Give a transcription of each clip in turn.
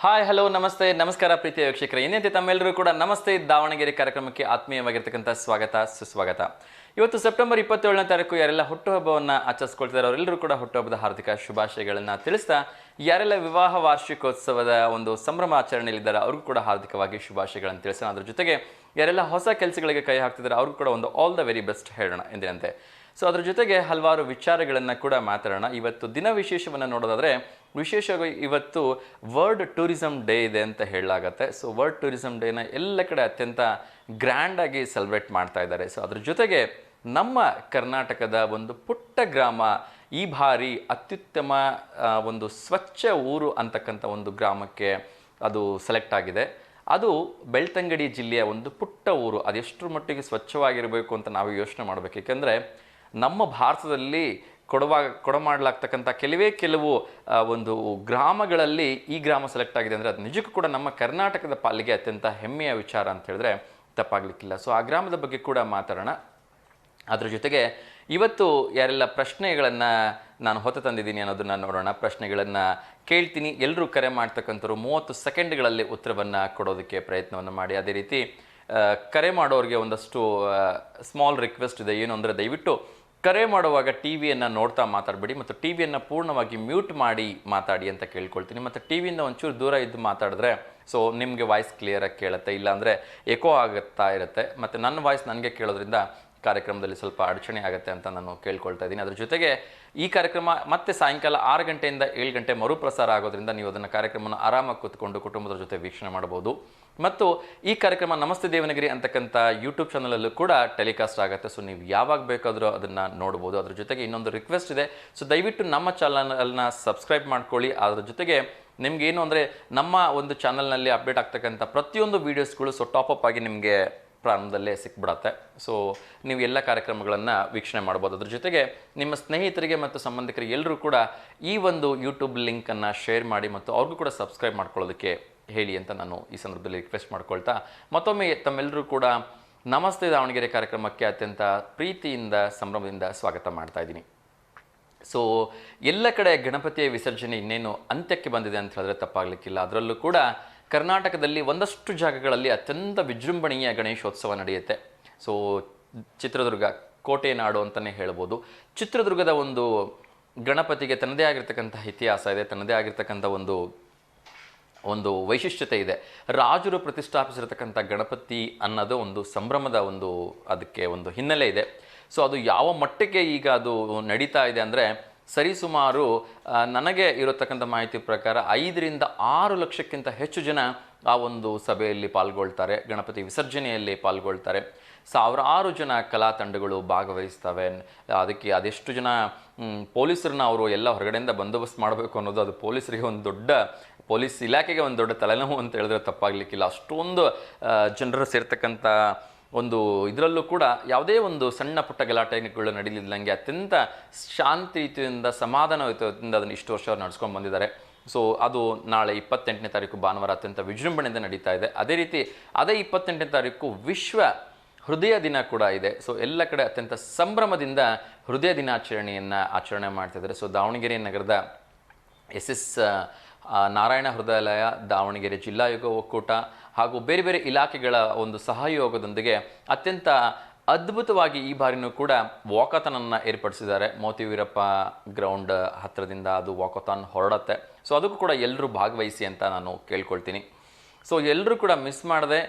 Hi hello ನಮಸ್ತೆ ನಮಸ್ಕಾರ ಪ್ರೀತಿಯ ವೀಕ್ಷಕರೇ ಇನ್ನೇಂತೆ ತಮ್ಮೆಲ್ಲರೂ ಕೂಡ ನಮಸ್ತೆ ದಾವಣಗೆರೆ ಕಾರ್ಯಕ್ರಮಕ್ಕೆ ಆತ್ಮೀಯವಾಗಿರ್ತಕ್ಕಂಥ ಸ್ವಾಗತ ಸುಸ್ವಾಗತ. ಇವತ್ತು ಸೆಪ್ಟೆಂಬರ್ 27ನೇ ತಾರೀಕು ಯಾರೆಲ್ಲ ಹುಟ್ಟುಹಬ್ಬವನ್ನು ಆಚರಿಸ್ಕೊಳ್ತಿದ್ದಾರೆ ಅವರೆಲ್ಲರೂ ಕೂಡ ಹುಟ್ಟುಹಬ್ಬದ ಹಾರ್ದಿಕ ಶುಭಾಶಯಗಳನ್ನು ತಿಳಿಸ್ತಾ, ಯಾರೆಲ್ಲ ವಿವಾಹ ವಾರ್ಷಿಕೋತ್ಸವದ ಒಂದು ಸಂಭ್ರಮಾಚರಣೆಯಲ್ಲಿದ್ದಾರೆ ಅವ್ರಿಗೂ ಕೂಡ ಹಾರ್ದಿಕವಾಗಿ ಶುಭಾಶಯಗಳನ್ನು ತಿಳಿಸೋಣ. ಅದ್ರ ಜೊತೆಗೆ ಯಾರೆಲ್ಲ ಹೊಸ ಕೆಲಸಗಳಿಗೆ ಕೈ ಹಾಕ್ತಿದ್ದಾರೆ ಅವ್ರಿಗೂ ಕೂಡ ಒಂದು ಆಲ್ ದ ವೆರಿ ಬೆಸ್ಟ್ ಹೇಳೋಣ ಎಂದಿನಂತೆ. ಸೊ ಅದ್ರ ಜೊತೆಗೆ ಹಲವಾರು ವಿಚಾರಗಳನ್ನು ಕೂಡ ಮಾತಾಡೋಣ. ಇವತ್ತು ದಿನ ವಿಶೇಷವನ್ನು ನೋಡೋದಾದರೆ ವಿಶೇಷವಾಗಿ ಇವತ್ತು ವರ್ಲ್ಡ್ ಟೂರಿಸಂ ಡೇ ಇದೆ ಅಂತ ಹೇಳಲಾಗತ್ತೆ. ಸೊ ವರ್ಲ್ಡ್ ಟೂರಿಸಂ ಡೇನ ಎಲ್ಲ ಕಡೆ ಅತ್ಯಂತ ಗ್ರ್ಯಾಂಡಾಗಿ ಸೆಲೆಬ್ರೇಟ್ ಮಾಡ್ತಾ ಇದ್ದಾರೆ. ಸೊ ಅದ್ರ ಜೊತೆಗೆ ನಮ್ಮ ಕರ್ನಾಟಕದ ಒಂದು ಪುಟ್ಟ ಗ್ರಾಮ ಈ ಬಾರಿ ಅತ್ಯುತ್ತಮ ಒಂದು ಸ್ವಚ್ಛ ಊರು ಅಂತಕ್ಕಂಥ ಒಂದು ಗ್ರಾಮಕ್ಕೆ ಅದು ಸೆಲೆಕ್ಟ್ ಆಗಿದೆ. ಅದು ಬೆಳ್ತಂಗಡಿ ಜಿಲ್ಲೆಯ ಒಂದು ಪುಟ್ಟ ಊರು. ಅದೆಷ್ಟರ ಮಟ್ಟಿಗೆ ಸ್ವಚ್ಛವಾಗಿರಬೇಕು ಅಂತ ನಾವು ಯೋಚನೆ ಮಾಡಬೇಕು. ಏಕೆಂದರೆ ನಮ್ಮ ಭಾರತದಲ್ಲಿ ಕೊಡಮಾಡಲಾಗ್ತಕ್ಕಂಥ ಕೆಲವು ಒಂದು ಗ್ರಾಮಗಳಲ್ಲಿ ಈ ಗ್ರಾಮ ಸೆಲೆಕ್ಟ್ ಆಗಿದೆ ಅಂದರೆ ಅದು ನಿಜಕ್ಕೂ ಕೂಡ ನಮ್ಮ ಕರ್ನಾಟಕದ ಪಾಲಿಗೆ ಅತ್ಯಂತ ಹೆಮ್ಮೆಯ ವಿಚಾರ ಅಂತ ಹೇಳಿದ್ರೆ ತಪ್ಪಾಗಲಿಕ್ಕಿಲ್ಲ. ಸೊ ಆ ಗ್ರಾಮದ ಬಗ್ಗೆ ಕೂಡ ಮಾತಾಡೋಣ. ಅದ್ರ ಜೊತೆಗೆ ಇವತ್ತು ಯಾರೆಲ್ಲ ಪ್ರಶ್ನೆಗಳನ್ನು ನಾನು ಹೊತ್ತು ತಂದಿದ್ದೀನಿ ಅನ್ನೋದನ್ನು ನೋಡೋಣ. ಪ್ರಶ್ನೆಗಳನ್ನು ಕೇಳ್ತೀನಿ, ಎಲ್ಲರೂ ಕರೆ ಮಾಡ್ತಕ್ಕಂಥವ್ರು 30 ಸೆಕೆಂಡ್ಗಳಲ್ಲಿ ಉತ್ತರವನ್ನು ಕೊಡೋದಕ್ಕೆ ಪ್ರಯತ್ನವನ್ನು ಮಾಡಿ. ಅದೇ ರೀತಿ ಕರೆ ಮಾಡೋರಿಗೆ ಒಂದಷ್ಟು ಸ್ಮಾಲ್ ರಿಕ್ವೆಸ್ಟ್ ಇದೆ. ಏನು ಅಂದರೆ ದಯವಿಟ್ಟು ಕರೆ ಮಾಡುವಾಗ ಟಿ ವಿಯನ್ನು ನೋಡ್ತಾ ಮಾತಾಡಬೇಡಿ ಮತ್ತು ಟಿ ವಿಯನ್ನು ಪೂರ್ಣವಾಗಿ ಮ್ಯೂಟ್ ಮಾಡಿ ಮಾತಾಡಿ ಅಂತ ಕೇಳ್ಕೊಳ್ತೀನಿ. ಮತ್ತು ಟಿ ವಿಯಿಂದ ಒಂಚೂರು ದೂರ ಇದ್ದು ಮಾತಾಡಿದ್ರೆ ಸೊ ನಿಮಗೆ ವಾಯ್ಸ್ ಕ್ಲಿಯರಾಗಿ ಕೇಳುತ್ತೆ, ಇಲ್ಲಾಂದರೆ ಎಕೋ ಆಗುತ್ತಾ ಇರುತ್ತೆ. ಮತ್ತು ನನ್ನ ವಾಯ್ಸ್ ನನಗೆ ಕೇಳೋದ್ರಿಂದ ಕಾರ್ಯಕ್ರಮದಲ್ಲಿ ಸ್ವಲ್ಪ ಅಡಚಣೆ ಆಗುತ್ತೆ ಅಂತ ನಾನು ಕೇಳ್ಕೊಳ್ತಾ ಇದ್ದೀನಿ. ಅದ್ರ ಜೊತೆಗೆ ಈ ಕಾರ್ಯಕ್ರಮ ಮತ್ತೆ ಸಾಯಂಕಾಲ 6 ಗಂಟೆಯಿಂದ 7 ಗಂಟೆ ಮರುಪ್ರಸಾರ ಆಗೋದ್ರಿಂದ ನೀವು ಅದನ್ನು ಕಾರ್ಯಕ್ರಮವನ್ನು ಆರಾಮಾಗಿ ಕೂತ್ಕೊಂಡು ಕುಟುಂಬದ ಜೊತೆ ವೀಕ್ಷಣೆ ಮಾಡ್ಬೋದು. ಮತ್ತು ಈ ಕಾರ್ಯಕ್ರಮ ನಮಸ್ತೆ ದೇವನಗಿರಿ ಅಂತಕ್ಕಂಥ ಯೂಟ್ಯೂಬ್ ಚಾನಲಲ್ಲೂ ಕೂಡ ಟೆಲಿಕಾಸ್ಟ್ ಆಗುತ್ತೆ. ಸೊ ನೀವು ಯಾವಾಗ ಬೇಕಾದರೂ ಅದನ್ನು ನೋಡ್ಬೋದು. ಅದ್ರ ಜೊತೆಗೆ ಇನ್ನೊಂದು ರಿಕ್ವೆಸ್ಟ್ ಇದೆ. ಸೊ ದಯವಿಟ್ಟು ನಮ್ಮ ಚಾನಲ್ನ ಸಬ್ಸ್ಕ್ರೈಬ್ ಮಾಡ್ಕೊಳ್ಳಿ. ಅದ್ರ ಜೊತೆಗೆ ನಿಮಗೇನು ಅಂದರೆ ನಮ್ಮ ಒಂದು ಚಾನಲ್ನಲ್ಲಿ ಅಪ್ಡೇಟ್ ಆಗ್ತಕ್ಕಂಥ ಪ್ರತಿಯೊಂದು ವೀಡಿಯೋಸ್ಗಳು ಸೊ ಟಾಪಪ್ ಆಗಿ ನಿಮಗೆ ಪ್ರಾರಂಭದಲ್ಲೇ ಸಿಕ್ಬಿಡತ್ತೆ. ಸೊ ನೀವು ಎಲ್ಲ ಕಾರ್ಯಕ್ರಮಗಳನ್ನು ವೀಕ್ಷಣೆ ಮಾಡ್ಬೋದು. ಅದ್ರ ಜೊತೆಗೆ ನಿಮ್ಮ ಸ್ನೇಹಿತರಿಗೆ ಮತ್ತು ಸಂಬಂಧಿಕರಿಗೆ ಎಲ್ಲರೂ ಕೂಡ ಈ ಒಂದು ಯೂಟ್ಯೂಬ್ ಲಿಂಕನ್ನು ಶೇರ್ ಮಾಡಿ ಮತ್ತು ಅವ್ರಿಗೂ ಕೂಡ ಸಬ್ಸ್ಕ್ರೈಬ್ ಮಾಡ್ಕೊಳ್ಳೋದಕ್ಕೆ ಹೇಳಿ ಅಂತ ನಾನು ಈ ಸಂದರ್ಭದಲ್ಲಿ ರಿಕ್ವೆಸ್ಟ್ ಮಾಡ್ಕೊಳ್ತಾ ಮತ್ತೊಮ್ಮೆ ತಮ್ಮೆಲ್ಲರೂ ಕೂಡ ನಮಸ್ತೆ ದಾವಣಗೆರೆ ಕಾರ್ಯಕ್ರಮಕ್ಕೆ ಅತ್ಯಂತ ಪ್ರೀತಿಯಿಂದ ಸಂಭ್ರಮದಿಂದ ಸ್ವಾಗತ ಮಾಡ್ತಾ ಇದ್ದೀನಿ. ಸೊ ಎಲ್ಲ ಕಡೆ ಗಣಪತಿಯ ವಿಸರ್ಜನೆ ಇನ್ನೇನು ಅಂತ್ಯಕ್ಕೆ ಬಂದಿದೆ ಅಂತ ಹೇಳಿದ್ರೆ ತಪ್ಪಾಗಲಿಕ್ಕಿಲ್ಲ. ಅದರಲ್ಲೂ ಕೂಡ ಕರ್ನಾಟಕದಲ್ಲಿ ಒಂದಷ್ಟು ಜಾಗಗಳಲ್ಲಿ ಅತ್ಯಂತ ವಿಜೃಂಭಣೀಯ ಗಣೇಶೋತ್ಸವ ನಡೆಯುತ್ತೆ. ಸೊ ಚಿತ್ರದುರ್ಗ ಕೋಟೆ ನಾಡು ಅಂತಲೇ ಹೇಳ್ಬೋದು. ಚಿತ್ರದುರ್ಗದ ಒಂದು ಗಣಪತಿಗೆ ತನ್ನದೇ ಆಗಿರ್ತಕ್ಕಂಥ ಇತಿಹಾಸ ಇದೆ, ತನ್ನದೇ ಆಗಿರ್ತಕ್ಕಂಥ ಒಂದು ವೈಶಿಷ್ಟ್ಯತೆ ಇದೆ. ರಾಜರು ಪ್ರತಿಷ್ಠಾಪಿಸಿರ್ತಕ್ಕಂಥ ಗಣಪತಿ ಅನ್ನೋದು ಒಂದು ಸಂಭ್ರಮದ ಅದಕ್ಕೆ ಒಂದು ಹಿನ್ನೆಲೆ ಇದೆ. ಸೊ ಅದು ಯಾವ ಮಟ್ಟಕ್ಕೆ ಈಗ ಅದು ನಡೀತಾ ಇದೆ ಅಂದರೆ ಸರಿಸುಮಾರು ನನಗೆ ಇರತಕ್ಕಂಥ ಮಾಹಿತಿ ಪ್ರಕಾರ 5 ರಿಂದ 6 ಲಕ್ಷಕ್ಕಿಂತ ಹೆಚ್ಚು ಜನ ಆ ಒಂದು ಸಭೆಯಲ್ಲಿ ಪಾಲ್ಗೊಳ್ತಾರೆ, ಗಣಪತಿ ವಿಸರ್ಜನೆಯಲ್ಲಿ ಪಾಲ್ಗೊಳ್ತಾರೆ. ಸಾವಿರಾರು ಜನ ಕಲಾ ತಂಡಗಳು ಭಾಗವಹಿಸ್ತವೆ. ಅದಕ್ಕೆ ಅದೆಷ್ಟು ಜನ ಪೊಲೀಸರನ್ನ ಅವರು ಎಲ್ಲ ಹೊರಗಡೆಯಿಂದ ಬಂದೋಬಸ್ತ್ ಮಾಡಬೇಕು ಅನ್ನೋದು ಅದು ಪೊಲೀಸರಿಗೆ ಪೊಲೀಸ್ ಇಲಾಖೆಗೆ ಒಂದು ದೊಡ್ಡ ತಲೆನೋವು ಅಂತ ಹೇಳಿದ್ರೆ ತಪ್ಪಾಗಲಿಕ್ಕಿಲ್ಲ. ಅಷ್ಟೊಂದು ಜನರು ಸೇರ್ತಕ್ಕಂಥ ಒಂದು ಇದರಲ್ಲೂ ಕೂಡ ಯಾವುದೇ ಒಂದು ಸಣ್ಣ ಪುಟ್ಟ ಗಲಾಟೆಗಳು ನಡೀಲಿಲ್ಲಂಗೆ ಅತ್ಯಂತ ಶಾಂತಿಯುತದಿಂದ ಸಮಾಧಾನಯುತದಿಂದ ಅದನ್ನು ಇಷ್ಟು ವರ್ಷ ಅವ್ರು ನಡ್ಸ್ಕೊಂಡು ಬಂದಿದ್ದಾರೆ. ಸೊ ಅದು ನಾಳೆ 28ನೇ ತಾರೀಕು ಭಾನುವಾರ ಅತ್ಯಂತ ವಿಜೃಂಭಣೆಯಿಂದ ನಡೀತಾ ಇದೆ. ಅದೇ ರೀತಿ ಅದೇ 28ನೇ ತಾರೀಕು ವಿಶ್ವ ಹೃದಯ ದಿನ ಕೂಡ ಇದೆ. ಸೊ ಎಲ್ಲ ಕಡೆ ಅತ್ಯಂತ ಸಂಭ್ರಮದಿಂದ ಹೃದಯ ದಿನಾಚರಣೆಯನ್ನು ಆಚರಣೆ ಮಾಡ್ತಿದ್ದಾರೆ. ಸೊ ದಾವಣಗೆರೆ ನಗರದ SS ನಾರಾಯಣ ಹೃದಯಾಲಯ, ದಾವಣಗೆರೆ ಜಿಲ್ಲಾ ಯೋಗ ಒಕ್ಕೂಟ ಹಾಗೂ ಬೇರೆ ಬೇರೆ ಇಲಾಖೆಗಳ ಒಂದು ಸಹಯೋಗದೊಂದಿಗೆ ಅತ್ಯಂತ ಅದ್ಭುತವಾಗಿ ಈ ಬಾರಿನೂ ಕೂಡ ವಾಕಥಾನನ್ನು ಏರ್ಪಡಿಸಿದ್ದಾರೆ. ಮೋತಿ ವೀರಪ್ಪ ಗ್ರೌಂಡ್ ಹತ್ತಿರದಿಂದ ಅದು ವಾಕಥಾನ್ ಹೊರಡತ್ತೆ. ಸೊ ಅದಕ್ಕೂ ಕೂಡ ಎಲ್ಲರೂ ಭಾಗವಹಿಸಿ ಅಂತ ನಾನು ಕೇಳ್ಕೊಳ್ತೀನಿ. ಸೊ ಎಲ್ಲರೂ ಕೂಡ ಮಿಸ್ ಮಾಡದೆ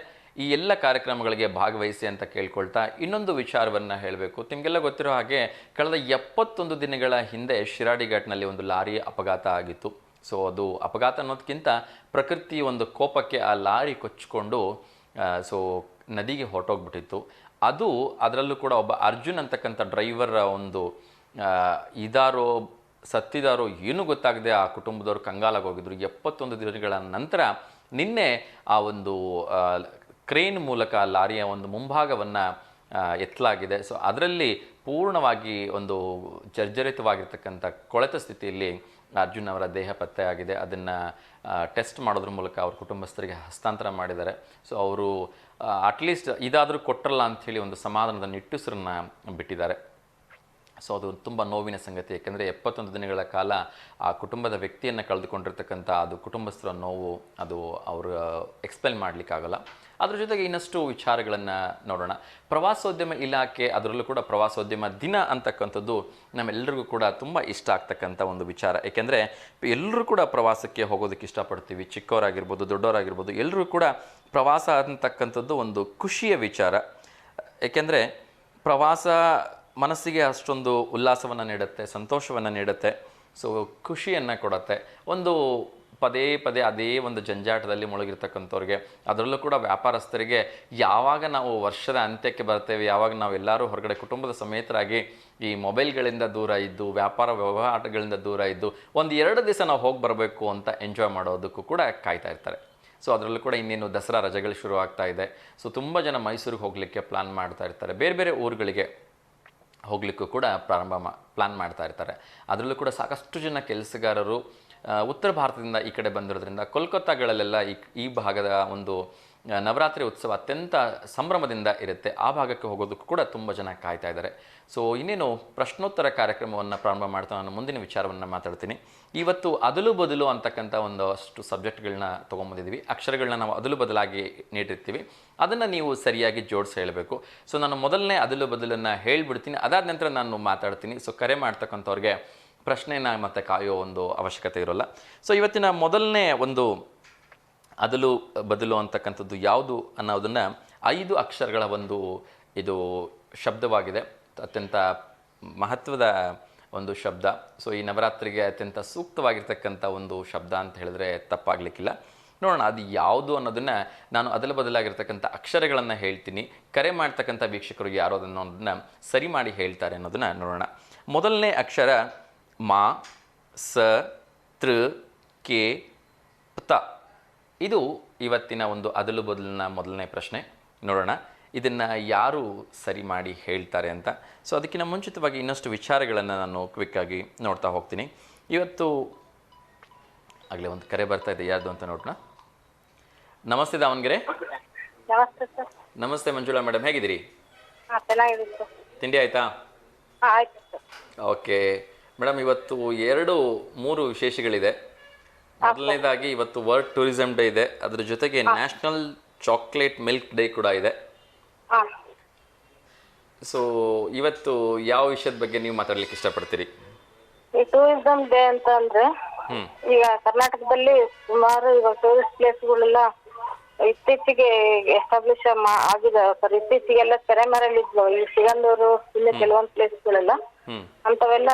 ಈ ಎಲ್ಲ ಕಾರ್ಯಕ್ರಮಗಳಿಗೆ ಭಾಗವಹಿಸಿ ಅಂತ ಕೇಳ್ಕೊಳ್ತಾ ಇನ್ನೊಂದು ವಿಚಾರವನ್ನು ಹೇಳಬೇಕು. ನಿಮಗೆಲ್ಲ ಗೊತ್ತಿರೋ ಹಾಗೆ ಕಳೆದ 71 ದಿನಗಳ ಹಿಂದೆ ಶಿರಾಡಿ ಘಾಟ್ನಲ್ಲಿ ಒಂದು ಲಾರಿ ಅಪಘಾತ ಆಗಿತ್ತು. ಸೊ ಅದು ಅಪಘಾತ ಅನ್ನೋದಕ್ಕಿಂತ ಪ್ರಕೃತಿ ಒಂದು ಕೋಪಕ್ಕೆ ಆ ಲಾರಿ ಕೊಚ್ಚಿಕೊಂಡು ಸೊ ನದಿಗೆ ಹೊರಟೋಗ್ಬಿಟ್ಟಿತ್ತು. ಅದರಲ್ಲೂ ಕೂಡ ಒಬ್ಬ ಅರ್ಜುನ್ ಅಂತಕ್ಕಂಥ ಡ್ರೈವರ್ ಒಂದು ಇದಾರೋ ಸತ್ತಿದಾರೋ ಏನೂ ಗೊತ್ತಾಗದೆ ಆ ಕುಟುಂಬದವರು ಕಂಗಾಲಾಗಿ ಹೋಗಿದ್ರು. 71 ದಿನಗಳ ನಂತರ ನಿನ್ನೆ ಆ ಒಂದು ಕ್ರೇನ್ ಮೂಲಕ ಲಾರಿಯ ಒಂದು ಮುಂಭಾಗವನ್ನು ಎತ್ತಲಾಗಿದೆ. ಸೊ ಅದರಲ್ಲಿ ಪೂರ್ಣವಾಗಿ ಒಂದು ಜರ್ಜರಿತವಾಗಿರ್ತಕ್ಕಂಥ ಕೊಳೆತ ಸ್ಥಿತಿಯಲ್ಲಿ ಅರ್ಜುನ್ ಅವರ ದೇಹ ಪತ್ತೆಯಾಗಿದೆ. ಅದನ್ನು ಟೆಸ್ಟ್ ಮಾಡೋದ್ರ ಮೂಲಕ ಅವ್ರ ಕುಟುಂಬಸ್ಥರಿಗೆ ಹಸ್ತಾಂತರ ಮಾಡಿದ್ದಾರೆ. ಸೊ ಅವರು ಅಟ್ಲೀಸ್ಟ್ ಇದಾದರೂ ಕೊಟ್ಟರಲ್ಲ ಅಂಥೇಳಿ ಒಂದು ಸಮಾಧಾನದ ನಿಟ್ಟುಸಿರನ್ನು ಬಿಟ್ಟಿದ್ದಾರೆ. ಸೊ ಅದು ತುಂಬ ನೋವಿನ ಸಂಗತಿ. ಯಾಕೆಂದರೆ 71 ದಿನಗಳ ಕಾಲ ಆ ಕುಟುಂಬದ ವ್ಯಕ್ತಿಯನ್ನು ಕಳೆದುಕೊಂಡಿರ್ತಕ್ಕಂಥ ಅದು ಕುಟುಂಬಸ್ಥರ ನೋವು, ಅದು ಅವರು ಎಕ್ಸ್ಪ್ಲೇನ್ ಮಾಡಲಿಕ್ಕಾಗಲ್ಲ. ಅದ್ರ ಜೊತೆಗೆ ಇನ್ನಷ್ಟು ವಿಚಾರಗಳನ್ನು ನೋಡೋಣ. ಪ್ರವಾಸೋದ್ಯಮ ಇಲಾಖೆ, ಅದರಲ್ಲೂ ಕೂಡ ಪ್ರವಾಸೋದ್ಯಮ ದಿನ ಅಂತಕ್ಕಂಥದ್ದು ನಮ್ಮೆಲ್ಲರಿಗೂ ಕೂಡ ತುಂಬ ಇಷ್ಟ ಆಗ್ತಕ್ಕಂಥ ಒಂದು ವಿಚಾರ. ಏಕೆಂದರೆ ಎಲ್ಲರೂ ಕೂಡ ಪ್ರವಾಸಕ್ಕೆ ಹೋಗೋದಕ್ಕೆ ಇಷ್ಟಪಡ್ತೀವಿ. ಚಿಕ್ಕವರಾಗಿರ್ಬೋದು, ದೊಡ್ಡವರಾಗಿರ್ಬೋದು, ಎಲ್ಲರೂ ಕೂಡ ಪ್ರವಾಸ ಅಂತಕ್ಕಂಥದ್ದು ಒಂದು ಖುಷಿಯ ವಿಚಾರ. ಏಕೆಂದರೆ ಪ್ರವಾಸ ಮನಸ್ಸಿಗೆ ಅಷ್ಟೊಂದು ಉಲ್ಲಾಸವನ್ನು ನೀಡುತ್ತೆ, ಸಂತೋಷವನ್ನು ನೀಡುತ್ತೆ, ಸೊ ಖುಷಿಯನ್ನು ಕೊಡುತ್ತೆ. ಒಂದು ಪದೇ ಪದೇ ಅದೇ ಒಂದು ಜಂಜಾಟದಲ್ಲಿ ಮುಳುಗಿರ್ತಕ್ಕಂಥವ್ರಿಗೆ, ಅದರಲ್ಲೂ ಕೂಡ ವ್ಯಾಪಾರಸ್ಥರಿಗೆ ಯಾವಾಗ ನಾವು ವರ್ಷದ ಅಂತ್ಯಕ್ಕೆ ಬರ್ತೇವೆ, ಯಾವಾಗ ನಾವೆಲ್ಲರೂ ಹೊರಗಡೆ ಕುಟುಂಬದ ಸಮೇತರಾಗಿ ಈ ಮೊಬೈಲ್ಗಳಿಂದ ದೂರ ಇದ್ದು, ವ್ಯಾಪಾರ ವ್ಯವಹಾರಗಳಿಂದ ದೂರ ಇದ್ದು, ಒಂದು 2 ದಿವಸ ನಾವು ಹೋಗಿ ಬರಬೇಕು ಅಂತ ಎಂಜಾಯ್ ಮಾಡೋದಕ್ಕೂ ಕೂಡ ಕಾಯ್ತಾ ಇರ್ತಾರೆ. ಸೊ ಅದರಲ್ಲೂ ಕೂಡ ಇನ್ನೇನು ದಸರಾ ರಜೆಗಳು ಶುರು ಆಗ್ತಾ ಇದೆ. ಸೊ ತುಂಬ ಜನ ಮೈಸೂರಿಗೆ ಹೋಗಲಿಕ್ಕೆ ಪ್ಲ್ಯಾನ್ ಮಾಡ್ತಾ ಇರ್ತಾರೆ, ಬೇರೆ ಬೇರೆ ಊರುಗಳಿಗೆ ಹೋಗಲಿಕ್ಕೂ ಕೂಡ ಪ್ಲ್ಯಾನ್ ಮಾಡ್ತಾ ಇರ್ತಾರೆ. ಅದರಲ್ಲೂ ಕೂಡ ಸಾಕಷ್ಟು ಜನ ಕೆಲಸಗಾರರು ಉತ್ತರ ಭಾರತದಿಂದ ಈ ಕಡೆ ಬಂದಿರೋದ್ರಿಂದ ಕೋಲ್ಕತ್ತಾಗಳಲ್ಲೆಲ್ಲ ಈ ಭಾಗದ ಒಂದು ನವರಾತ್ರಿ ಉತ್ಸವ ಅತ್ಯಂತ ಸಂಭ್ರಮದಿಂದ ಇರುತ್ತೆ. ಆ ಭಾಗಕ್ಕೆ ಹೋಗೋದಕ್ಕೂ ಕೂಡ ತುಂಬ ಜನ ಕಾಯ್ತಾ ಇದ್ದಾರೆ. ಸೊ ಇನ್ನೇನು ಪ್ರಶ್ನೋತ್ತರ ಕಾರ್ಯಕ್ರಮವನ್ನು ಪ್ರಾರಂಭ ಮಾಡ್ತಾ ನಾನು ಮುಂದಿನ ವಿಚಾರವನ್ನು ಮಾತಾಡ್ತೀನಿ. ಇವತ್ತು ಅದಲು ಬದಲು ಅಂತಕ್ಕಂಥ ಒಂದಷ್ಟು ಸಬ್ಜೆಕ್ಟ್ಗಳನ್ನ ತೊಗೊಂಬಂದಿದ್ದೀವಿ. ಅಕ್ಷರಗಳನ್ನ ನಾವು ಅದಲು ಬದಲಾಗಿ ನೀಡಿರ್ತೀವಿ, ಅದನ್ನು ನೀವು ಸರಿಯಾಗಿ ಜೋಡಿಸಿ ಹೇಳಬೇಕು. ಸೊ ನಾನು ಮೊದಲನೇ ಅದಲು ಬದಲನ್ನು ಹೇಳಿಬಿಡ್ತೀನಿ, ಅದಾದ ನಂತರ ನಾನು ಮಾತಾಡ್ತೀನಿ. ಸೊ ಕರೆ ಮಾಡ್ತಕ್ಕಂಥವ್ರಿಗೆ ಪ್ರಶ್ನೆನ ಮತ್ತೆ ಕಾಯೋ ಒಂದು ಅವಶ್ಯಕತೆ ಇರೋಲ್ಲ. ಸೊ ಇವತ್ತಿನ ಮೊದಲನೇ ಒಂದು ಅದಲು ಬದಲು ಅಂತಕ್ಕಂಥದ್ದು ಯಾವುದು ಅನ್ನೋದನ್ನು 5 ಅಕ್ಷರಗಳ ಒಂದು ಇದು ಶಬ್ದವಾಗಿದೆ. ಅತ್ಯಂತ ಮಹತ್ವದ ಒಂದು ಶಬ್ದ. ಸೊ ಈ ನವರಾತ್ರಿಗೆ ಅತ್ಯಂತ ಸೂಕ್ತವಾಗಿರ್ತಕ್ಕಂಥ ಒಂದು ಶಬ್ದ ಅಂತ ಹೇಳಿದ್ರೆ ತಪ್ಪಾಗಲಿಕ್ಕಿಲ್ಲ. ನೋಡೋಣ ಅದು ಯಾವುದು ಅನ್ನೋದನ್ನು ನಾನು ಅದಲು ಬದಲಾಗಿರ್ತಕ್ಕಂಥ ಅಕ್ಷರಗಳನ್ನು ಹೇಳ್ತೀನಿ. ಕರೆ ಮಾಡ್ತಕ್ಕಂಥ ವೀಕ್ಷಕರು ಯಾರೋ ಅದನ್ನು ಸರಿ ಮಾಡಿ ಹೇಳ್ತಾರೆ ಅನ್ನೋದನ್ನು ನೋಡೋಣ. ಮೊದಲನೇ ಅಕ್ಷರ ಮಾ, ಸ, ತೃ, ಕೆ, ತ. ಇದು ಇವತ್ತಿನ ಒಂದು ಅದಲು ಬದಲಿನ ಮೊದಲನೇ ಪ್ರಶ್ನೆ. ನೋಡೋಣ ಇದನ್ನು ಯಾರು ಸರಿ ಮಾಡಿ ಹೇಳ್ತಾರೆ ಅಂತ. ಸೊ ಅದಕ್ಕಿಂತ ಮುಂಚಿತವಾಗಿ ಇನ್ನಷ್ಟು ವಿಚಾರಗಳನ್ನು ನಾನು ಕ್ವಿಕ್ಕಾಗಿ ನೋಡ್ತಾ ಹೋಗ್ತೀನಿ. ಇವತ್ತು ಆಗಲೇ ಒಂದು ಕರೆ ಬರ್ತಾ ಇದೆ, ಯಾರ್ದು ಅಂತ ನೋಡೋಣ. ನಮಸ್ತೆ ದಾವಣಗೆರೆ. ನಮಸ್ತೆ ಸರ್. ನಮಸ್ತೆ ಮಂಜುಳಾ ಮೇಡಮ್, ಹೇಗಿದ್ದೀರಿ? ಚೆನ್ನಾಗಿದ್ದೀನಿ ಸರ್. ತಿಂಡಿ ಆಯಿತಾ? ಆಯ್ತು ಸರ್. ಓಕೆ ಮೇಡಮ್, ಇವತ್ತು 2-3 ವಿಶೇಷಗಳಿದೆ. ಮೊದಲನೇದಾಗಿ ಇವತ್ತು ವರ್ಲ್ಡ್ ಟೂರಿಸಂ ಡೇ ಇದೆ, ಅದ್ರ ಜೊತೆಗೆ ನ್ಯಾಷನಲ್ ಚಾಕ್ಲೇಟ್ ಮಿಲ್ಕ್ ಡೇ ಕೂಡ ಇದೆ. ಸೊ ಇವತ್ತು ಯಾವ ವಿಷಯದ ಬಗ್ಗೆ ನೀವು ಮಾತಾಡ್ಲಿಕ್ಕೆ ಇಷ್ಟಪಡ್ತೀರಿ? ಈ ಟೂರಿಸಂ ಡೇ ಅಂತ ಅಂದ್ರೆ ಈಗ ಕರ್ನಾಟಕದಲ್ಲಿ ಸುಮಾರು ಈಗ ಟೂರಿಸ್ಟ್ ಪ್ಲೇಸ್ಗಳೆಲ್ಲ ಇತ್ತೀಚೆಗೆ ಎಸ್ಟಾಬ್ಲಿಷ್ ಆಗಿದೆ ಸರ್. ಇತ್ತೀಚೆಗೆಲ್ಲ ತೆರೆಮರೆಯಲ್ಲಿದ್ವು ಈ ಸಿಗಂದೂರು, ಇನ್ನು ಕೆಲವೊಂದು ಪ್ಲೇಸ್ಗಳೆಲ್ಲ ಅಂತವೆಲ್ಲ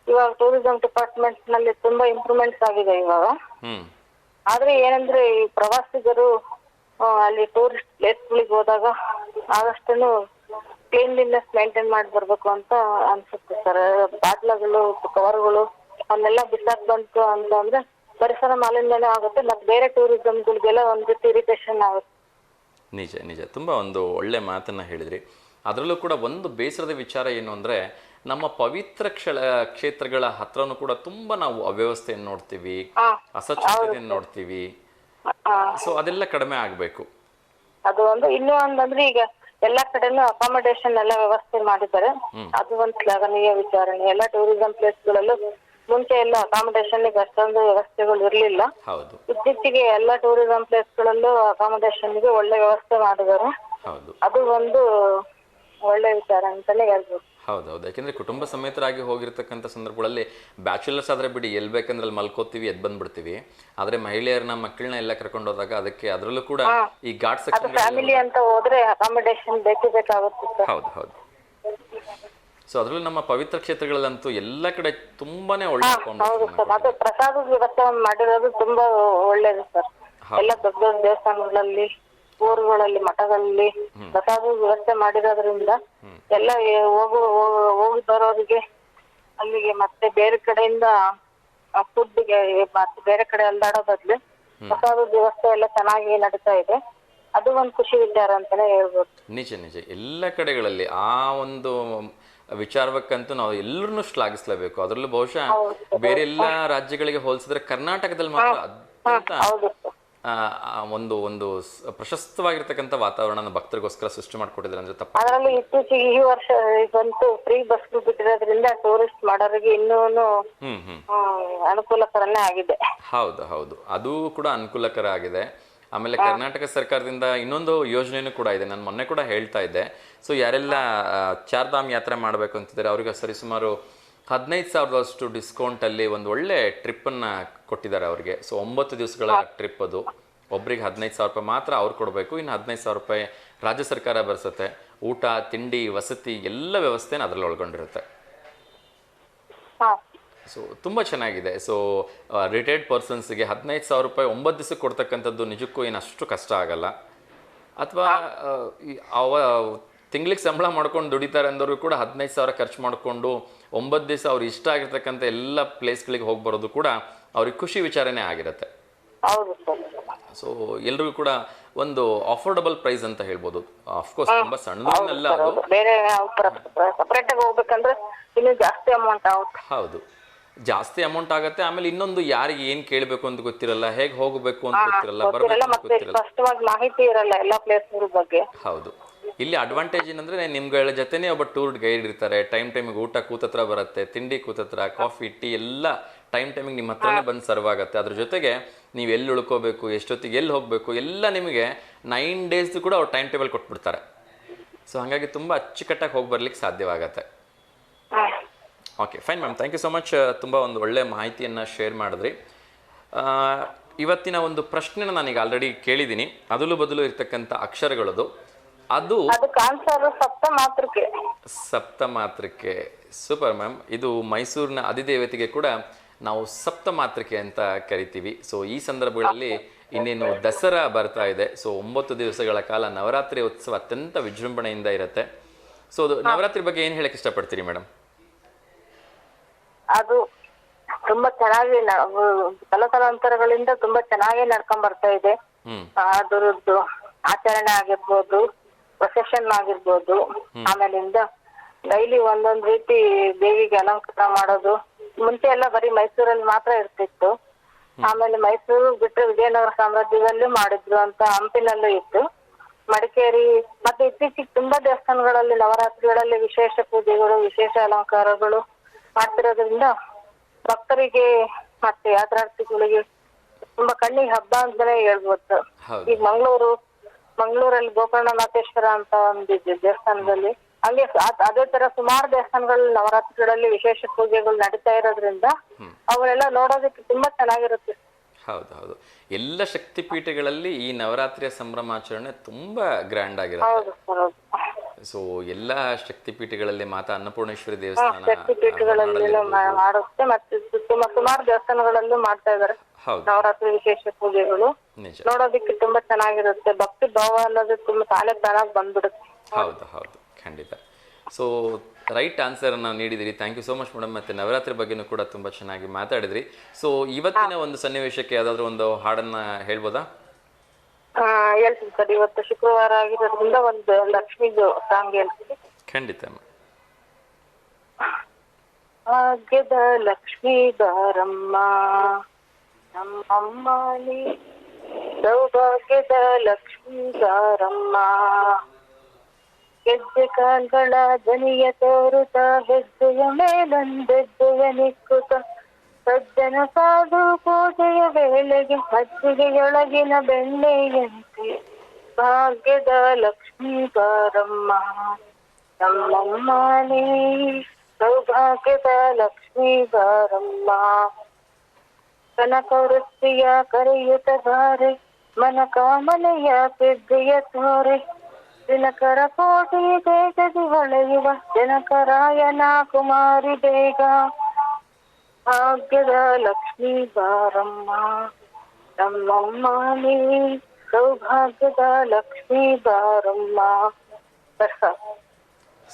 ಇವಾಗ ಟೂರಿಸಂ ಡಿಪಾರ್ಟ್ಮೆಂಟ್ ನಲ್ಲಿ ತುಂಬಾ ಇಂಪ್ರೂವ್ಮೆಂಟ್ಸ್ ಆಗಿದೆ ಇವಾಗ. ಆದ್ರೆ ಏನಂದ್ರೆ ಈ ಪ್ರವಾಸಿಗರು ಅಲ್ಲಿ ಟೂರಿಸ್ಟ್ ಪ್ಲೇಸ್ಗಳಿಗೆ ಹೋದಾಗ ಆದಷ್ಟು ಕ್ಲೀನ್ಲಿನೆಸ್ ಮೇಂಟೈನ್ ಮಾಡಿ ಬರ್ಬೇಕು ಅಂತ ಅನ್ಸುತ್ತೆ ಸರ್. ಬಾಟ್ಲಗಳು, ಕವರ್ಗಳು ಅವನ್ನೆಲ್ಲ ಬಿಸಾಕ್ ಬಂತು ಅಂತಂದ್ರೆ ಪರಿಸರ ಮಾಲಿನ್ಯನೂ ಆಗುತ್ತೆ, ಮತ್ತೆ ಬೇರೆ ಟೂರಿಸಂಗಳಿಗೆಲ್ಲ ಒಂದ್ ರೀತಿ ಇರಿಟೇಷನ್ ಆಗುತ್ತೆ. ನಿಜ ನಿಜ, ತುಂಬ ಒಂದು ಒಳ್ಳೆ ಮಾತನ್ನ ಹೇಳಿದ್ರಿ. ಅದರಲ್ಲೂ ಕೂಡ ಒಂದು ಬೇಸರದ ವಿಚಾರ ಏನು ಅಂದರೆ, ನಮ್ಮ ಪವಿತ್ರ ಕ್ಷೇತ್ರಗಳ ಹತ್ರನೂ ಕೂಡ ತುಂಬ ನಾವು ಅವ್ಯವಸ್ಥೆಯನ್ನು ನೋಡ್ತೀವಿ, ಅಸ್ವಚ್ಛತೆಯನ್ನು ನೋಡ್ತೀವಿ. ಸೊ ಅದೆಲ್ಲ ಕಡಿಮೆ ಆಗಬೇಕು. ಅದು ಒಂದು. ಇನ್ನೂ ಒಂದಂದ್ರೆ ಈಗ ಎಲ್ಲಾ ಕಡೆನೂ ಅಕಾಮಡೇಷನ್ ಎಲ್ಲ ವ್ಯವಸ್ಥೆ ಮಾಡಿದ್ದಾರೆ, ಅದು ಒಂದು ಶ್ಲಾಘನೀಯ ವಿಚಾರಣೆ. ಎಲ್ಲ ಟೂರಿಸಂ ಪ್ಲೇಸ್ಗಳಲ್ಲೂ ಮುಂಚೆ ಎಲ್ಲ ಅಕಾಮಡೇಷನ್ ಅಷ್ಟೊಂದು ವ್ಯವಸ್ಥೆಗಳು ಇರ್ಲಿಲ್ಲ. ಇತ್ತೀಚೆಗೆ ಎಲ್ಲ ಟೂರಿಸಂ ಪ್ಲೇಸ್ಗಳಲ್ಲೂ ಅಕಾಮಡೇಷನ್ ಗೆ ಒಳ್ಳೆ ವ್ಯವಸ್ಥೆ ಮಾಡಿದ್ದಾರೆ. ಅದು ಒಂದು ಒಳ್ಳೆ ವಿಚಾರ ಅಂತಾನೆ ಹೇಳ್ಬೋದು. ಹೌದೌದು, ಯಾಕೆಂದ್ರೆ ಕುಟುಂಬ ಸಮೇತರಾಗಿ ಹೋಗಿರ್ತಕ್ಕಂಥ ಸಂದರ್ಭಗಳಲ್ಲಿ ಬ್ಯಾಚುಲರ್ಸ್ ಆದ್ರೆ ಬಿಡಿ ಎಲ್ಲಿ ಬೇಕಂದ್ರೆ ಅಲ್ಲಿ ಮಲ್ಕೋತೀವಿ, ಎದ್ದು ಬಂದ್ಬಿಡ್ತೀವಿ. ಆದ್ರೆ ಮಹಿಳೆಯರನ್ನ, ಮಕ್ಕಳನ್ನ ಎಲ್ಲ ಕರ್ಕೊಂಡು ಹೋದಾಗ ಅದಕ್ಕೆ ಅದರಲ್ಲೂ ಕೂಡ ಈ ಘಾಟ್ ಸೆಕ್ಷನ್ ಫ್ಯಾಮಿಲಿ ಅಂತ ಹೋದ್ರೆ ಅಕಾಮಡೇಷನ್ ಬೇಕೇ ಬೇಕಾಗುತ್ತೆ. ಹೌದು ಹೌದು. ಸೊ ಅದ್ರಲ್ಲೂ ನಮ್ಮ ಪವಿತ್ರ ಕ್ಷೇತ್ರಗಳಲ್ಲಂತೂ ಎಲ್ಲ ಕಡೆ ತುಂಬಾನೇ ಒಳ್ಳೆ ಅದು ಪ್ರಸಾದದ ವ್ಯವಸ್ಥೆ ಮಾಡಿರೋದು ತುಂಬಾ ಒಳ್ಳೇದು ಸರ್. ಎಲ್ಲ ದೊಡ್ಡ ದೊಡ್ಡ ದೇವಸ್ಥಾನಗಳಲ್ಲಿ, ಊರುಗಳಲ್ಲಿ, ಮಠಗಳಲ್ಲಿ ಪ್ರಸಾದದ ವ್ಯವಸ್ಥೆ ಮಾಡಿರೋದ್ರಿಂದ ಎಲ್ಲ ಹೋಗಿ ಬರೋರಿಗೆ ಅಲ್ಲಿಗೆ ಮತ್ತೆ ಬೇರೆ ಕಡೆಯಿಂದ ಫುಡ್ಗೆ ಮತ್ತೆ ಬೇರೆ ಕಡೆ ಅಲ್ದಾಡೋ ಬದ್ಲು ಪ್ರಸಾದದ ವ್ಯವಸ್ಥೆ ಎಲ್ಲ ಚೆನ್ನಾಗಿ ನಡೀತಾ ಇದೆ. ಅದು ಒಂದು ಖುಷಿ ವಿಚಾರ ಅಂತಾನೆ ಹೇಳ್ಬೋದು. ನಿಜ ನಿಜ, ಎಲ್ಲ ಕಡೆಗಳಲ್ಲಿ ಆ ಒಂದು ವಿಚಾರಕ್ಕಂತೂ ನಾವು ಎಲ್ಲರನ್ನೂ ಶ್ಲಾಘಿಸಲೇಬೇಕು. ಅದರಲ್ಲೂ ಬಹುಶಃ ಬೇರೆ ಎಲ್ಲ ರಾಜ್ಯಗಳಿಗೆ ಹೋಲಿಸಿದ್ರೆ ಕರ್ನಾಟಕದಲ್ಲಿ ಮಾತ್ರ ಅತ್ಯಂತ ಒಂದು ಒಂದು ಪ್ರಶಸ್ತವಾಗಿರ್ತಕ್ಕಂಥ ವಾತಾವರಣ ಭಕ್ತರಿಗೋಸ್ಕರ ಸೃಷ್ಟಿ ಮಾಡಿಕೊಟ್ಟಿದ್ದಾರೆ ಅಂದರೆ ತಪ್ಪು. ಅದರಲ್ಲಿ ಇತ್ತೀಚೆಗೆ ಈ ವರ್ಷ ಬಂತು ಫ್ರೀ ಬಸ್ ಬಿಟ್ಟಿರೋದ್ರಿಂದ ಟೂರಿಸ್ಟ್ ಮಾಡೋರಿಗೆ ಇನ್ನೂ ಅನುಕೂಲಕರನೇ ಆಗಿದೆ. ಹೌದು ಹೌದು, ಅದು ಕೂಡ ಅನುಕೂಲಕರ ಆಗಿದೆ. ಆಮೇಲೆ ಕರ್ನಾಟಕ ಸರ್ಕಾರದಿಂದ ಇನ್ನೊಂದು ಯೋಜನೆಯೂ ಕೂಡ ಇದೆ. ನಾನು ಮೊನ್ನೆ ಕೂಡ ಹೇಳ್ತಾ ಇದ್ದೆ. ಸೊ ಯಾರೆಲ್ಲ ಚಾರ್ಧಾಮ್ ಯಾತ್ರೆ ಮಾಡಬೇಕು ಅಂತಿದ್ದಾರೆ ಅವರಿಗೆ ಸರಿಸುಮಾರು 15,000 ಡಿಸ್ಕೌಂಟಲ್ಲಿ ಒಂದು ಒಳ್ಳೆ ಟ್ರಿಪ್ಪನ್ನು ಕೊಟ್ಟಿದ್ದಾರೆ ಅವ್ರಿಗೆ. ಸೊ 9 ದಿವಸಗಳ ಟ್ರಿಪ್ ಅದು. ಒಬ್ರಿಗೆ 15,000 ರೂಪಾಯಿ ಮಾತ್ರ ಅವ್ರು ಕೊಡಬೇಕು, ಇನ್ನು 15,000 ರೂಪಾಯಿ ರಾಜ್ಯ ಸರ್ಕಾರ ಭರಿಸುತ್ತೆ. ಊಟ ತಿಂಡಿ ವಸತಿ ಎಲ್ಲ ವ್ಯವಸ್ಥೆನ ಅದರಲ್ಲಿ ಒಳಗೊಂಡಿರುತ್ತೆ. ಸೊ ತುಂಬ ಚೆನ್ನಾಗಿದೆ. ಸೊ ರಿಟೈರ್ಡ್ ಪರ್ಸನ್ಸ್ಗೆ 15,000 ರೂಪಾಯಿ 9 ದಿವಸಕ್ಕೆ ಕೊಡ್ತಕ್ಕಂಥದ್ದು ನಿಜಕ್ಕೂ ಏನು ಅಷ್ಟು ಕಷ್ಟ ಆಗಲ್ಲ. ಅಥವಾ ತಿಂಗ್ಳಿಗೆ ಸಂಬಳ ಮಾಡ್ಕೊಂಡು ದುಡಿತಾರೆ ಅಂದವರು ಕೂಡ 15,000 ಖರ್ಚು ಮಾಡಿಕೊಂಡು 9 ದಿವಸ ಅವ್ರು ಇಷ್ಟ ಆಗಿರ್ತಕ್ಕಂಥ ಎಲ್ಲ ಪ್ಲೇಸ್ಗಳಿಗೆ ಹೋಗಿ ಬರೋದು ಕೂಡ ಅವ್ರಿಗೆ ಖುಷಿ ವಿಚಾರನೇ ಆಗಿರುತ್ತೆ. ಸೊ ಎಲ್ರಿಗೂ ಕೂಡ ಒಂದು ಅಫೋರ್ಡಬಲ್ ಪ್ರೈಸ್ ಅಂತ ಹೇಳ್ಬೋದು. ಅಫ್ಕೋರ್ಸ್ ತುಂಬ ಸಣ್ಣದಲ್ಲ ಅದು, ಬೇರೆ ಸಪರೇಟ್ ಆಗಿ ಹೋಗ್ಬೇಕಂದ್ರೆ ಇನ್ನೂ ಜಾಸ್ತಿ ಅಮೌಂಟ್ ಆಗುತ್ತೆ. ಹೌದು, ಜಾಸ್ತಿ ಅಮೌಂಟ್ ಆಗುತ್ತೆ. ಆಮೇಲೆ ಇನ್ನೊಂದು ಯಾರಿಗೆ ಏನ್ ಕೇಳಬೇಕು ಅಂತ ಗೊತ್ತಿರಲ್ಲ, ಹೇಗೆ ಹೋಗಬೇಕು ಅಂತ ಗೊತ್ತಿರಲ್ಲ, ಸ್ಪಷ್ಟವಾಗಿ ಮಾಹಿತಿ ಇರಲ್ಲ ಎಲ್ಲ ಪ್ಲೇಸ್ಗಳ ಬಗ್ಗೆ. ಹೌದು, ಇಲ್ಲಿ ಅಡ್ವಾಂಟೇಜ್ ಏನಂದ್ರೆ ನಿಮ್ಗಳ ಜೊತೆನೇ ಒಬ್ಬ ಟೂರ್ ಗೈಡ್ ಇರ್ತಾರೆ. ಟೈಮಿಗೆ ಊಟ ಕೂತತ್ರ ಬರುತ್ತೆ, ತಿಂಡಿ ಕೂತತ್ರ, ಕಾಫಿ ಟೀ ಎಲ್ಲ ಟೈಮಿಗೆ ನಿಮ್ಮ ಹತ್ರನೇ ಬಂದು ಸರ್ವ್ ಆಗುತ್ತೆ. ಅದ್ರ ಜೊತೆಗೆ ನೀವು ಎಲ್ಲಿ ಉಳ್ಕೋಬೇಕು, ಎಷ್ಟೊತ್ತಿಗೆ ಎಲ್ಲಿ ಹೋಗಬೇಕು ಎಲ್ಲ ನಿಮಗೆ 9 ಡೇಸ್ ಕೂಡ ಅವ್ರು ಟೈಮ್ ಟೇಬಲ್ ಕೊಟ್ಬಿಡ್ತಾರೆ. ಸೊ ಹಾಗಾಗಿ ತುಂಬ ಅಚ್ಚುಕಟ್ಟಾಗಿ ಹೋಗಿ ಬರ್ಲಿಕ್ಕೆ ಸಾಧ್ಯವಾಗತ್ತೆ. Okay fine ma'am, thank you so much. ತುಂಬ ಒಂದು ಒಳ್ಳೆ ಮಾಹಿತಿಯನ್ನು ಶೇರ್ ಮಾಡಿದ್ರಿ. ಇವತ್ತಿನ ಒಂದು ಪ್ರಶ್ನೆನ ನಾನೀಗ ಆಲ್ರೆಡಿ ಕೇಳಿದ್ದೀನಿ. ಅದಲು ಬದಲು ಇರ್ತಕ್ಕಂಥ ಅಕ್ಷರಗಳದು, ಅದು ಸಪ್ತಮಾತ್ರಕ್ಕೆ. Super ma'am. ಇದು ಮೈಸೂರಿನ ಅಧಿದೇವತೆಗೆ ಕೂಡ ನಾವು ಸಪ್ತಮಾತ್ರಕ್ಕೆ ಅಂತ ಕರಿತೀವಿ. ಸೊ ಈ ಸಂದರ್ಭಗಳಲ್ಲಿ ಇನ್ನೇನು ದಸರಾ ಬರ್ತಾ ಇದೆ. ಸೊ 9 ದಿವಸಗಳ ಕಾಲ ನವರಾತ್ರಿ ಉತ್ಸವ ಅತ್ಯಂತ ವಿಜೃಂಭಣೆಯಿಂದ ಇರುತ್ತೆ. ಸೊ ಅದು ನವರಾತ್ರಿ ಬಗ್ಗೆ ಏನು ಹೇಳಕ್ಕೆ ಇಷ್ಟಪಡ್ತೀರಿ ಮೇಡಮ್? ಅದು ತುಂಬಾ ಚೆನ್ನಾಗಿ ತಲತಲಾಂತರಗಳಿಂದ ತುಂಬಾ ಚೆನ್ನಾಗಿ ನಡ್ಕೊಂಡ್ ಬರ್ತಾ ಇದೆ. ಅದರದ್ದು ಆಚರಣೆ ಆಗಿರ್ಬೋದು, ಪ್ರೊಸೆಷನ್ ಆಗಿರ್ಬೋದು, ಆಮೇಲಿಂದ ಡೈಲಿ ಒಂದೊಂದ್ ರೀತಿ ದೇವಿಗೆ ಅಲಂಕಾರ ಮಾಡೋದು. ಮುಂಚೆ ಎಲ್ಲ ಬರೀ ಮೈಸೂರಲ್ಲಿ ಮಾತ್ರ ಇರ್ತಿತ್ತು. ಆಮೇಲೆ ಮೈಸೂರು ಬಿಟ್ಟರೆ ವಿಜಯನಗರ ಸಾಮ್ರಾಜ್ಯದಲ್ಲೂ ಮಾಡಿದ್ರು ಅಂತ ಹಂಪಿನಲ್ಲೂ ಇತ್ತು, ಮಡಿಕೇರಿ ಮತ್ತೆ ಇತ್ತೀಚೆಗೆ ತುಂಬಾ ದೇವಸ್ಥಾನಗಳಲ್ಲಿ ನವರಾತ್ರಿಗಳಲ್ಲಿ ವಿಶೇಷ ಪೂಜೆಗಳು, ವಿಶೇಷ ಅಲಂಕಾರಗಳು ಮಾಡ್ತಿರೋದ್ರಿಂದ ಭಕ್ತರಿಗೆ ಮತ್ತೆ ಯಾತ್ರಾರ್ಥಿಗಳಿಗೆ ತುಂಬಾ ಕಣ್ಣಿಗೆ ಹಬ್ಬ ಅಂತಾನೆ ಹೇಳ್ಬೋದು. ಈಗ ಮಂಗಳೂರಲ್ಲಿ ಗೋಕರ್ಣನಾಥೇಶ್ವರ ಅಂತ ಒಂದು ದೇವಸ್ಥಾನದಲ್ಲಿ, ಹಂಗೆ ಅದೇ ತರ ಸುಮಾರು ದೇವಸ್ಥಾನಗಳಲ್ಲಿ ನವರಾತ್ರಿಗಳಲ್ಲಿ ವಿಶೇಷ ಪೂಜೆಗಳು ನಡೀತಾ ಇರೋದ್ರಿಂದ ಅವರೆಲ್ಲ ನೋಡೋದಕ್ಕೆ ತುಂಬಾ ಚೆನ್ನಾಗಿರುತ್ತೆ. ಹೌದು, ಎಲ್ಲ ಶಕ್ತಿಪೀಠಗಳಲ್ಲಿ ಈ ನವರಾತ್ರಿಯ ಸಂಭ್ರಮಾಚರಣೆ ತುಂಬಾ ಗ್ರ್ಯಾಂಡ್ ಆಗಿರುತ್ತೆ. ಸೊ ಎಲ್ಲ ಶಕ್ತಿಪೀಠಗಳಲ್ಲಿ ಮಾತಾ ಅನ್ನಪೂರ್ಣೇಶ್ವರಿ ದೇವಸ್ಥಾನ ಮಾಡುತ್ತೆ, ಮತ್ತೆ ಸುಮಾರು ದೇವಸ್ಥಾನಗಳಲ್ಲೂ ಮಾಡ್ತಾ ಇದಾರೆ ನವರಾತ್ರಿ ವಿಶೇಷ ಪೂಜೆಗಳು. ನೋಡೋದಿಕ್ಕೆ ತುಂಬಾ ಚೆನ್ನಾಗಿರುತ್ತೆ, ಭಕ್ತಿ ಭಾವ ಅನ್ನೋದು ತುಂಬಾ ತಾನಾಗಿ ಬಂದ್ಬಿಡುತ್ತೆ. ಹೌದು, ಖಂಡಿತ. ಸೊ ರೈಟ್ ಆನ್ಸರ್ ಅನ್ನ ನೀಡಿದಿರಿ. Thank you so much madam. ಮತ್ತೆ ನವರಾತ್ರಿ ಬಗ್ಗೆನೂ ಕೂಡ ತುಂಬಾ ಚೆನ್ನಾಗಿ ಮಾತಾಡಿದ್ರಿ. ಸೊ ಇವತ್ತಿನ ಒಂದು ಸನ್ನಿವೇಶಕ್ಕೆ ಯಾವ್ದಾದ್ರು ಒಂದು ಹಾಡನ್ನ ಹೇಳ್ಬೋದಾ? ಹೇಳ್ತೀನಿ ಸರ್. ಇವತ್ತು ಶುಕ್ರವಾರ ಆಗಿರೋದ್ರಿಂದ ಒಂದು ಲಕ್ಷ್ಮೀದು ಸಾಂಗ್ ಹೇಳ್ತೀನಿ. ಖಂಡಿತ. ಭಾಗ್ಯದ ಲಕ್ಷ್ಮೀ ಬಾರಮ್ಮ ನಮ್ಮಮ್ಮ ನೀ, ಸೌಭಾಗ್ಯದ ಲಕ್ಷ್ಮೀ ಬಾರಮ್ಮ, ಹೆಜ್ಜೆ ಕಾಲ್ಗಳ ದನಿಯ ತೋರುತ್ತ ಹೆಜ್ಜೆಯ ಮೇಲೊಂದೆಜ್ಜೆಯ ನಿಕ್ಕುತ್ತ ಸಜ್ಜನ ಸಾಧು ಪೂಜೆಯ ವೇಳೆಗೆ ಮಜ್ಜಿಗೆಯೊಳಗಿನ ಬೆಣ್ಣೆಯಂತೆ, ಭಾಗ್ಯದ ಲಕ್ಷ್ಮೀ ಬಾರಮ್ಮ ನಮ್ಮಮ್ಮ ನೀ, ಸೌಭಾಗ್ಯದ ಲಕ್ಷ್ಮೀ ಬಾರಮ್ಮ, ಕನಕ ವೃತ್ತಿಯ ಕರೆಯುತ್ತ ಬಾರೆ ಮನ ಕಾಮನೆಯ ಪೆದ್ದೆಯ ತೋರೆ, ದಿನಕರ ಕೋಟಿ ದೇಶದಿ ಹೊಳೆಯುವ ಜನಕರಾಯನ ಕುಮಾರಿ ಬೇಗ, ಭಾಗ್ಯದ ಲಕ್ಷ್ಮೀ ಬಾರಮ್ಮ ನಮ್ಮಮ್ಮ ನೀ, ಸೌಭಾಗ್ಯದ ಲಕ್ಷ್ಮೀ ಬಾರಮ್ಮ.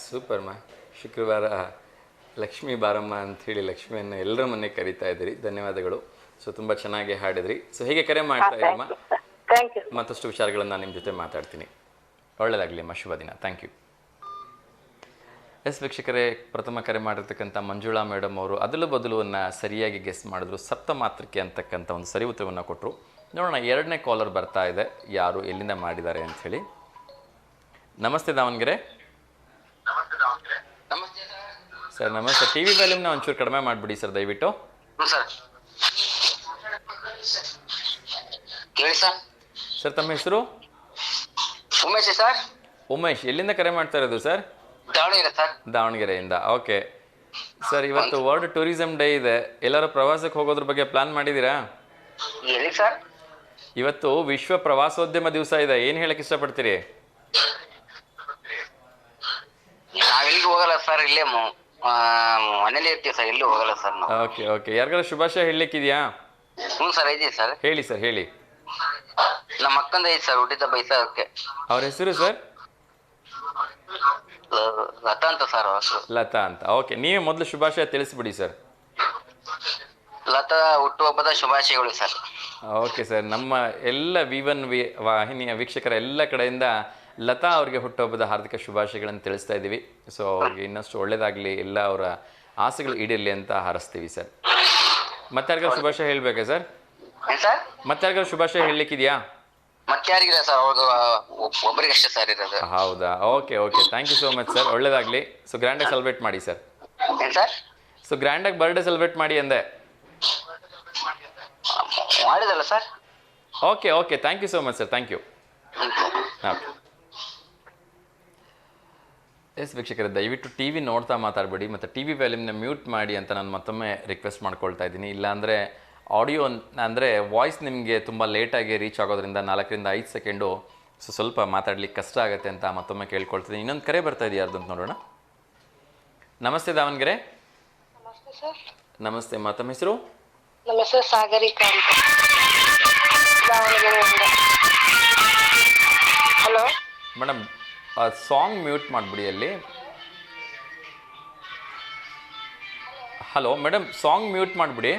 ಸೂಪರ್ ಮಾ. ಶುಕ್ರವಾರ ಲಕ್ಷ್ಮೀ ಬಾರಮ್ಮ ಅಂಥೇಳಿ ಲಕ್ಷ್ಮಿಯನ್ನು ಎಲ್ಲರ ಮನೆ ಕರಿತಾ ಇದ್ದೀರಿ. ಧನ್ಯವಾದಗಳು. ಸೊ ತುಂಬ ಚೆನ್ನಾಗಿ ಹಾಡಿದ್ರಿ. ಸೊ ಹೀಗೆ ಕರೆ ಮಾಡ್ತಾ ಇರಮ್ಮ, ಮತ್ತಷ್ಟು ವಿಚಾರಗಳನ್ನು ನಾನು ನಿಮ್ಮ ಜೊತೆ ಮಾತಾಡ್ತೀನಿ. ಒಳ್ಳೆಯದಾಗಲಿ ಅಮ್ಮ, ಶುಭ ದಿನ. Thank you. ವೀಕ್ಷಕರೇ, ಪ್ರಥಮ ಕರೆ ಮಾಡಿರ್ತಕ್ಕಂಥ ಮಂಜುಳಾ ಮೇಡಮ್ ಅವರು ಅದಲು ಬದಲುವನ್ನು ಸರಿಯಾಗಿ ಗೆಸ್ ಮಾಡಿದ್ರು. ಸಪ್ತಮಾತ್ರಕ್ಕೆ ಅಂತಕ್ಕಂಥ ಒಂದು ಸರಿ ಉತ್ತರವನ್ನು ಕೊಟ್ಟರು. ನೋಡೋಣ, ಎರಡನೇ ಕಾಲರ್ ಬರ್ತಾ ಇದೆ, ಯಾರು ಎಲ್ಲಿಂದ ಮಾಡಿದ್ದಾರೆ ಅಂಥೇಳಿ. ನಮಸ್ತೆ ದಾವಣಗೆರೆ. ನಮಸ್ತೆ ಸರ್. ಸರ್ ನಮಸ್ತೆ. ಟಿ ವಿ ವ್ಯಾಲ್ಯೂಮ್ನ ಒಂಚೂರು ಕಡಿಮೆ ಮಾಡಿಬಿಡಿ ಸರ್ ದಯವಿಟ್ಟು. ಸರ್ ಕೇಳಿ ಸರ್. ಸರ್ ತಮ್ಮ ಹೆಸರು? ಉಮೇಶ್ ಸರ್. ಉಮೇಶ್, ಎಲ್ಲಿಂದ ಕರೆ ಮಾಡ್ತಾ ಇರೋದು ಸರ್? ದಾವಣಗೆರೆ ಸರ್. ದಾವಣಗೆರೆಯಿಂದ. ಓಕೆ ಸರ್, ಇವತ್ತು ವರ್ಲ್ಡ್ ಟೂರಿಸಂ ಡೇ ಇದೆ. ಎಲ್ಲರೂ ಪ್ರವಾಸಕ್ಕೆ ಹೋಗೋದ್ರ ಬಗ್ಗೆ ಪ್ಲಾನ್ ಮಾಡಿದ್ದೀರಾ? ಎಲ್ಲಿ ಸರ್? ಇವತ್ತು ವಿಶ್ವ ಪ್ರವಾಸೋದ್ಯಮ ದಿವಸ ಇದೆ, ಏನು ಹೇಳಕ್ಕೆ ಇಷ್ಟಪಡ್ತೀರಿ? ನಾವೆಲ್ಲಿಗೂ ಹೋಗಲ್ಲ ಸರ್, ಇಲ್ಲೇ ಮನೇಲಿ ಇರ್ತೀವಿ ಸರ್, ಎಲ್ಲೂ ಹೋಗಲ್ಲ ಸರ್ ನಾವು. ಓಕೆ ಓಕೆ, ಯಾರಿಗಾರ ಶುಭಾಶಯ ಹೇಳಲಿಕ್ಕಿದೆಯಾ? ಹ್ಞೂ ಸರ್, ಐತಿ ಸರ್. ಹೇಳಿ ಸರ್, ಹೇಳಿ. ನಮ್ಮ ಅಕ್ಕಂದ ಐತಿ ಸರ್, ಹುಟ್ಟಿದ ಬೈಸಕ್ಕೆ. ಅವ್ರ ಹೆಸರು ಸರ್? ಲತಾ ಅಂತ ಸರ್ ಅವ್ರ ಹೆಸರು. ಲತಾ ಅಂತ. ಓಕೆ, ನೀವೇ ಮೊದಲು ಶುಭಾಶಯ ತಿಳಿಸ್ಬಿಡಿ ಸರ್. ಲತಾ ಹುಟ್ಟುಹಬ್ಬದ ಶುಭಾಶಯಗಳು ಸರ್. ಓಕೆ ಸರ್, ನಮ್ಮ ಎಲ್ಲ V1 ವಾಹಿನಿಯ ವೀಕ್ಷಕರ ಎಲ್ಲ ಕಡೆಯಿಂದ ಲತಾ ಅವರಿಗೆ ಹುಟ್ಟುಹಬ್ಬದ ಹಾರ್ದಿಕ ಶುಭಾಶಯಗಳನ್ನು ತಿಳಿಸ್ತಾ ಇದ್ದೀವಿ. ಸೊ ಅವ್ರಿಗೆ ಇನ್ನಷ್ಟು ಒಳ್ಳೇದಾಗಲಿ, ಎಲ್ಲ ಅವರ ಆಸೆಗಳು ಈಡೇರಲಿ ಅಂತ ಹಾರೈಸ್ತೀವಿ ಸರ್. ಮತ್ತೆ ಯಾರಿಗಾರು ಶುಭಾಶಯ ಹೇಳಬೇಕಾ ಸರ್? ಏನ್ ಸರ್? ಮತ್ತೆ ಯಾರಿಗಾರು ಶುಭಾಶಯ ಹೇಳಲಿಕ್ಕಿದೆಯಾ? ಮತ್ತೆ ಯಾರಿಗಿಲ್ಲ ಸರ್, ಅವ್ರದ್ದು ಒಬ್ಬರಿಗಷ್ಟೇ ಸರ್ ಇರೋದು. ಹೌದಾ? Okay okay, thank you so much sir, ಒಳ್ಳೇದಾಗಲಿ. ಸೊ ಗ್ರ್ಯಾಂಡಾಗಿ ಸೆಲೆಬ್ರೇಟ್ ಮಾಡಿ ಸರ್. ಏನ್ ಸರ್? ಸೊ ಗ್ರ್ಯಾಂಡಾಗಿ ಬರ್ಡೇ ಸೆಲೆಬ್ರೇಟ್ ಮಾಡಿ ಅಂದೆ. ಮಾಡಿದಲ್ಲ sir. Okay okay, thank you so much sir, thank you. Okay yes ವೀಕ್ಷಕರೇ, ದಯವಿಟ್ಟು ಟಿ ವಿ ನೋಡ್ತಾ ಮಾತಾಡಬೇಡಿ ಮತ್ತು ಟಿ ವಿ ವ್ಯಾಲ್ಯೂಮ್ನ ಮ್ಯೂಟ್ ಮಾಡಿ ಅಂತ ನಾನು ಮತ್ತೊಮ್ಮೆ ರಿಕ್ವೆಸ್ಟ್ ಮಾಡ್ಕೊಳ್ತಾ ಇದ್ದೀನಿ. ಇಲ್ಲಾಂದರೆ ಆಡಿಯೋ ಅಂದರೆ ವಾಯ್ಸ್ ನಿಮಗೆ ತುಂಬ ಲೇಟಾಗಿ ರೀಚ್ ಆಗೋದ್ರಿಂದ 4ರಿಂದ 5 ಸೆಕೆಂಡು ಸ್ವಲ್ಪ ಮಾತಾಡ್ಲಿಕ್ಕೆ ಕಷ್ಟ ಆಗುತ್ತೆ ಅಂತ ಮತ್ತೊಮ್ಮೆ ಕೇಳ್ಕೊಳ್ತಿದ್ದೀನಿ. ಇನ್ನೊಂದು ಕರೆ ಬರ್ತಾ ಇದೆಯಾ ಯಾರ್ದು ಅಂತ ನೋಡೋಣ. ನಮಸ್ತೆ ದಾವಣಗೆರೆ. ನಮಸ್ತೆ ಸರ್. ನಮಸ್ತೆ, ತಮ್ಮ ಹೆಸರು? ನಮ್ಮ ಹೆಸರು ಸಾಗರಿಕಾ ಅಂತ, ದಾವಣಗೆರೆಯಿಂದ. ಹಲೋ ಮೇಡಮ್, ಸಾಂಗ್ ಮ್ಯೂಟ್ ಮಾಡಿಬಿಡಿ ಅಲ್ಲಿ. ಹಲೋ ಮೇಡಮ್, ಸಾಂಗ್ ಮ್ಯೂಟ್ ಮಾಡಿಬಿಡಿ.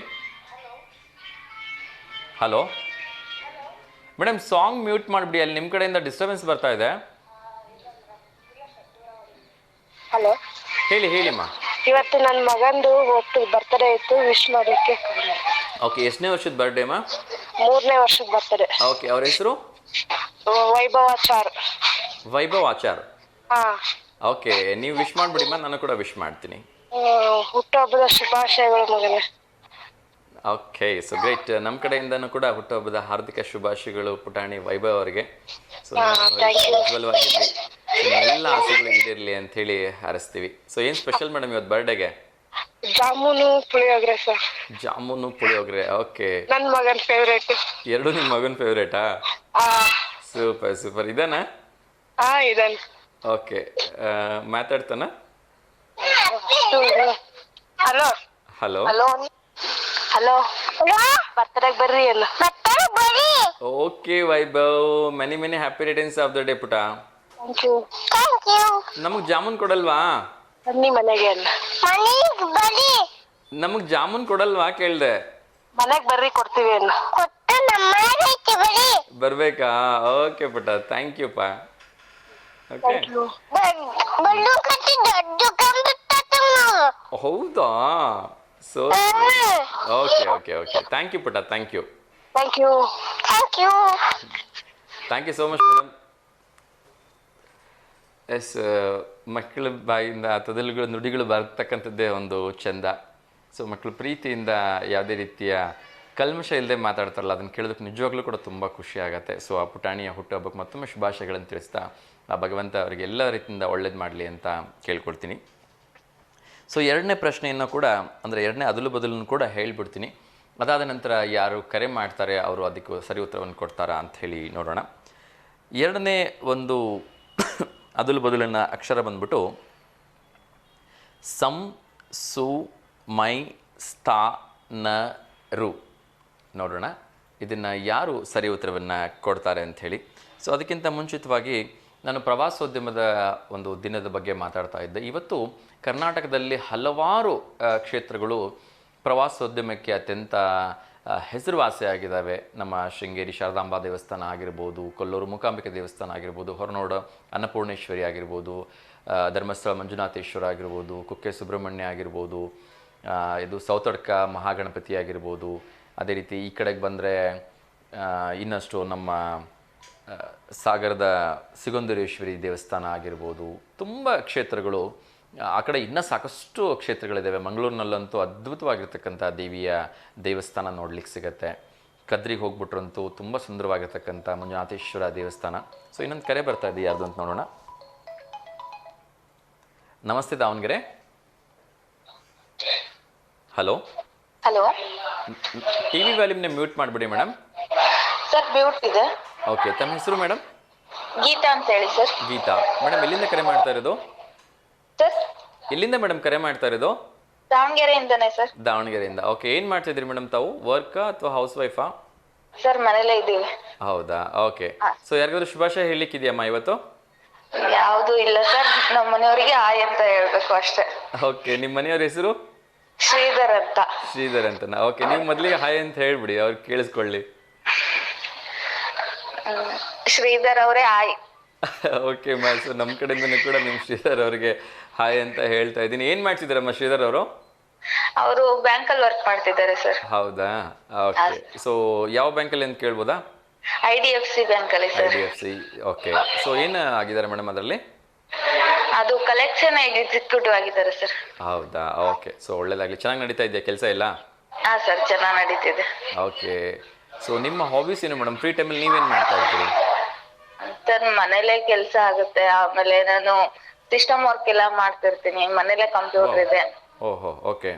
ಹಲೋ ಮೇಡಮ್, ಸಾಂಗ್ ಮ್ಯೂಟ್ ಮಾಡಿಬಿಡಿ, ಅಲ್ಲಿ ನಿಮ್ಮ ಕಡೆಯಿಂದ ಡಿಸ್ಟರ್ಬೆನ್ಸ್ ಬರ್ತಾ ಇದೆ. ಹಲೋ, ಹೇಳಿ ಹೇಳಿಮ್ಮ. ಇವತ್ತು ನನ್ನ ಮಗಂದು ಬರ್ತಡೇ ಇತ್ತು, ವಿಶ್ ಮಾಡೋಕ್ಕೆ. ಓಕೆ, ಎಷ್ಟನೇ ವರ್ಷದ ಬರ್ಡೇ ಅಮ್ಮ? 3ನೇ ವರ್ಷದ ಬರ್ತಡೇ. ಓಕೆ, ಅವ್ರ ಹೆಸರು? ವೈಭವಾಚಾರ್. ವೈಭವ್ ಆಚಾರ್. ಹಾ, ಓಕೆ, ನೀವು ವಿಶ್ ಮಾಡಿಬಿಡಿಮ್ಮ, ನಾನು ಕೂಡ ವಿಶ್ ಮಾಡ್ತೀನಿ. ಹುಟ್ಟುಹಬ್ಬದ ಶುಭಾಶಯಗಳು ಮಗನೇ. Okay, so great. ನಮ್ಮ ಕಡೆಯಿಂದನೂ ಕೂಡ ಹುಟ್ಟುಹಬ್ಬದ ಹಾರ್ದಿಕ ಶುಭಾಶಯಗಳು ಪುಟಾಣಿ ವೈಭವ್ ಅವರಿಗೆ. ಸೊ ಉಜ್ವಲವಾಗಿರಲಿ, ಎಲ್ಲ ಆಸೆಗಳು ಈಡೇರಲಿ ಅಂತ ಹೇಳಿ ಹಾರೈಸ್ತೀವಿ. ಸೊ ಏನು ಸ್ಪೆಷಲ್ ಮೇಡಮ್ ಇವತ್ತು ಬರ್ಡೇಗೆ? ಜಾಮೂನು ಪುಳಿಯೋಗರೆ ಸರ್. ಜಾಮೂನು ಪುಳಿಯೋಗರೆ. ಓಕೆ, ನನ್ನ ಮಗನ ಫೇವ್ರೇಟ್. ಎರಡು ನಿಮ್ಮ ಮಗನ ಫೇವ್ರೇಟಾ? Super super. ಇದಾನ? ಇದನ್. ಓಕೆ, ಮಾತಾಡ್ತಾನ? ಹಲೋ ಹಲೋ ಹಲೋ ಹಲೋ, ಬರ್ತಡೇಗೆ ಬರ್ರಿ ಅಲ್ಲ. Okay Vaibhav, many many happy returns of the day ಪುಟ. Thank you. Thank you. ನಮಗೆ ಜಾಮೂನ್ ಕೊಡಲ್ವಾ? ಬನ್ನಿ ಮನೆಗೆ ಅಲ್ಲ. ನಮಗೆ ಜಾಮೂನ್ ಕೊಡಲ್ವಾ ಕೇಳ್ದೆ. ಮನೆಗೆ ಬರ್ರಿ, ಕೊಡ್ತೀವಿ ಅಲ್ಲ. ಬರ್ಬೇಕಾ? ಓಕೆ ಪುಟ, ಥ್ಯಾಂಕ್ ಯು ಪಾ. ಓಕೆ, ಹೌದಾ? So okay okay okay, thank you ಪುಟ, thank you. Thank you. Thank you. Thank you so much madam. Yes, ಮಕ್ಕಳ ಬಾಯಿಂದ ತೊದಲುಗಳು ನುಡಿಗಳು ಬರ್ತಕ್ಕಂಥದ್ದೇ ಒಂದು ಚೆಂದ. ಸೊ ಮಕ್ಕಳು ಪ್ರೀತಿಯಿಂದ ಯಾವುದೇ ರೀತಿಯ ಕಲ್ಮಶ ಇಲ್ಲದೆ ಮಾತಾಡ್ತಾರಲ್ಲ, ಅದನ್ನು ಕೇಳೋದಕ್ಕೆ ನಿಜವಾಗ್ಲೂ ಕೂಡ ತುಂಬ ಖುಷಿ ಆಗುತ್ತೆ. ಸೊ ಆ ಪುಟಾಣಿಯ ಹುಟ್ಟುಹಬ್ಬಕ್ಕೆ ಮತ್ತೊಮ್ಮೆ ಶುಭಾಶಯಗಳನ್ನು ತಿಳಿಸ್ತಾ ಆ ಭಗವಂತ ಅವರಿಗೆ ಎಲ್ಲ ರೀತಿಯಿಂದ ಒಳ್ಳೇದು ಮಾಡಲಿ ಅಂತ ಕೇಳ್ಕೊಳ್ತೀನಿ. ಸೊ ಎರಡನೇ ಪ್ರಶ್ನೆಯನ್ನು ಕೂಡ, ಅಂದರೆ ಎರಡನೇ ಅದಲು ಬದಲನ್ನು ಕೂಡ ಹೇಳ್ಬಿಡ್ತೀನಿ. ಅದಾದ ನಂತರ ಯಾರು ಕರೆ ಮಾಡ್ತಾರೆ ಅವರು ಅದಕ್ಕೆ ಸರಿ ಉತ್ತರವನ್ನು ಕೊಡ್ತಾರಾ ಅಂತ ಹೇಳಿ ನೋಡೋಣ. ಎರಡನೇ ಒಂದು ಅದಲು ಬದಲಿನ ಅಕ್ಷರ ಬಂದ್ಬಿಟ್ಟು ಸಂ, ಸು, ಮೈ, ಸ್ಥಾ, ನ, ರು. ನೋಡೋಣ ಇದನ್ನು ಯಾರು ಸರಿ ಉತ್ತರವನ್ನು ಕೊಡ್ತಾರೆ ಅಂಥೇಳಿ. ಸೊ ಅದಕ್ಕಿಂತ ಮುಂಚಿತವಾಗಿ ನಾನು ಪ್ರವಾಸೋದ್ಯಮದ ಒಂದು ದಿನದ ಬಗ್ಗೆ ಮಾತಾಡ್ತಾ ಇದ್ದೆ. ಇವತ್ತು ಕರ್ನಾಟಕದಲ್ಲಿ ಹಲವಾರು ಕ್ಷೇತ್ರಗಳು ಪ್ರವಾಸೋದ್ಯಮಕ್ಕೆ ಅತ್ಯಂತ ಹೆಸರುವಾಸಿಯಾಗಿದ್ದಾವೆ. ನಮ್ಮ ಶೃಂಗೇರಿ ಶಾರದಾಂಬಾ ದೇವಸ್ಥಾನ ಆಗಿರ್ಬೋದು, ಕೊಲ್ಲೂರು ಮೂಕಾಂಬಿಕೆ ದೇವಸ್ಥಾನ ಆಗಿರ್ಬೋದು, ಹೊರನಾಡು ಅನ್ನಪೂರ್ಣೇಶ್ವರಿ ಆಗಿರ್ಬೋದು, ಧರ್ಮಸ್ಥಳ ಮಂಜುನಾಥೇಶ್ವರ ಆಗಿರ್ಬೋದು, ಕುಕ್ಕೆ ಸುಬ್ರಹ್ಮಣ್ಯ ಆಗಿರ್ಬೋದು, ಇದು ಸೌತಡ್ಕ ಮಹಾಗಣಪತಿ ಆಗಿರ್ಬೋದು. ಅದೇ ರೀತಿ ಈ ಕಡೆಗೆ ಬಂದರೆ ಇನ್ನಷ್ಟು ನಮ್ಮ ಆ, ಸಾಗರದ ಸಿಗಂದೂರೇಶ್ವರಿ ದೇವಸ್ಥಾನ ಆಗಿರ್ಬೋದು, ತುಂಬ ಕ್ಷೇತ್ರಗಳು ಆ ಕಡೆ ಇನ್ನೂ ಸಾಕಷ್ಟು ಕ್ಷೇತ್ರಗಳಿದ್ದಾವೆ. ಮಂಗಳೂರಿನಲ್ಲಂತೂ ಅದ್ಭುತವಾಗಿರ್ತಕ್ಕಂಥ ದೇವಿಯ ದೇವಸ್ಥಾನ ನೋಡ್ಲಿಕ್ಕೆ ಸಿಗತ್ತೆ. ಕದ್ರಿಗೆ ಹೋಗ್ಬಿಟ್ರಂತೂ ತುಂಬ ಸುಂದರವಾಗಿರ್ತಕ್ಕಂಥ ಮಂಜುನಾಥೇಶ್ವರ ದೇವಸ್ಥಾನ. ಸೊ ಇನ್ನೊಂದು ಕರೆ ಬರ್ತಾ ಇದೆ, ಯಾರ್ದು ಅಂತ ನೋಡೋಣ. ನಮಸ್ತೆ Davanagere. Hello. Hello T V ವ್ಯಾಲ್ಯೂಮ್ನ ಮ್ಯೂಟ್ ಮಾಡಿಬಿಡಿ ಮೇಡಮ್. ಸರ್, ಬ್ಯೂಟ್ ಇದೆ. ಓಕೆ, ತಮ್ಮ ಹೆಸರು ಮೇಡಮ್? ಗೀತಾ ಅಂತ ಹೇಳಿ ಸರ್. ಗೀತಾ ಮೇಡಮ್, ಎಲ್ಲಿಂದ ಕರೆ ಮಾಡ್ತಾ ಇರೋದು? ಸರ್, ಎಲ್ಲಿಂದ ಮೇಡಮ್ ಕರೆ ಮಾಡ್ತಾ ಇರೋದು? ದಾವಣಗೆರೆಯಿಂದನೇ ಸರ್. ದಾವಣಗೆರೆಯಿಂದ. ಓಕೆ, ಏನು ಮಾಡ್ತಿದ್ರಿ ಮೇಡಮ್ ತಾವು? ವರ್ಕಾ ಅಥವಾ ಹೌಸ್ ವೈಫಾ? ಸರ್, ಮನೇಲೇ ಇದ್ದೀವಿ. ಹೌದಾ, ಓಕೆ. ಸೊ ಯಾರಿಗಾದ್ರು ಶುಭಾಶಯ ಹೇಳಲಿಕ್ಕಿದೆಯಮ್ಮ ಇವತ್ತು? ಯಾವುದು ಇಲ್ಲ ಸರ್, ನಮ್ಮ ಮನೆಯವರಿಗೆ ಆಯ್ ಅಂತ ಹೇಳ್ಬೇಕು ಅಷ್ಟೇ. ಓಕೆ, ನಿಮ್ಮ ಮನೆಯವ್ರ ಹೆಸರು? ಶ್ರೀಧರ್ ಅಂತ. ಶ್ರೀಧರ್ ಅಂತನಾ? ಓಕೆ, ನೀವು ಮೊದಲಿಗೆ ಹಾಯ್ ಅಂತ ಹೇಳ್ಬಿಡಿ, ಅವ್ರು ಕೇಳಿಸ್ಕೊಳ್ಳಿ. ಶ್ರೀಧರ್ ಅವರೇ ಆಯ್. ಓಕೆ ಮಾ, ಸೊ ನಮ್ಮ ಕಡೆಯಿಂದನೂ ಕೂಡ ನಿಮ್ಮ ಶ್ರೀಧರ್ ಅವರಿಗೆ ಹಾಯ್ ಅಂತ ಹೇಳ್ತಾ ಇದ್ದೀನಿ. ಏನು ಮಾಡ್ತಿದ್ದಾರಮ್ಮ ಶ್ರೀಧರ್ ಅವರು? ಅವರು ಬ್ಯಾಂಕಲ್ಲಿ ವರ್ಕ್ ಮಾಡ್ತಿದ್ದಾರೆ ಸರ್. ಹೌದಾ, ಓಕೆ. ಸೊ ಯಾವ ಬ್ಯಾಂಕಲ್ಲಿ ಅಂತ ಕೇಳ್ಬೋದಾ? IDFC ಬ್ಯಾಂಕಲ್ಲಿ ಸರ್. IDFC. ಓಕೆ, ಸೊ ಏನು ಆಗಿದ್ದಾರೆ ಮೇಡಮ್ ಅದರಲ್ಲಿ? ಅದು ಕಲೆಕ್ಷನ್ ಎಕ್ಸಿಕ್ಯೂಟಿವ್ ಆಗಿದ್ದಾರೆ ಸರ್. ಹೌದಾ, ಓಕೆ. ಸೊ ಒಳ್ಳೇದಾಗಲಿ. ಚೆನ್ನಾಗಿ ನಡೀತಾ ಇದೆಯಾ ಕೆಲಸ ಎಲ್ಲ? ಹಾ ಸರ್, ಚೆನ್ನಾಗಿ ನಡೀತಿದೆ. ಓಕೆ. ಸೊ ನಿಮ್ಮ ಹಾಬೀಸ್ ಏನು ಮೇಡಮ್? ಫ್ರೀ ಟೈಮಲ್ಲಿ ನೀವೇನು ಮಾಡ್ತಾ ಇರ್ತೀರಿ? ಸರ್, ಮನೇಲೆ ಕೆಲಸ ಆಗುತ್ತೆ. ಆಮೇಲೆ ನಾನು ಸಿಸ್ಟಮ್ ವರ್ಕ್ ಎಲ್ಲ ಮಾಡ್ತಿರ್ತೀನಿ. ಮನೇಲೆ ಕಂಪ್ಯೂಟರ್ ಇದೆ. ಓಹೋ, ಓಕೆ.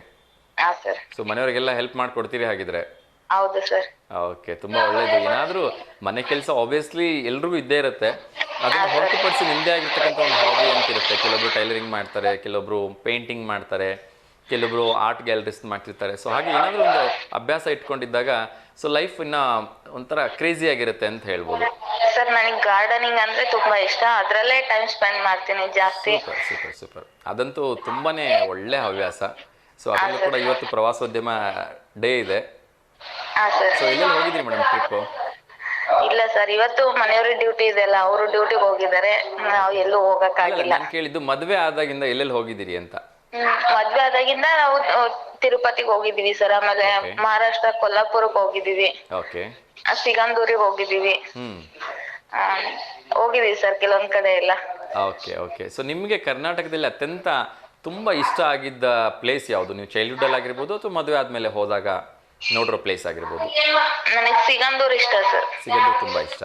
ಹಾ ಸರ್. ಸೊ ಮನೆಯವರಿಗೆಲ್ಲ ಹೆಲ್ಪ್ ಮಾಡ್ಕೊಡ್ತೀರಿ ಹಾಗಿದ್ರೆ? ಹೌದು ಸರ್. ಓಕೆ, ತುಂಬ ಒಳ್ಳೇದು. ಏನಾದರೂ ಮನೆ ಕೆಲಸ ಆಬ್ವಿಯಸ್ಲಿ ಎಲ್ರಿಗೂ ಇದ್ದೇ ಇರುತ್ತೆ. ಅದನ್ನು ಹೊರತುಪಡಿಸಿ ನಿಮ್ಮದೇ ಆಗಿರ್ತಕ್ಕಂಥ ಒಂದು ಹಾಬಿ ಅಂತ ಇರುತ್ತೆ. ಕೆಲವೊಬ್ರು ಟೈಲರಿಂಗ್ ಮಾಡ್ತಾರೆ, ಕೆಲವೊಬ್ರು ಪೇಂಟಿಂಗ್ ಮಾಡ್ತಾರೆ, ಕೆಲವೊಬ್ರು ಆರ್ಟ್ ಗ್ಯಾಲರೀಸ್ ಮಾಡ್ತಿರ್ತಾರೆ. ಸೊ ಹಾಗೆ ಏನಾದರೂ ಒಂದು ಅಭ್ಯಾಸ ಇಟ್ಕೊಂಡಿದ್ದಾಗ ಸೊ ಲೈಫ್ ಇನ್ನ ಒಂಥರ ಕ್ರೇಜಿ ಆಗಿರುತ್ತೆ ಅಂತ ಹೇಳ್ಬೋದು. ಸರ್, ನನಗೆ ಗಾರ್ಡನಿಂಗ್ ಅಂದ್ರೆ ತುಂಬಾ ಇಷ್ಟ. ಅದರಲ್ಲೇ ಟೈಮ್ ಸ್ಪೆಂಡ್ ಮಾಡ್ತೀನಿ ಜಾಸ್ತಿ. Super super super. ಅದಂತೂ ತುಂಬಾನೇ ಒಳ್ಳೆ ಹವ್ಯಾಸ. ಸೊ ಅದರಲ್ಲೂ ಕೂಡ ಇವತ್ತು ಪ್ರವಾಸೋದ್ಯಮ ಡೇ ಇದೆ. ಹಾ ಸರ್. ಸೊ ಎಲ್ಲೆಲ್ಲಿ ಹೋಗಿದ್ರಿ ಮೇಡಮ್ ಟ್ರಿಪ್? ಇಲ್ಲ ಸರ್, ಇವತ್ತು ಮನೆಯವ್ರಿಗೆ ಡ್ಯೂಟಿ ಇದೆಯಲ್ಲ, ಅವರು ಡ್ಯೂಟಿಗೆ ಹೋಗಿದ್ದಾರೆ. ನಾವು ಎಲ್ಲೂ ಹೋಗಕ್ಕಾಗಿಲ್ಲ. ನಾನು ಕೇಳಿದ್ದು ಮದುವೆ ಆದಾಗಿಂದ ಎಲ್ಲೆಲ್ಲಿ ಹೋಗಿದ್ದೀರಿ ಅಂತ. ಮದ್ವೆ ಆದಾಗಿಂದ ನಾವು ತಿರುಪತಿಗೆ ಹೋಗಿದೀವಿ ಸರ್. ಆಮೇಲೆ ಮಹಾರಾಷ್ಟ್ರ ಕೊಲ್ಲಾಪುರಕ್ಕೆ ಹೋಗಿದೀವಿ. ಓಕೆ. ಸಿಗಂದೂರಿಗೆ ಹೋಗಿದೀವಿ. ಹೋಗಿದೀವಿ ಸರ್ ಕೆಲವೊಂದ್ ಕಡೆ ಎಲ್ಲ. Okay okay. ಸೊ ನಿಮಗೆ ಕರ್ನಾಟಕದಲ್ಲಿ ಅತ್ಯಂತ ತುಂಬಾ ಇಷ್ಟ ಆಗಿದ್ದ ಪ್ಲೇಸ್ ಯಾವುದು? ನೀವು ಚೈಲ್ಡ್ಹುಡ್ ಅಲ್ಲಿ ಆಗಿರ್ಬೋದು ಅಥವಾ ಮದುವೆ ಆದ್ಮೇಲೆ ಹೋದಾಗ ನೋಡಿರೋ ಪ್ಲೇಸ್ ಆಗಿರ್ಬೋದು? ನನಗೆ ಸಿಗಂದೂರ್ ಇಷ್ಟ ಸರ್. ಸಿಗಂದೂರ್ ತುಂಬಾ ಇಷ್ಟ.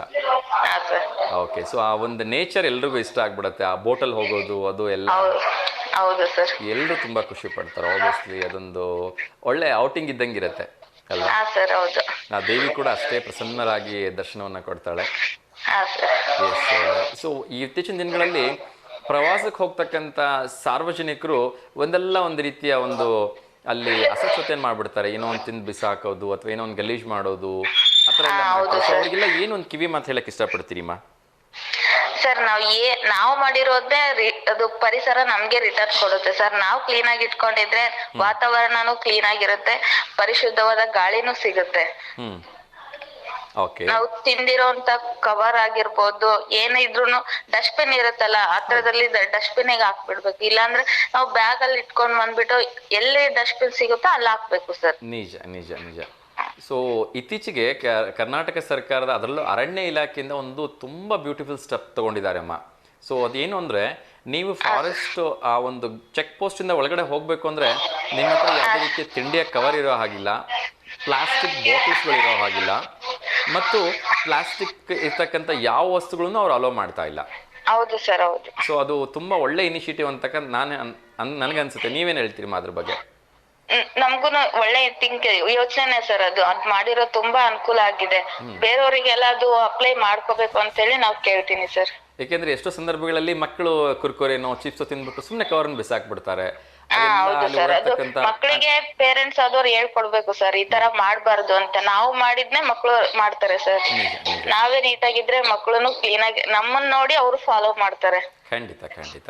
ಹಾ ಸರ್. ಓಕೆ. ಸೊ ಆ ಒಂದು ನೇಚರ್ ಎಲ್ರಿಗೂ ಇಷ್ಟ ಆಗ್ಬಿಡುತ್ತೆ. ಆ ಬೋಟಲ್ಲಿ ಹೋಗೋದು ಅದು ಎಲ್ಲ ಹೌದು ಸರ್. ಎಲ್ಲರೂ ತುಂಬಾ ಖುಷಿ ಪಡ್ತಾರೆ. ಆಬ್ವಿಯಸ್ಲಿ ಅದೊಂದು ಒಳ್ಳೆ ಔಟಿಂಗ್ ಇದ್ದಂಗಿರತ್ತೆ ಅಲ್ವಾ? ಹಾ ಸರ್, ಹೌದು. ಆ ದೇವಿ ಕೂಡ ಅಷ್ಟೇ ಪ್ರಸನ್ನರಾಗಿ ದರ್ಶನವನ್ನ ಕೊಡ್ತಾಳೆ. ಹಾ ಸರ್. ಎಸ್. ಸೊ ಈ ಇತ್ತೀಚಿನ ದಿನಗಳಲ್ಲಿ ಪ್ರವಾಸಕ್ಕೆ ಹೋಗ್ತಕ್ಕಂಥ ಸಾರ್ವಜನಿಕರು ಒಂದಲ್ಲ ಒಂದು ರೀತಿಯ ಒಂದು ಅಲ್ಲಿ ಅಸಚ್ಛತೆಯನ್ನು ಮಾಡ್ಬಿಡ್ತಾರೆ. ಏನೋ ಒಂದು ತಿಂದು ಬಿಸಾಕೋದು ಅಥವಾ ಏನೋ ಒಂದು ಗಲೀಜ್ ಮಾಡೋದು ಆ ಥರ ಎಲ್ಲ ಮಾಡ್ತಾರೆ. ಸೊ ಅವ್ರಿಗೆಲ್ಲ ಏನು ಒಂದು ಕಿವಿ ಮಾತು ಹೇಳಕ್ ಇಷ್ಟಪಡ್ತೀರಿಮ್ಮ? ಸರ್, ನಾವು ಮಾಡಿರೋದೇ ಅದು ಪರಿಸರ ನಮ್ಗೆ ರಿಟರ್ನ್ ಕೊಡುತ್ತೆ ಸರ್. ನಾವು ಕ್ಲೀನ್ ಆಗಿ ಇಟ್ಕೊಂಡಿದ್ರೆ ವಾತಾವರಣನೂ ಕ್ಲೀನ್ ಆಗಿರುತ್ತೆ, ಪರಿಶುದ್ಧವಾದ ಗಾಳಿನೂ ಸಿಗುತ್ತೆ. ಓಕೆ. ನಾವು ತಿಂದಿರೋಂತ ಕವರ್ ಆಗಿರ್ಬೋದು, ಏನೇ ಇದ್ರೂನು ಡಸ್ಟ್ಬಿನ್ ಇರುತ್ತಲ್ಲ, ಹತ್ರದಲ್ಲಿ ಡಸ್ಟ್ಬಿನ್ ಹಾಕ್ಬಿಡ್ಬೇಕು. ಇಲ್ಲಾಂದ್ರೆ ನಾವು ಬ್ಯಾಗ್ ಅಲ್ಲಿ ಇಟ್ಕೊಂಡ್ ಬಂದ್ಬಿಟ್ಟು ಎಲ್ಲಿ ಡಸ್ಟ್ಬಿನ್ ಸಿಗುತ್ತೋ ಅಲ್ಲಿ ಹಾಕ್ಬೇಕು ಸರ್. ನಿಜ ನಿಜ ನಿಜ. ಸೊ ಇತ್ತೀಚೆಗೆ ಕರ್ನಾಟಕ ಸರ್ಕಾರದ ಅದರಲ್ಲೂ ಅರಣ್ಯ ಇಲಾಖೆಯಿಂದ ಒಂದು ತುಂಬ ಬ್ಯೂಟಿಫುಲ್ ಸ್ಟೆಪ್ ತಗೊಂಡಿದ್ದಾರೆ ಅಮ್ಮ. ಸೊ ಅದೇನು ಅಂದರೆ, ನೀವು ಫಾರೆಸ್ಟ್ ಆ ಒಂದು ಚೆಕ್ ಪೋಸ್ಟಿಂದ ಒಳಗಡೆ ಹೋಗಬೇಕು ಅಂದರೆ ನಿಮ್ಮ ಹತ್ರ ಯಾವುದೇ ರೀತಿಯ ತಿಂಡಿಯ ಕವರ್ ಇರೋ ಹಾಗಿಲ್ಲ, ಪ್ಲಾಸ್ಟಿಕ್ ಬಾಟಲ್ಸ್ಗಳಿರೋ ಹಾಗಿಲ್ಲ, ಮತ್ತು ಪ್ಲಾಸ್ಟಿಕ್ ಇರ್ತಕ್ಕಂಥ ಯಾವ ವಸ್ತುಗಳನ್ನು ಅವ್ರು ಅಲೋ ಮಾಡ್ತಾ ಇಲ್ಲ. ಹೌದು ಸರ್, ಹೌದು. ಸೊ ಅದು ತುಂಬ ಒಳ್ಳೆ ಇನಿಷಿಯೇಟಿವ್ ಅಂತಕ್ಕಂಥ ನನಗನ್ಸುತ್ತೆ. ನೀವೇನು ಹೇಳ್ತೀರಿ ಅದ್ರ ಬಗ್ಗೆ? ನಮ್ಗು ಒಳ್ಳೆ ಯೋಚನೆ ಸರ್. ಅದ್ ಮಾಡಿರೋ ತುಂಬಾ ಅನುಕೂಲ ಆಗಿದೆ. ಬೇರೆಯವರಿಗೆಲ್ಲ ಅದು ಅಪ್ಲೈ ಮಾಡ್ಕೋಬೇಕು ಅಂತ ಹೇಳಿ ನಾವು ಕೇಳ್ತೀನಿ ಸರ್. ಯಾಕೆಂದ್ರೆ ಎಷ್ಟೋ ಸಂದರ್ಭಗಳಲ್ಲಿ ಮಕ್ಕಳು ಕುರ್ಕುರೆನೋ ಚಿಪ್ಸ್ ತಿಂದ್ಬಿಟ್ಟು ಸುಮ್ಮನೆ ಕವರ್ನ ಬಿಸಾಕ್ಬಿಡ್ತಾರೆ. ಹೌದು ಸರ್, ಅದು ಮಕ್ಕಳಿಗೆ ಪೇರೆಂಟ್ಸ್ ಆದವ್ರು ಹೇಳ್ಕೊಡ್ಬೇಕು ಸರ್, ಈ ತರ ಮಾಡ್ಬಾರ್ದು ಅಂತ. ನಾವು ಮಾಡಿದ್ನೆ ಮಕ್ಕಳು ಮಾಡ್ತಾರೆ ಸರ್. ನಾವೇ ನೀಟಾಗಿದ್ರೆ ಮಕ್ಕಳು ಕ್ಲೀನ್ ಆಗಿ ನಮ್ಮನ್ನ ನೋಡಿ ಅವರು ಫಾಲೋ ಮಾಡ್ತಾರೆ. ಖಂಡಿತ ಖಂಡಿತ.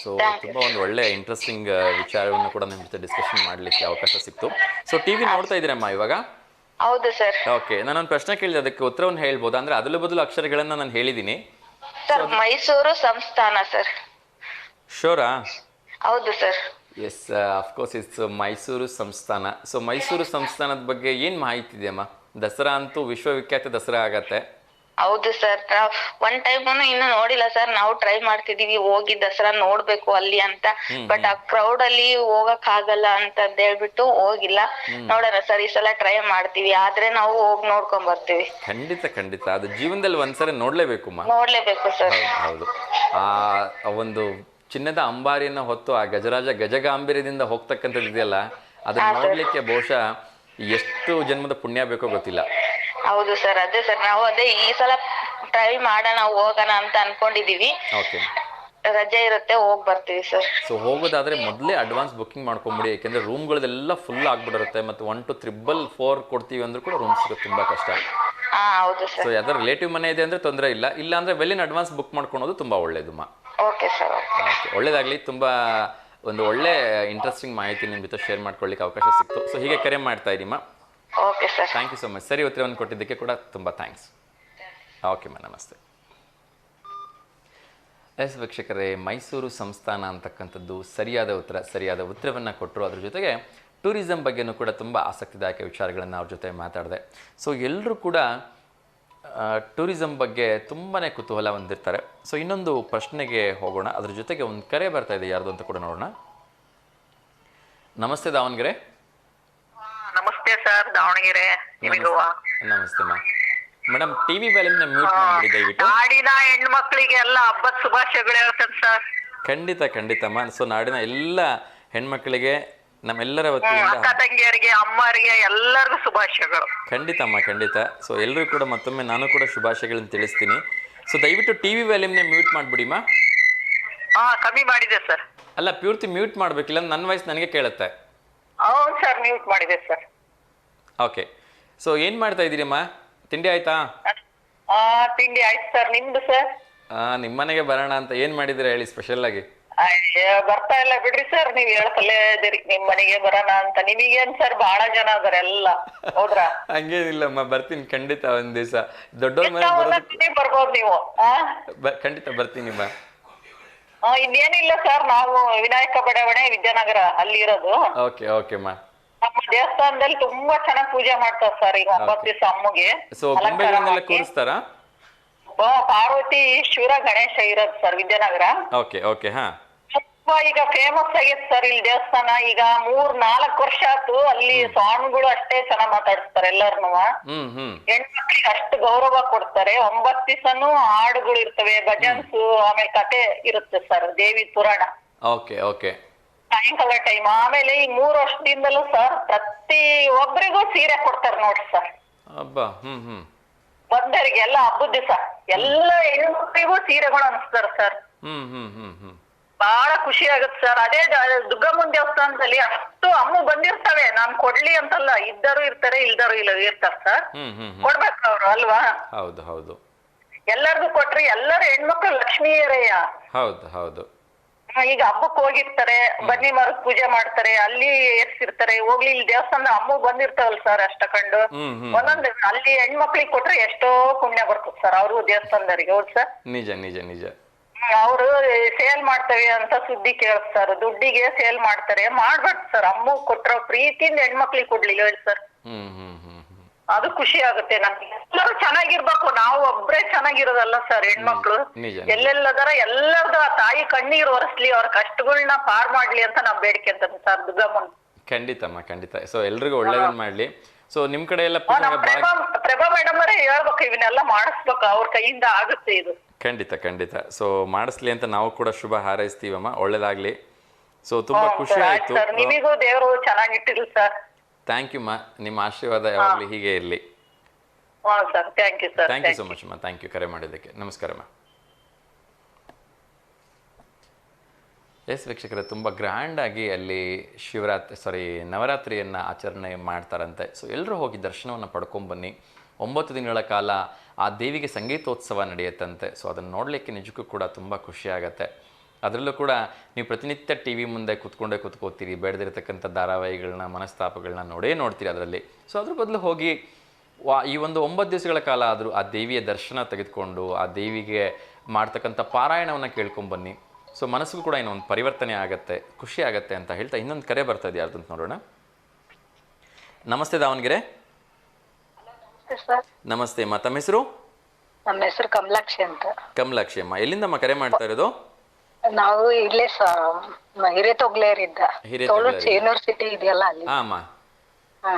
ಸೊ ತುಂಬಾ ಒಂದು ಒಳ್ಳೆ ಇಂಟ್ರೆಸ್ಟಿಂಗ್ ವಿಚಾರವನ್ನು ಕೂಡ ನಿಮ್ಮ ಜೊತೆ ಡಿಸ್ಕಷನ್ ಮಾಡ್ಲಿಕ್ಕೆ ಅವಕಾಶ ಸಿಕ್ತು. ಸೊ ಟಿವಿ ನೋಡ್ತಾ ಇದ್ದೀರಮ್ಮ ಇವಾಗ? ಹೌದು ಸರ್. ಓಕೆ, ನಾನೊಂದು ಪ್ರಶ್ನೆ ಕೇಳಿದೆ, ಅದಕ್ಕೆ ಉತ್ತರವನ್ನು ಹೇಳ್ಬೋದಾ? ಅಂದ್ರೆ ಅದಲು ಬದಲು ಅಕ್ಷರಗಳನ್ನ ನಾನು ಹೇಳಿದ್ದೀನಿ ಸರ್. ಮೈಸೂರು ಸಂಸ್ಥಾನ ಸರ್. ಶೋರಾ? ಹೌದು sir. Yes, of course it's Mysuru ಸಂಸ್ಥಾನ. ಸೊ ಮೈಸೂರು ಸಂಸ್ಥಾನದ ಬಗ್ಗೆ ಏನು ಮಾಹಿತಿ ಇದೆಯಮ್ಮ? ದಸರಾ ಅಂತೂ ವಿಶ್ವವಿಖ್ಯಾತ ದಸರಾ ಆಗತ್ತೆ. ಹೌದು ಸರ್, ನಾವ್ ಒನ್ ಟೈಮ್ ಇನ್ನು ನೋಡಿಲ್ಲ ಸರ್. ನಾವು ಟ್ರೈ ಮಾಡ್ತಿದೀವಿ ಹೋಗಿ ದಸರಾ ನೋಡ್ಬೇಕು ಅಲ್ಲಿ ಅಂತ. ಬಟ್ ಆ ಕ್ರೌಡ್ ಅಲ್ಲಿ ಹೋಗಕ್ ಆಗಲ್ಲ ಅಂತ ಹೇಳ್ಬಿಟ್ಟು ಹೋಗಿಲ್ಲ. ನೋಡೋಣ ಸರ್, ಈ ಸಲ ಟ್ರೈ ಮಾಡ್ತೀವಿ. ಆದ್ರೆ ನಾವು ಹೋಗಿ ನೋಡ್ಕೊಂಡ್ ಬರ್ತೀವಿ. ಖಂಡಿತ ಖಂಡಿತ, ಅದು ಜೀವನದಲ್ಲಿ ಒಂದ್ಸರಿ ನೋಡ್ಲೇಬೇಕು ನೋಡ್ಲೇಬೇಕು ಸರ್. ಹೌದು. ಆ ಒಂದು ಚಿನ್ನದ ಅಂಬಾರಿಯನ್ನ ಹೊತ್ತು ಆ ಗಜರಾಜ ಗಜಗಾಂಭೀರ್ಯದಿಂದ ಹೋಗ್ತಕ್ಕಂಥದ್ದು ಇದೆಯಲ್ಲ, ಅದನ್ನ ನೋಡ್ಲಿಕ್ಕೆ ಬಹುಶಃ ಎಷ್ಟು ಜನ್ಮದ ಪುಣ್ಯ ಬೇಕೋ ಗೊತ್ತಿಲ್ಲ. ಹೌದು ಸರ್, ಅದೇ ಸರ್, ನಾವು ಅದೇ ಈ ಸಲ ಟ್ರೈ ಮಾಡೋಣ, ಹೋಗೋಣ ಅಂತ ಅನ್ಕೊಂಡಿದೀವಿ. ಓಕೆ, ರಜೆ ಇರುತ್ತೆ, ಹೋಗ್ ಬರ್ತೀವಿ ಸರ್. ಸೊ ಹೋಗೋದಾದ್ರೆ ಮೊದಲೇ ಅಡ್ವಾನ್ಸ್ ಬುಕ್ಕಿಂಗ್ ಮಾಡ್ಕೊಂಬಿಡಿ, ಯಾಕೆಂದ್ರೆ ರೂಮ್ಗಳದೆಲ್ಲ ಫುಲ್ ಆಗ್ಬಿಡಿರುತ್ತೆ. ಮತ್ತೆ 1 to 4 ಕೊಡ್ತೀವಿ ಅಂದ್ರೂ ಕೂಡ ರೂಮ್ ಸಿಗೋದು ತುಂಬಾ ಕಷ್ಟ. ಹೌದು ಸರ್. ಸೊ ಯಾವ್ದಾದ್ರು ರಿಲೇಟಿವ್ ಮನೆ ಇದೆ ಅಂದ್ರೆ ತೊಂದರೆ ಇಲ್ಲ, ಇಲ್ಲ ಅಂದ್ರೆ ವೆಲ್ ಇನ್ ಅಡ್ವಾನ್ಸ್ ಬುಕ್ ಮಾಡ್ಕೊಳೋದು ತುಂಬಾ ಒಳ್ಳೇದು. Okay sir. ಒಳ್ಳೇದಾಗ್ಲಿ. ತುಂಬಾ ಒಂದು ಒಳ್ಳೆ ಇಂಟ್ರೆಸ್ಟಿಂಗ್ ಮಾಹಿತಿ ನಿಮ್ಮ ಜೊತೆ ಶೇರ್ ಮಾಡ್ಕೊಳ್ಳಿಕ್ಕೆ ಅವಕಾಶ ಸಿಕ್ತು. ಸೊ ಹೀಗೆ ಕರೆ ಮಾಡ್ತಾ ಇದ್ದೀಮಾ. Okay sir, thank you so much. ಸರಿ ಉತ್ತರವನ್ನು ಕೊಟ್ಟಿದ್ದಕ್ಕೆ ಕೂಡ ತುಂಬ ಥ್ಯಾಂಕ್ಸ್. ಓಕೆ ನಮಸ್ತೆ. ಎಸ್ ವೀಕ್ಷಕರೇ, ಮೈಸೂರು ಸಂಸ್ಥಾನ ಅಂತಕ್ಕಂಥದ್ದು ಸರಿಯಾದ ಉತ್ತರವನ್ನು ಕೊಟ್ಟರು. ಅದ್ರ ಜೊತೆಗೆ ಟೂರಿಸಂ ಬಗ್ಗೆನೂ ಕೂಡ ತುಂಬ ಆಸಕ್ತಿದಾಯಕ ವಿಚಾರಗಳನ್ನು ಅವ್ರ ಜೊತೆ ಮಾತಾಡಿದೆ. ಸೊ ಎಲ್ಲರೂ ಕೂಡ ಟೂರಿಸಂ ಬಗ್ಗೆ ತುಂಬಾ ಕುತೂಹಲ ಹೊಂದಿರ್ತಾರೆ. ಸೊ ಇನ್ನೊಂದು ಪ್ರಶ್ನೆಗೆ ಹೋಗೋಣ, ಅದ್ರ ಜೊತೆಗೆ ಒಂದು ಕರೆ ಬರ್ತಾ ಇದೆ, ಯಾರ್ದು ಅಂತ ಕೂಡ ನೋಡೋಣ. ನಮಸ್ತೆ ದಾವಣಗೆರೆ. ನಮಸ್ತೆ ಸರ್, ದಾವಣಗೆರೆ. ನಮಸ್ತೆ ಮೇಡಮ್, ಟಿವಿ ವ್ಯಾಲ್ಯೂಮ್ನ ಮ್ಯೂಟ್ ಮಾಡಿ ದಯವಿಟ್ಟು. ನಾಡಿನ ಹೆಣ್ಮಕ್ಳಿಗೆ ಎಲ್ಲ ಹಬ್ಬದ ಶುಭಾಶಯಗಳು ಹೇಳ್ತೇನೆ ಸರ್. ಖಂಡಿತಮ್ಮ. ಸೊ ನಾಡಿನ ಎಲ್ಲ ಹೆಣ್ಮಕ್ಳಿಗೆ ನಮ್ಮೆಲ್ಲರ ವತಿಯಿಂದ, ಅಕ್ಕ ತಂಗಿಯರಿಗೆ, ಅಮ್ಮರಿಗೆ ಎಲ್ಲರಿಗೂ ಶುಭಾಶಯಗಳು. ಖಂಡಿತ. ಸೊ ಎಲ್ಲರೂ ಕೂಡ ಮತ್ತೊಮ್ಮೆ ನಾನು ಕೂಡ ಶುಭಾಶಯಗಳನ್ನು ತಿಳಿಸ್ತೀನಿ. ಸೊ ದಯವಿಟ್ಟು ಟಿವಿ ವ್ಯಾಲ್ಯೂಮ್ನ ಮ್ಯೂಟ್ ಮಾಡಿಬಿಡಿಮಾ. ಕಮ್ಮಿ ಮಾಡಿದೆ ಸರ್. ಅಲ್ಲ, ಪೂರ್ತಿ ಮ್ಯೂಟ್ ಮಾಡಬೇಕಿಲ್ಲ, ನನ್ನ ವಾಯ್ಸ್ ನನಗೆ ಕೇಳುತ್ತೆ. ಹೌದು ಸರ್, ಮ್ಯೂಟ್ ಮಾಡಿದೆ ಸರ್. ಓಕೆ. ಸೊ ಏನು ಮಾಡ್ತಾ ಇದ್ದೀರಮ್ಮ? ತಿಂಡಿ ಆಯ್ತಾ? ತಿಂಡಿ ಆಯ್ತು ಸರ್, ನಿಮ್ದು ಸರ್? ನಿಮ್ಮನೆಗೆ ಬರೋಣ ಅಂತ ಏನು ಮಾಡಿದ್ದೀರಾ ಹೇಳಿ ಸ್ಪೆಷಲ್ ಆಗಿ? ಬರ್ತಾ ಇಲ್ಲ ಬಿಡ್ರಿ ಸರ್, ನೀವ್ ಹೇಳ್ತಲೇ ಇದ್ದೀರಿ ನಿಮ್ ಮನೆಗೆ ಬರೋಣ ಅಂತ. ನಿಮಗೇನ್ ಸರ್, ಬಹಳ ಜನ ಅದಾರ ಎಲ್ಲ, ಹೌದ್ರಾ? ಹಂಗೇನಿಲ್ಲಮ್ಮ, ಬರ್ತೀನಿ ಖಂಡಿತ ಒಂದ್ ದಿವಸ. ದೊಡ್ಡವ್ರ ಮನೆ ಬರ್ಬೋದು ನೀವು. ಖಂಡಿತ ಬರ್ತೀನಿಮ್ಮ. ಇನ್ನೇನಿಲ್ಲ ಸರ್, ನಾವು ವಿನಾಯಕ ಬಡಾವಣೆ ವಿದ್ಯಾನಗರ ಅಲ್ಲಿ ಇರೋದು. ಓಕೆಮ್ಮ. ನಮ್ಮ ದೇವಸ್ಥಾನದಲ್ಲಿ ತುಂಬಾ ಚೆನ್ನಾಗಿ ಪೂಜೆ ಮಾಡ್ತಾರ ಸರ್. ಈಗ 9 ದಿವಸ ಅಮ್ಮಗೆ ಕೂರಿಸ್ತಾರಾ? ಪಾರ್ವತಿ ಶಿವರ ಗಣೇಶ ಇರೋದು ಸರ್ ವಿದ್ಯಾನಗರ. ಓಕೆ. ಹಾ, ತುಂಬಾ ಈಗ ಫೇಮಸ್ ಆಗೈತೆ ಸರ್ ಇಲ್ಲಿ ದೇವಸ್ಥಾನ. ಈಗ 3-4 ವರ್ಷ ಆಯ್ತು. ಅಲ್ಲಿ ಸ್ವಾಮಿಗಳು ಅಷ್ಟೇ ಚೆನ್ನಾಗ್ ಮಾತಾಡಿಸ್ತಾರೆ ಎಲ್ಲಾರ್ನು. ಹೆಣ್ಮಕ್ಳಿಗೆ ಅಷ್ಟು ಗೌರವ ಕೊಡ್ತಾರೆ. 9 ದಿವಸನು ಹಾಡುಗಳು ಇರ್ತವೆ, ಭಜನ್ಸು, ಆಮೇಲೆ ಕತೆ ಇರುತ್ತೆ ಸರ್, ದೇವಿ ಪುರಾಣ. ಓಕೆ. ಸಾಯಂಕಾಲ ಟೈಮ್. ಆಮೇಲೆ ಈ 3 ವರ್ಷದಿಂದಲೂ ಸರ್ ಪ್ರತಿ ಒಬ್ಬರಿಗೂ ಸೀರೆ ಕೊಡ್ತಾರೆ ನೋಡ್ರಿ ಸರ್. ಬಂದವರಿಗೆ ಎಲ್ಲ ಹಬ್ಬದ ದಿವಸ ಎಲ್ಲ ಹೆಣ್ಮಕ್ಳಿಗೂ ಸೀರೆಗಳು ಅನಿಸ್ತಾರ ಸರ್. ಬಹಳ ಖುಷಿ ಆಗತ್ತೆ ಸರ್. ಅದೇ ದುರ್ಗಮ್ಮನ ದೇವಸ್ಥಾನದಲ್ಲಿ ಅಷ್ಟು ಅಮ್ಮ ಬಂದಿರ್ತವೆ. ನಾನ್ ಕೊಡ್ಲಿ ಅಂತಲ್ಲ, ಇದ್ದರು ಇರ್ತಾರೆ, ಇಲ್ದರು ಇರ್ತಾರ ಸರ್. ಕೊಡ್ಬೇಕು ಅವ್ರು ಅಲ್ವಾ? ಹೌದು. ಎಲ್ಲರಿಗೂ ಕೊಟ್ರಿ, ಎಲ್ಲರೂ ಹೆಣ್ಮಕ್ಳು ಲಕ್ಷ್ಮೀಯರಯ್ಯ. ಹೌದು. ಈಗ ಹಬ್ಬಕ್ ಹೋಗಿರ್ತಾರೆ, ಬನ್ನಿ ಮರದ ಪೂಜೆ ಮಾಡ್ತಾರೆ, ಅಲ್ಲಿ ಎರ್ಸಿರ್ತಾರೆ. ಹೋಗ್ಲಿ, ಇಲ್ಲಿ ದೇವಸ್ಥಾನ ಅಮ್ಮ ಬಂದಿರ್ತಾವಲ್ ಸರ್, ಅಷ್ಟಕೊಂಡು ಒಂದೊಂದು ಅಲ್ಲಿ ಹೆಣ್ಮಕ್ಳಿಗೆ ಕೊಟ್ರೆ ಎಷ್ಟೋ ಪುಣ್ಯ ಬರ್ತದ ಸರ್ ಅವ್ರು ದೇವಸ್ಥಾನದವ್ರಿಗೆ. ಹೌದು ಸರ್, ನಿಜ. ಅವರು ಸೇಲ್ ಮಾಡ್ತೇವೆ ಅಂತ ಸುದ್ದಿ ಕೇಳಿಸ್ತಾರ, ದುಡ್ಡಿಗೆ ಸೇಲ್ ಮಾಡ್ತಾರೆ. ಮಾಡ್ಬಾರ್ದು ಸರ್. ಅಮ್ಮ ಕೊಟ್ರೋ ಪ್ರೀತಿಯಿಂದ ಹೆಣ್ಮಕ್ಳಿಗೆ ಕೊಡ್ಲಿ ಹೇಳಿ ಸರ್. ಅದು ಖುಷಿ ಆಗುತ್ತೆ ನಮ್ಗೆ. ಎಲ್ಲರೂ ಚೆನ್ನಾಗಿರ್ಬೇಕು, ನಾವು ಒಬ್ರೇ ಚೆನ್ನಾಗಿರೋದಲ್ಲ ಸರ್. ಹೆಣ್ಮಕ್ಳು ಎಲ್ಲೆಲ್ಲದಾರ ಎಲ್ಲರದ ತಾಯಿ ಕಣ್ಣೀರ್ ಒರೆಸ್ಲಿ, ಅವ್ರ ಕಷ್ಟಗಳನ್ನ ಪಾರ್ ಮಾಡ್ಲಿ ಅಂತ ನಾವ್ ಬೇಡಿಕೆ ಅಂತ ಸರ್ ದುರ್ಗಮ್ಮನ್. ಖಂಡಿತ. ಸೊ ಎಲ್ರಿಗೂ ಒಳ್ಳೇದನ್ನ ಮಾಡ್ಲಿ. ಸೊ ನಿಮ್ ಕಡೆ ಎಲ್ಲ ಪ್ರಭಾ ಮೇಡಮ್ ಅವರೇ ಹೇಳ್ಬೇಕು, ಇವನ್ನೆಲ್ಲ ಮಾಡಿಸ್ಬೇಕು, ಅವ್ರ ಕೈಯಿಂದ ಆಗುತ್ತೆ ಇದು. ಖಂಡಿತ. ಸೊ ಮಾಡಿಸ್ಲಿ ಅಂತ ನಾವು ಕೂಡ ಶುಭ ಹಾರೈಸ್ತೀವಮ್ಮ, ಒಳ್ಳೇದಾಗ್ಲಿ. ಸೊ ತುಂಬಾ ಖುಷಿ ಆಯ್ತು. ನಿಮಗೂ ದೇವರು ಚೆನ್ನಾಗಿಟ್ಟಿರ್ಲಿ ಸರ್. ಥ್ಯಾಂಕ್ ಯು ಮಾ, ನಿಮ್ಮ ಆಶೀರ್ವಾದ ಯಾವಾಗಲೂ ಹೀಗೆ ಇರಲಿ. ಥ್ಯಾಂಕ್ ಯು ಸೊ ಮಚ್ ಮಾ. ಥ್ಯಾಂಕ್ ಯು ಕರೆ ಮಾಡಿದ್ದಕ್ಕೆ. ನಮಸ್ಕಾರಮ್ಮ. ಎಸ್ ವೀಕ್ಷಕರೇ, ತುಂಬ ಗ್ರ್ಯಾಂಡಾಗಿ ಅಲ್ಲಿ ನವರಾತ್ರಿಯನ್ನು ಆಚರಣೆ ಮಾಡ್ತಾರಂತೆ. ಸೊ ಎಲ್ಲರೂ ಹೋಗಿ ದರ್ಶನವನ್ನು ಪಡ್ಕೊಂಬನ್ನಿ. 9 ದಿನಗಳ ಕಾಲ ಆ ದೇವಿಗೆ ಸಂಗೀತೋತ್ಸವ ನಡೆಯುತ್ತಂತೆ. ಸೊ ಅದನ್ನು ನೋಡಲಿಕ್ಕೆ ನಿಜಕ್ಕೂ ಕೂಡ ತುಂಬ ಖುಷಿಯಾಗತ್ತೆ. ಅದರಲ್ಲೂ ಕೂಡ ನೀವು ಪ್ರತಿನಿತ್ಯ ಟಿ ವಿ ಮುಂದೆ ಕೂತ್ಕೋತೀರಿ, ಬೇಡದಿರತಕ್ಕಂಥ ಧಾರಾವಾಹಿಗಳನ್ನ, ಮನಸ್ತಾಪಗಳನ್ನ ನೋಡ್ತೀರಿ ಅದರಲ್ಲಿ. ಸೊ ಅದ್ರ ಬದಲು ಹೋಗಿ ಈ ಒಂದು 9 ದಿವಸಗಳ ಕಾಲ ಆದರೂ ಆ ದೇವಿಯ ದರ್ಶನ ತೆಗೆದುಕೊಂಡು ಆ ದೇವಿಗೆ ಮಾಡ್ತಕ್ಕಂಥ ಪಾರಾಯಣವನ್ನು ಕೇಳ್ಕೊಂಬನ್ನಿ. ಸೊ ಮನಸ್ಸಿಗೂ ಕೂಡ ಇನ್ನೊಂದು ಪರಿವರ್ತನೆ ಆಗುತ್ತೆ, ಖುಷಿ ಆಗುತ್ತೆ ಅಂತ ಹೇಳ್ತಾ ಇನ್ನೊಂದು ಕರೆ ಬರ್ತಾ ಇದೆ, ಯಾರ್ದು ಅಂತ ನೋಡೋಣ. ನಮಸ್ತೆ ದಾವಣಗೆರೆ. ನಮಸ್ತೆ ಸರ್. ನಮಸ್ತೆ ಅಮ್ಮ, ತಮ್ಮ ಹೆಸರು? ನಮ್ಮ ಹೆಸರು ಕಮಲಾಕ್ಷಿ ಅಂತ. ಕಮಲಾಕ್ಷಿ ಅಮ್ಮ, ಎಲ್ಲಿಂದಮ್ಮ ಕರೆ ಮಾಡ್ತಾ ಇರೋದು? ನಾವು ಇಲ್ಲೇ ಹಿರೇತೊಗ್ಲೇರಿದ್ದ ಹಿರೇತೊಗ್ಲೇರಿ. ಯೂನಿವರ್ಸಿಟಿ ಇದೆಯಲ್ಲ ಅಲ್ಲಿ. ಹಾಂ ಅಮ್ಮ, ಹಾ.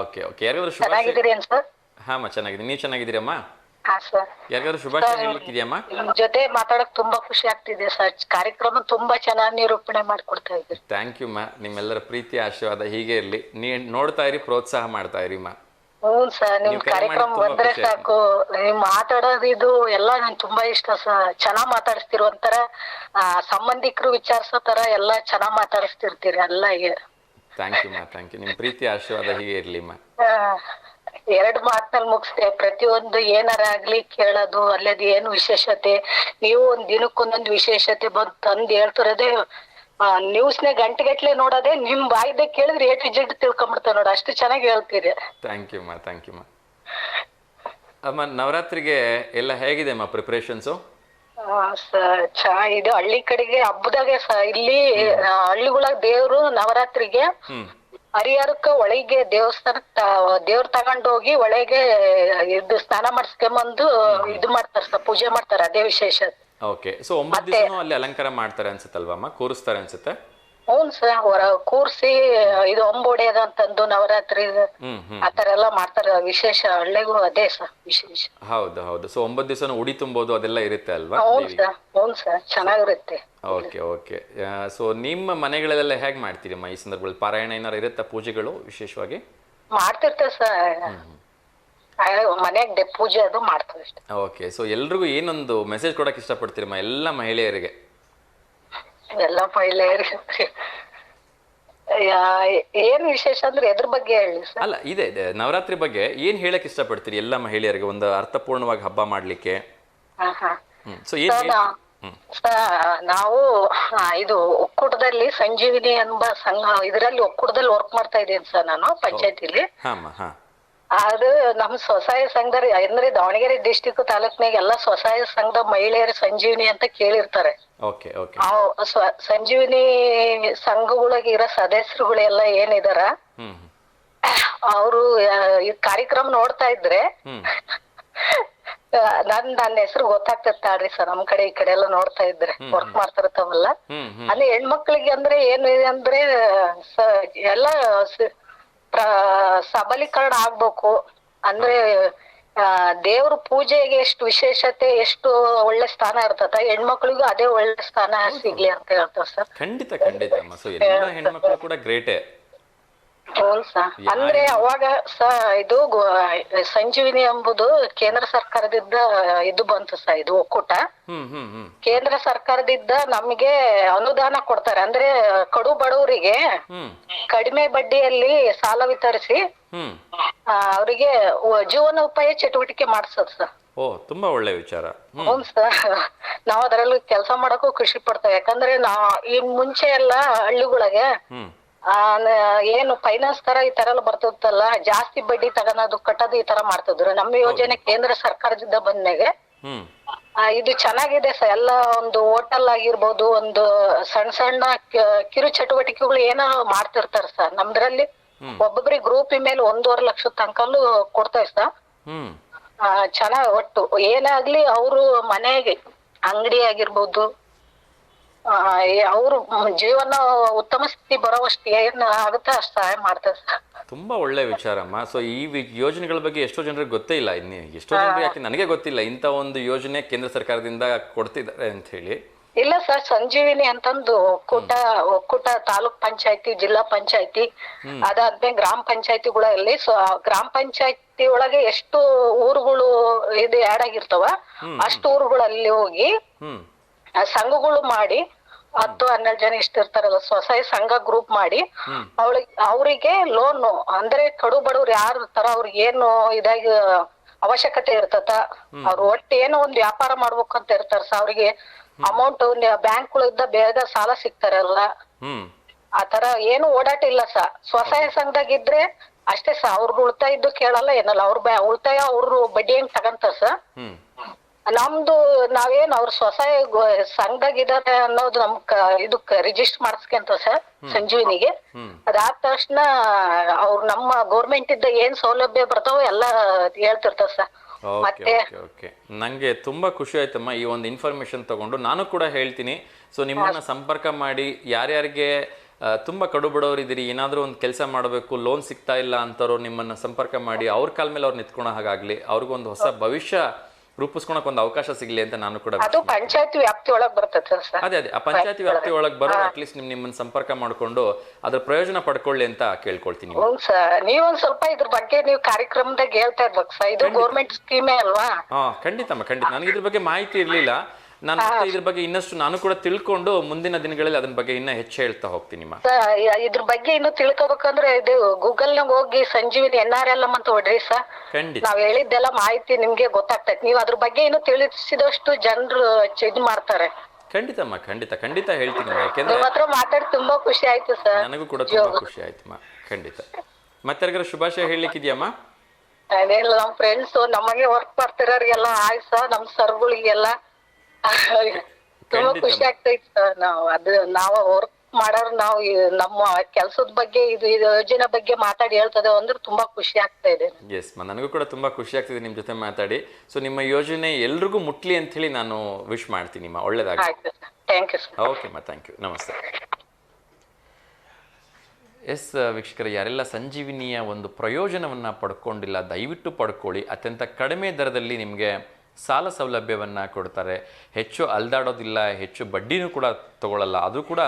Okay okay. ಯಾರಿಗಾದ್ರು ಶುಭಾಶಯ? ಚೆನ್ನಾಗಿದ್ದೀರಿ ಏನ್ ಸರ್? ಹಾಂ ಅಮ್ಮ, ಚೆನ್ನಾಗಿದ್ದೀನಿ. ನೀವು ಚೆನ್ನಾಗಿದ್ದೀರಮ್ಮ? ಹಾ ಸರ್. ಯಾರಿಗಾದ್ರು ಶುಭಾಶಯ ಹೇಳಲಿಕ್ಕಿದೆಯಮ್ಮ? ನಿಮ್ ಜೊತೆ ಮಾತಾಡಕ್ ತುಂಬಾ ಖುಷಿ ಆಗ್ತಿದೆ ಸರ್. ಕಾರ್ಯಕ್ರಮ ತುಂಬಾ ಚೆನ್ನಾಗಿ ನಿರೂಪಣೆ ಮಾಡ್ಕೊಡ್ತಾ ಇದ್ದೀರಿ. ಥ್ಯಾಂಕ್ ಯು ಅಮ್ಮ, ನಿಮ್ಮೆಲ್ಲರ ಪ್ರೀತಿ ಆಶೀರ್ವಾದ ಹೀಗೆ ಇರಲಿ. ನೀವು ನೋಡ್ತಾ ಇರಿ, ಪ್ರೋತ್ಸಾಹ ಮಾಡ್ತಾ ಇರಿ ಅಮ್ಮ. ಹ್ಞೂ ಸರ್, ನಿಮ್ ನೀವು ಕರೆ ಕಾರ್ಯಕ್ರಮ ಮಾಡಿದ್ದು ತುಂಬಾ ಬಂದ್ರೆ ಖುಷಿ ಆಯ್ತು. ಸಾಕು. ನೀವ್ ಮಾತಾಡೋದು ಇದು ಎಲ್ಲ ನಂಗೆ ತುಂಬಾ ಇಷ್ಟ ಸರ್. ಚೆನ್ನಾಗ್ ಮಾತಾಡಿಸ್ತಿರೋ ಒಂಥರ ಸಂಬಂಧಿಕರು ವಿಚಾರಿಸೋ ತರ ಎಲ್ಲ ಚೆನ್ನಾಗ್ ಮಾತಾಡಿಸ್ತಿರ್ತೀರಿ ಎಲ್ಲ. ಥ್ಯಾಂಕ್ ಯು ಅಮ್ಮ, ಥ್ಯಾಂಕ್ ಯು. ನಿಮ್ಮ ಪ್ರೀತಿ ಆಶೀರ್ವಾದ ಹೀಗೆ ಇರಲಿ ಅಮ್ಮ. ಎರಡು ಮಾತಿನಲ್ಲಿ ಮುಗಿಸ್ತೆ. ಪ್ರತಿಯೊಂದು ಏನಾರ ಆಗ್ಲಿ ಕೇಳೋದು, ಅಲ್ಲದ ಏನು ವಿಶೇಷತೆ, ನೀವು ಒಂದ್ ದಿನಕ್ಕೊಂದೊಂದು ವಿಶೇಷತೆ ಬಂದು ತಂದು ಹೇಳ್ತಿರೋದೇ. ನ್ಯೂಸ್ನೇ ಗಂಟೆಗಟ್ಲೆ ನೋಡೋದೇ, ನಿಮ್ ಬಾಯಿದೆ ಕೇಳಿದ್ರೆ A to Z ತಿಳ್ಕೊಂಬಿಡ್ತಾವ ನೋಡ, ಅಷ್ಟು ಚೆನ್ನಾಗಿ ಹೇಳ್ತೀರಿ. ಥ್ಯಾಂಕ್ ಯು ಅಮ್ಮ, ಥ್ಯಾಂಕ್ ಯು ಅಮ್ಮ. ಅಮ್ಮ, ನವರಾತ್ರಿಗೆ ಎಲ್ಲ ಹೇಗಿದೆ ಅಮ್ಮ ಪ್ರಿಪ್ರೇಷನ್ಸು? ಇದು ಹಳ್ಳಿ ಕಡೆಗೆ ಹಬ್ಬದಾಗೆ ಇಲ್ಲಿ ಹಳ್ಳಿಗಳಾಗ ದೇವ್ರು ನವರಾತ್ರಿಗೆ ಹರಿಹರಕ್ಕ ಒಳಗೆ ದೇವ್ರ ತಗೊಂಡೋಗಿ ಒಳಗೆ ಇದು ಸ್ನಾನ ಮಾಡಿಸ್ಕೊಂಬಂದು ಇದು ಮಾಡ್ತಾರ ಸರ್, ಪೂಜೆ ಮಾಡ್ತಾರ. ಅದೇ ವಿಶೇಷ. ಓಕೆ. ಸೊ 9 ದಿವಸನೂ ಅಲ್ಲಿ ಅಲಂಕಾರ ಮಾಡ್ತಾರೆ ಅನ್ಸುತ್ತಲ್ವಾ ಅಮ್ಮ? ಕೂರಿಸ್ತಾರೆ ಅನ್ಸುತ್ತೆ? ಹ್ಞೂ ಸರ್, ಹೊರ ಕೂರ್ಸಿ ಇದು ಹೊಂಬೊಡೆಯೋದು ಅಂತಂದು ನವರಾತ್ರಿ ಆತರ ಎಲ್ಲ ಮಾಡ್ತಾರ. ವಿಶೇಷ ಹಳ್ಳಿಗೂ ಅದೇ ಸರ್ ವಿಶೇಷ. ಹೌದು ಹೌದು. ಸೊ 9 ದಿವಸನೂ ಉಡಿ ತುಂಬೋದು ಅದೆಲ್ಲ ಇರುತ್ತೆ ಅಲ್ವಾ? ಹ್ಞೂ ಸರ್, ಚೆನ್ನಾಗಿರುತ್ತೆ. Okay okay. ಸೊ ನಿಮ್ಮ ಮನೆಗಳಲ್ಲೆಲ್ಲ ಹೇಗೆ ಮಾಡ್ತೀರಮ್ಮ ಈ ಸಂದರ್ಭದಲ್ಲಿ? ಪಾರಾಯಣ ಏನಾರು ಇರುತ್ತಾ, ಪೂಜೆಗಳು ವಿಶೇಷವಾಗಿ? ಮಾಡ್ತಿರ್ತೇವೆ ಸರ್, ಮನೆಯಾಗ ಪೂಜೆ ಅದು ಮಾಡ್ತೇವೆ ಅಷ್ಟೇ. ಓಕೆ. ಸೊ ಎಲ್ರಿಗೂ ಏನೊಂದು ಮೆಸೇಜ್ ಕೊಡಕ್ಕೆ ಇಷ್ಟಪಡ್ತೀರಮ್ಮ ಎಲ್ಲ ಮಹಿಳೆಯರಿಗೆ? ಎಲ್ಲ ಮಹಿಳೆಯರಿಗೆ ಏನ್ ವಿಶೇಷ ಅಂದ್ರೆ ಎದ್ರ ಬಗ್ಗೆ ಹೇಳಿ ಸರ್? ಅಲ್ಲ, ಇದೆ ನವರಾತ್ರಿ ಬಗ್ಗೆ ಏನ್ ಹೇಳಕ್ ಇಷ್ಟಪಡ್ತೀರಿ ಎಲ್ಲ ಮಹಿಳೆಯರಿಗೆ ಒಂದು ಅರ್ಥಪೂರ್ಣವಾಗಿ ಹಬ್ಬ ಮಾಡ್ಲಿಕ್ಕೆ? ಸೊ ನಾವು ಇದು ಒಕ್ಕೂಟದಲ್ಲಿ ಸಂಜೀವಿನಿ ಎಂಬ ಸಂಘ ಇದರಲ್ಲಿ ಒಕ್ಕೂಟದಲ್ಲಿ ವರ್ಕ್ ಮಾಡ್ತಾ ಇದ್ದೀನಿ ಸರ್ ನಾನು ಪಂಚಾಯತಿಲಿ. ಅದು ನಮ್ಮ ಸ್ವಸಹಾಯ ಸಂಘದ ಅಂದ್ರೆ ದಾವಣಗೆರೆ ಡಿಸ್ಟಿಕ್ ತಾಲೂಕ್ನಾಗ ಎಲ್ಲ ಸ್ವಸಹಾಯ ಸಂಘದ ಮಹಿಳೆಯರ ಸಂಜೀವಿನಿ ಅಂತ ಕೇಳಿರ್ತಾರೆ. ಸಂಜೀವಿನಿ ಸಂಘಗಳಿಗೆ ಇರೋ ಸದಸ್ಯರುಗಳೆಲ್ಲ ಏನಿದಾರ ಅವರು ಈ ಕಾರ್ಯಕ್ರಮ ನೋಡ್ತಾ ಇದ್ರೆ ನನ್ನ ಹೆಸರು ಗೊತ್ತಾಗ್ತದೆ ಸರ್. ನಮ್ ಕಡೆ ಈ ಕಡೆ ಎಲ್ಲ ನೋಡ್ತಾ ಇದ್ರೆ ವರ್ಕ್ ಮಾಡ್ತಿರ್ತಾವಲ್ಲ ಅಲ್ಲಿ ಹೆಣ್ಮಕ್ಳಿಗೆ ಅಂದ್ರೆ ಏನು ಇದೆ ಅಂದ್ರೆ ಎಲ್ಲ ಸಬಲೀಕರಣ ಆಗ್ಬೇಕು ಅಂದ್ರೆ ದೇವ್ರ ಪೂಜೆಗೆ ಎಷ್ಟು ವಿಶೇಷತೆ, ಎಷ್ಟು ಒಳ್ಳೆ ಸ್ಥಾನ ಇರ್ತದ, ಹೆಣ್ಮಕ್ಳಿಗೂ ಅದೇ ಒಳ್ಳೆ ಸ್ಥಾನ ಸಿಗ್ಲಿ ಅಂತ ಹೇಳ್ತಾವ ಸರ್. ಖಂಡಿತ ಖಂಡಿತ. ಹೆಣ್ಮಕ್ಳು ಕೂಡ ಗ್ರೇಟೇ. ಅಂದ್ರೆ ಅವಾಗ ಇದು ಸಂಜೀವಿನಿ ಎಂಬುದು ಕೇಂದ್ರ ಸರ್ಕಾರದಿಂದ ಇದು ಬಂತು ಸ, ಇದು ಒಕ್ಕೂಟ ಕೇಂದ್ರ ಸರ್ಕಾರದಿಂದ ನಮ್ಗೆ ಅನುದಾನ ಕೊಡ್ತಾರೆ. ಅಂದ್ರೆ ಕಡು ಬಡವರಿಗೆ ಕಡಿಮೆ ಬಡ್ಡಿಯಲ್ಲಿ ಸಾಲ ವಿತರಿಸಿ ಅವರಿಗೆ ಜೀವನೋಪಾಯ ಚಟುವಟಿಕೆ ಮಾಡ್ಸೋದು ಸರ್. ಓ, ತುಂಬಾ ಒಳ್ಳೆ ವಿಚಾರ. ಹ್ಞೂ ಸರ್, ನಾವ್ ಅದರಲ್ಲಿ ಕೆಲಸ ಮಾಡಕ್ಕೂ ಖುಷಿ ಪಡ್ತೇವೆ. ಯಾಕಂದ್ರೆ ಈ ಮುಂಚೆ ಎಲ್ಲ ಹಳ್ಳಿಗಳಿಗೆ ಏನು ಫೈನಾನ್ಸ್ ತರ ಈ ತರ ಎಲ್ಲ ಬರ್ತಿತ್ತಲ್ಲ, ಜಾಸ್ತಿ ಬಡ್ಡಿ ತಗೊಳೋದು ಕಟ್ಟೋದು ಈ ತರ ಮಾಡ್ತಿದ್ರು. ನಮ್ಮ ಯೋಜನೆ ಕೇಂದ್ರ ಸರ್ಕಾರದಿಂದ ಬಂದ್ಮೇಲೆ ಇದು ಚೆನ್ನಾಗಿದೆ ಸರ್. ಎಲ್ಲ ಒಂದು ಹೋಟೆಲ್ ಆಗಿರ್ಬೋದು, ಒಂದು ಸಣ್ಣ ಸಣ್ಣ ಕಿರು ಚಟುವಟಿಕೆಗಳು ಏನೋ ಮಾಡ್ತಿರ್ತಾರ ಸರ್. ನಮ್ದ್ರಲ್ಲಿ ಒಬ್ಬೊಬ್ರಿಗೆ ಗ್ರೂಪ್ ಮೇಲೆ 1.5 ಲಕ್ಷ ತನಕಲ್ಲೂ ಕೊಡ್ತೇವೆ ಸರ್. ಚೆನ್ನಾಗ್ ಒಟ್ಟು ಏನಾಗ್ಲಿ ಅವರು ಮನೆಗೆ ಅಂಗಡಿ ಆಗಿರ್ಬೋದು ಅವ್ರು ಜೀವನ ಉತ್ತಮ ಸ್ಥಿತಿ ಬರೋವಷ್ಟು ಏನ್ ಆಗುತ್ತೆ ಅಷ್ಟು ಸಹಾಯ ಮಾಡ್ತಾರೆ ಸರ್. ತುಂಬಾ ಒಳ್ಳೆ ವಿಚಾರಮ್ಮ. ಸೊ ಈ ಯೋಜನೆಗಳ ಬಗ್ಗೆ ಎಷ್ಟೋ ಜನರಿಗೆ ಗೊತ್ತೇ ಇಲ್ಲ. ಎಷ್ಟೋ ಜನರಿಗೆ, ಯಾಕೆ ನನಗೆ ಗೊತ್ತಿಲ್ಲ ಇಂಥ ಒಂದು ಯೋಜನೆ ಕೇಂದ್ರ ಸರ್ಕಾರದಿಂದ ಕೊಡ್ತಿದ್ದಾರೆ ಅಂತ ಹೇಳಿ. ಇಲ್ಲ ಸರ್, ಸಂಜೀವಿನಿ ಅಂತಂದು ಒಕ್ಕೂಟ ತಾಲೂಕ್ ಪಂಚಾಯತಿ, ಜಿಲ್ಲಾ ಪಂಚಾಯತಿ, ಅದಾದ್ಮೇಲೆ ಗ್ರಾಮ ಪಂಚಾಯತಿಗಳಲ್ಲಿ ಗ್ರಾಮ ಪಂಚಾಯತಿ ಒಳಗೆ ಎಷ್ಟು ಊರುಗಳು ಇದು ಆಡ್ ಆಗಿರ್ತಾವ ಅಷ್ಟು ಊರುಗಳಲ್ಲಿ ಹೋಗಿ ಸಂಘಗಳು ಮಾಡಿ 10-12 ಜನ ಇರ್ತಾರಲ್ಲ, ಸ್ವಸಹಾಯ ಸಂಘ ಗ್ರೂಪ್ ಮಾಡಿ ಅವರಿಗೆ ಲೋನ್ ಅಂದ್ರೆ ಕಡು ಬಡವ್ರು ಯಾರು ಇರ್ತಾರ ಅವ್ರಿಗೆ ಏನು ಇದಾಗಿ ಅವಶ್ಯಕತೆ ಇರ್ತದ, ಅವ್ರು ಒಟ್ಟು ಏನೋ ಒಂದು ವ್ಯಾಪಾರ ಮಾಡ್ಬೇಕು ಅಂತ ಇರ್ತಾರ ಸರ್. ಅವ್ರಿಗೆ ಅಮೌಂಟ್ ಬ್ಯಾಂಕ್ಗಳಿಂದ ಬೇಗ ಸಾಲ ಸಿಗ್ತಾರಲ್ಲ, ಆತರ ಏನು ಓಡಾಟ ಇಲ್ಲ ಸರ್. ಸ್ವಸಹಾಯ ಸಂಘದಾಗಿದ್ರೆ ಅಷ್ಟೇ ಸರ್, ಅವ್ರಿಗೆ ಉಳಿತಾಯ ಇದ್ದು ಕೇಳಲ್ಲ ಏನಲ್ಲ. ಅವ್ರ ಉಳಿತಾಯ ಅವ್ರು ಬಡ್ಡಿ ಹೆಂಗ್ ತಗಂತಾರ ಸರ್. ನಮ್ದು ನಾವೇನ್ ಅವ್ರ ಸ್ವಸಹಾಯ ಸಂಘದಾಗ ಇದಾರೆ ಅನ್ನೋದು ಇದಕ್ ರಿಜಿಸ್ಟರ್ ಮಾಡಿಸ್ಕೊಂತ ಸರ್ ಸಂಜೀವಿನಿಗೆ. ಅದಾದ ತಕ್ಷಣ ಅವ್ರು ನಮ್ಮ ಗೌರ್ಮೆಂಟ್ ಇದ್ದ ಏನ್ ಸೌಲಭ್ಯ ಬರ್ತಾವ ಎಲ್ಲ ಹೇಳ್ತಿರ್ತಾವ ಸರ್. ಓಕೆ ಓಕೆ ನಂಗೆ ತುಂಬಾ ಖುಷಿ ಆಯ್ತಮ್ಮ ಈ ಒಂದು ಇನ್ಫಾರ್ಮೇಶನ್ ತಗೊಂಡು. ನಾನು ಕೂಡ ಹೇಳ್ತೀನಿ, ಸೊ ನಿಮ್ಮನ್ನ ಸಂಪರ್ಕ ಮಾಡಿ ಯಾರ್ಯಾರಿಗೆ ತುಂಬ ಕಡು ಬಡವರಿದ್ದೀರಿ, ಏನಾದರೂ ಒಂದು ಕೆಲಸ ಮಾಡಬೇಕು, ಲೋನ್ ಸಿಗ್ತಾ ಇಲ್ಲ ಅಂತವ್ರು ನಿಮ್ಮನ್ನು ಸಂಪರ್ಕ ಮಾಡಿ ಅವ್ರ ಕಾಲ ಮೇಲೆ ಅವ್ರು ನಿಂತ್ಕೊಳೋ ಹಾಗಾಗಲಿ, ಅವ್ರಿಗೊಂದು ಹೊಸ ಭವಿಷ್ಯ ರೂಪಿಸ್ಕೊಳಕ್ ಒಂದು ಅವಕಾಶ ಸಿಗಲಿ ಅಂತ ನಾನು ಕೂಡ. ಅದು ಪಂಚಾಯತಿ ವ್ಯಾಪ್ತಿ ಒಳಗೆ ಬರ್ತದೆ ಸರ್. ಅದೇ ಆ ಪಂಚಾಯತಿ ವ್ಯಾಪ್ತಿ ಒಳಗೆ ಬರೋ ಅಟ್ಲೀಸ್ಟ್ ನಿಮ್ಮನ್ನ ಸಂಪರ್ಕ ಮಾಡ್ಕೊಂಡು ಅದ್ರ ಪ್ರಯೋಜನ ಪಡ್ಕೊಳ್ಳಿ ಅಂತ ಕೇಳ್ಕೊಳ್ತೀನಿ. ಹ್ಞೂ ಸರ್, ನೀವೊಂದ್ ಸ್ವಲ್ಪ ಇದ್ರ ಬಗ್ಗೆ ನೀವು ಕಾರ್ಯಕ್ರಮದಾಗ ಹೇಳ್ತಾ ಇರ್ಬೇಕು ಸರ್. ಇದು ಗೌರ್ಮೆಂಟ್ ಸ್ಕೀಮೇ ಅಲ್ವಾ? ಹಾ ಖಂಡಿತಮ್ಮ ಖಂಡಿತ. ನನಗೆ ಇದ್ರ ಬಗ್ಗೆ ಮಾಹಿತಿ ಇರ್ಲಿಲ್ಲ. ನಾನು ಇದ್ರ ಬಗ್ಗೆ ಇನ್ನಷ್ಟು ನಾನು ಕೂಡ ತಿಳ್ಕೊಂಡು ಮುಂದಿನ ದಿನಗಳಲ್ಲಿ ಅದ್ರ ಬಗ್ಗೆ ಇನ್ನ ಹೆಚ್ಚು ಹೇಳ್ತಾ ಹೋಗ್ತೀನಿ. ಇದ್ರ ಬಗ್ಗೆ ಇನ್ನು ತಿಳ್ಕೊಬೇಕಂದ್ರೆ ಇದು ಗೂಗಲ್ ನಾಗ ಹೋಗಿ ಸಂಜೀವಿನಿ NRLM ಅಂತ ಹೊಡ್ರಿ ಸರ್. ಖಂಡಿತ ನಾವ್ ಹೇಳಿದ್ದೆಲ್ಲ ಮಾಹಿತಿ ನಿಮ್ಗೆ ಗೊತ್ತಾಗ್ತೈತಿ. ನೀವು ಅದ್ರ ಬಗ್ಗೆ ಇನ್ನು ತಿಳಿಸಿದಷ್ಟು ಜನರು ಇದ್ ಮಾಡ್ತಾರೆ. ಖಂಡಿತಮ್ಮ ಖಂಡಿತ ಖಂಡಿತ ಹೇಳ್ತೀನಿ. ಯಾಕೆಂದ್ರೆ ನಿಮ್ ಹತ್ರ ಮಾತಾಡಿ ತುಂಬಾ ಖುಷಿ ಆಯ್ತು ಸರ್. ನನಗೂ ಕೂಡ ತುಂಬಾ ಖುಷಿ ಆಯ್ತಮ್ಮ. ಖಂಡಿತ. ಮತ್ತೆ ಶುಭಾಶಯ ಹೇಳಲಿಕ್ಕಿದ್ಯಮ್ಮ? ಅದೇನಿಲ್ಲ, ನಮ್ ಫ್ರೆಂಡ್ಸ್ ನಮಗೆ ವರ್ಕ್ ಮಾಡ್ತಿರೋರಿಗೆಲ್ಲ ಆಯ್ತು ಸರ್, ನಮ್ ಸರ್ಗಳಿಗೆಲ್ಲ ತುಂಬಾ ಖುಷಿ ಆಗ್ತೈತಿ ಸರ್. ನಾವು ವರ್ಕ್ ಮಾಡೋರು ನಾವು ನಮ್ಮ ಕೆಲ್ಸದ ಬಗ್ಗೆ ಇದು ಯೋಜನೆ ಬಗ್ಗೆ ಮಾತಾಡಿ ಹೇಳ್ತದೆ ಅಂದ್ರೆ ತುಂಬಾ ಖುಷಿ ಆಗ್ತಾ ಇದೆ. ಎಸ್ ನನಗೂ ಕೂಡ ತುಂಬಾ ಖುಷಿ ಆಗ್ತಿದೆ ನಿಮ್ ಜೊತೆ ಮಾತಾಡಿ. ಸೊ ನಿಮ್ಮ ಯೋಜನೆ ಎಲ್ರಿಗೂ ಮುಟ್ಲಿ ಅಂತ ಹೇಳಿ ನಾನು ವಿಶ್ ಮಾಡ್ತೀನಿ. ಒಳ್ಳೇದಾಗಿ. Thank you sir. Okay thank you. ನಮಸ್ತೆ. ಎಸ್ ವೀಕ್ಷಕರ, ಯಾರೆಲ್ಲ ಸಂಜೀವಿನಿಯ ಒಂದು ಪ್ರಯೋಜನವನ್ನು ಪಡ್ಕೊಂಡಿಲ್ಲ ದಯವಿಟ್ಟು ಪಡ್ಕೊಳ್ಳಿ. ಅತ್ಯಂತ ಕಡಿಮೆ ದರದಲ್ಲಿ ನಿಮಗೆ ಸಾಲ ಸೌಲಭ್ಯವನ್ನು ಕೊಡ್ತಾರೆ. ಹೆಚ್ಚು ಅಲ್ದಾಡೋದಿಲ್ಲ, ಹೆಚ್ಚು ಬಡ್ಡಿನೂ ಕೂಡ ತಗೊಳ್ಳಲ್ಲ. ಅದು ಕೂಡ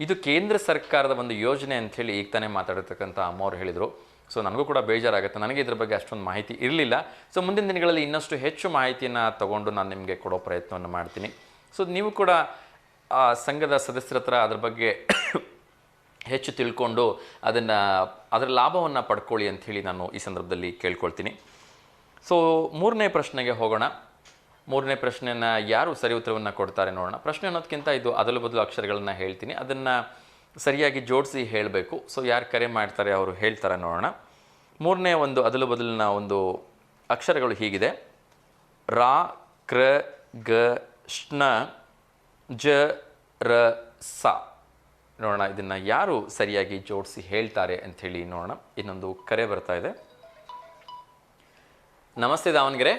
ಇದು ಕೇಂದ್ರ ಸರ್ಕಾರದ ಒಂದು ಯೋಜನೆ ಅಂಥೇಳಿ ಈಗ ತಾನೇ ಮಾತಾಡಿರ್ತಕ್ಕಂಥ ಅಮ್ಮವ್ರು ಹೇಳಿದರು. ಸೊ ನನಗೂ ಕೂಡ ಬೇಜಾರಾಗುತ್ತೆ, ನನಗೆ ಇದ್ರ ಬಗ್ಗೆ ಅಷ್ಟೊಂದು ಮಾಹಿತಿ ಇರಲಿಲ್ಲ. ಸೊ ಮುಂದಿನ ದಿನಗಳಲ್ಲಿ ಇನ್ನಷ್ಟು ಹೆಚ್ಚು ಮಾಹಿತಿಯನ್ನು ತಗೊಂಡು ನಾನು ನಿಮಗೆ ಕೊಡೋ ಪ್ರಯತ್ನವನ್ನು ಮಾಡ್ತೀನಿ. ಸೊ ನೀವು ಕೂಡ ಆ ಸಂಘದ ಸದಸ್ಯರ ಹತ್ರ ಅದ್ರ ಬಗ್ಗೆ ಹೆಚ್ಚು ತಿಳ್ಕೊಂಡು ಅದರ ಲಾಭವನ್ನು ಪಡ್ಕೊಳ್ಳಿ ಅಂಥೇಳಿ ನಾನು ಈ ಸಂದರ್ಭದಲ್ಲಿ ಕೇಳ್ಕೊಳ್ತೀನಿ. ಸೊ ಮೂರನೇ ಪ್ರಶ್ನೆಗೆ ಹೋಗೋಣ. ಮೂರನೇ ಪ್ರಶ್ನೆಯನ್ನು ಯಾರು ಸರಿ ಉತ್ತರವನ್ನು ಕೊಡ್ತಾರೆ ನೋಡೋಣ. ಪ್ರಶ್ನೆ ಅನ್ನೋದಕ್ಕಿಂತ ಇದು ಅದಲು ಬದಲು ಅಕ್ಷರಗಳನ್ನು ಹೇಳ್ತೀನಿ, ಅದನ್ನು ಸರಿಯಾಗಿ ಜೋಡಿಸಿ ಹೇಳಬೇಕು. ಸೊ ಯಾರು ಕರೆ ಮಾಡ್ತಾರೆ ಅವರು ಹೇಳ್ತಾರೆ ನೋಡೋಣ. ಮೂರನೇ ಒಂದು ಅದಲು ಬದಲಿನ ಒಂದು ಅಕ್ಷರಗಳು ಹೀಗಿದೆ: ರಾ, ಕ್ರ, ಗ, ಶ್ನ, ಜ, ರ, ಸ. ನೋಡೋಣ ಇದನ್ನು ಯಾರು ಸರಿಯಾಗಿ ಜೋಡಿಸಿ ಹೇಳ್ತಾರೆ ಅಂಥೇಳಿ ನೋಡೋಣ. ಇನ್ನೊಂದು ಕರೆ ಬರ್ತಾ ಇದೆ. ನಮಸ್ತೆ ದಾವಣಗೆರೆ.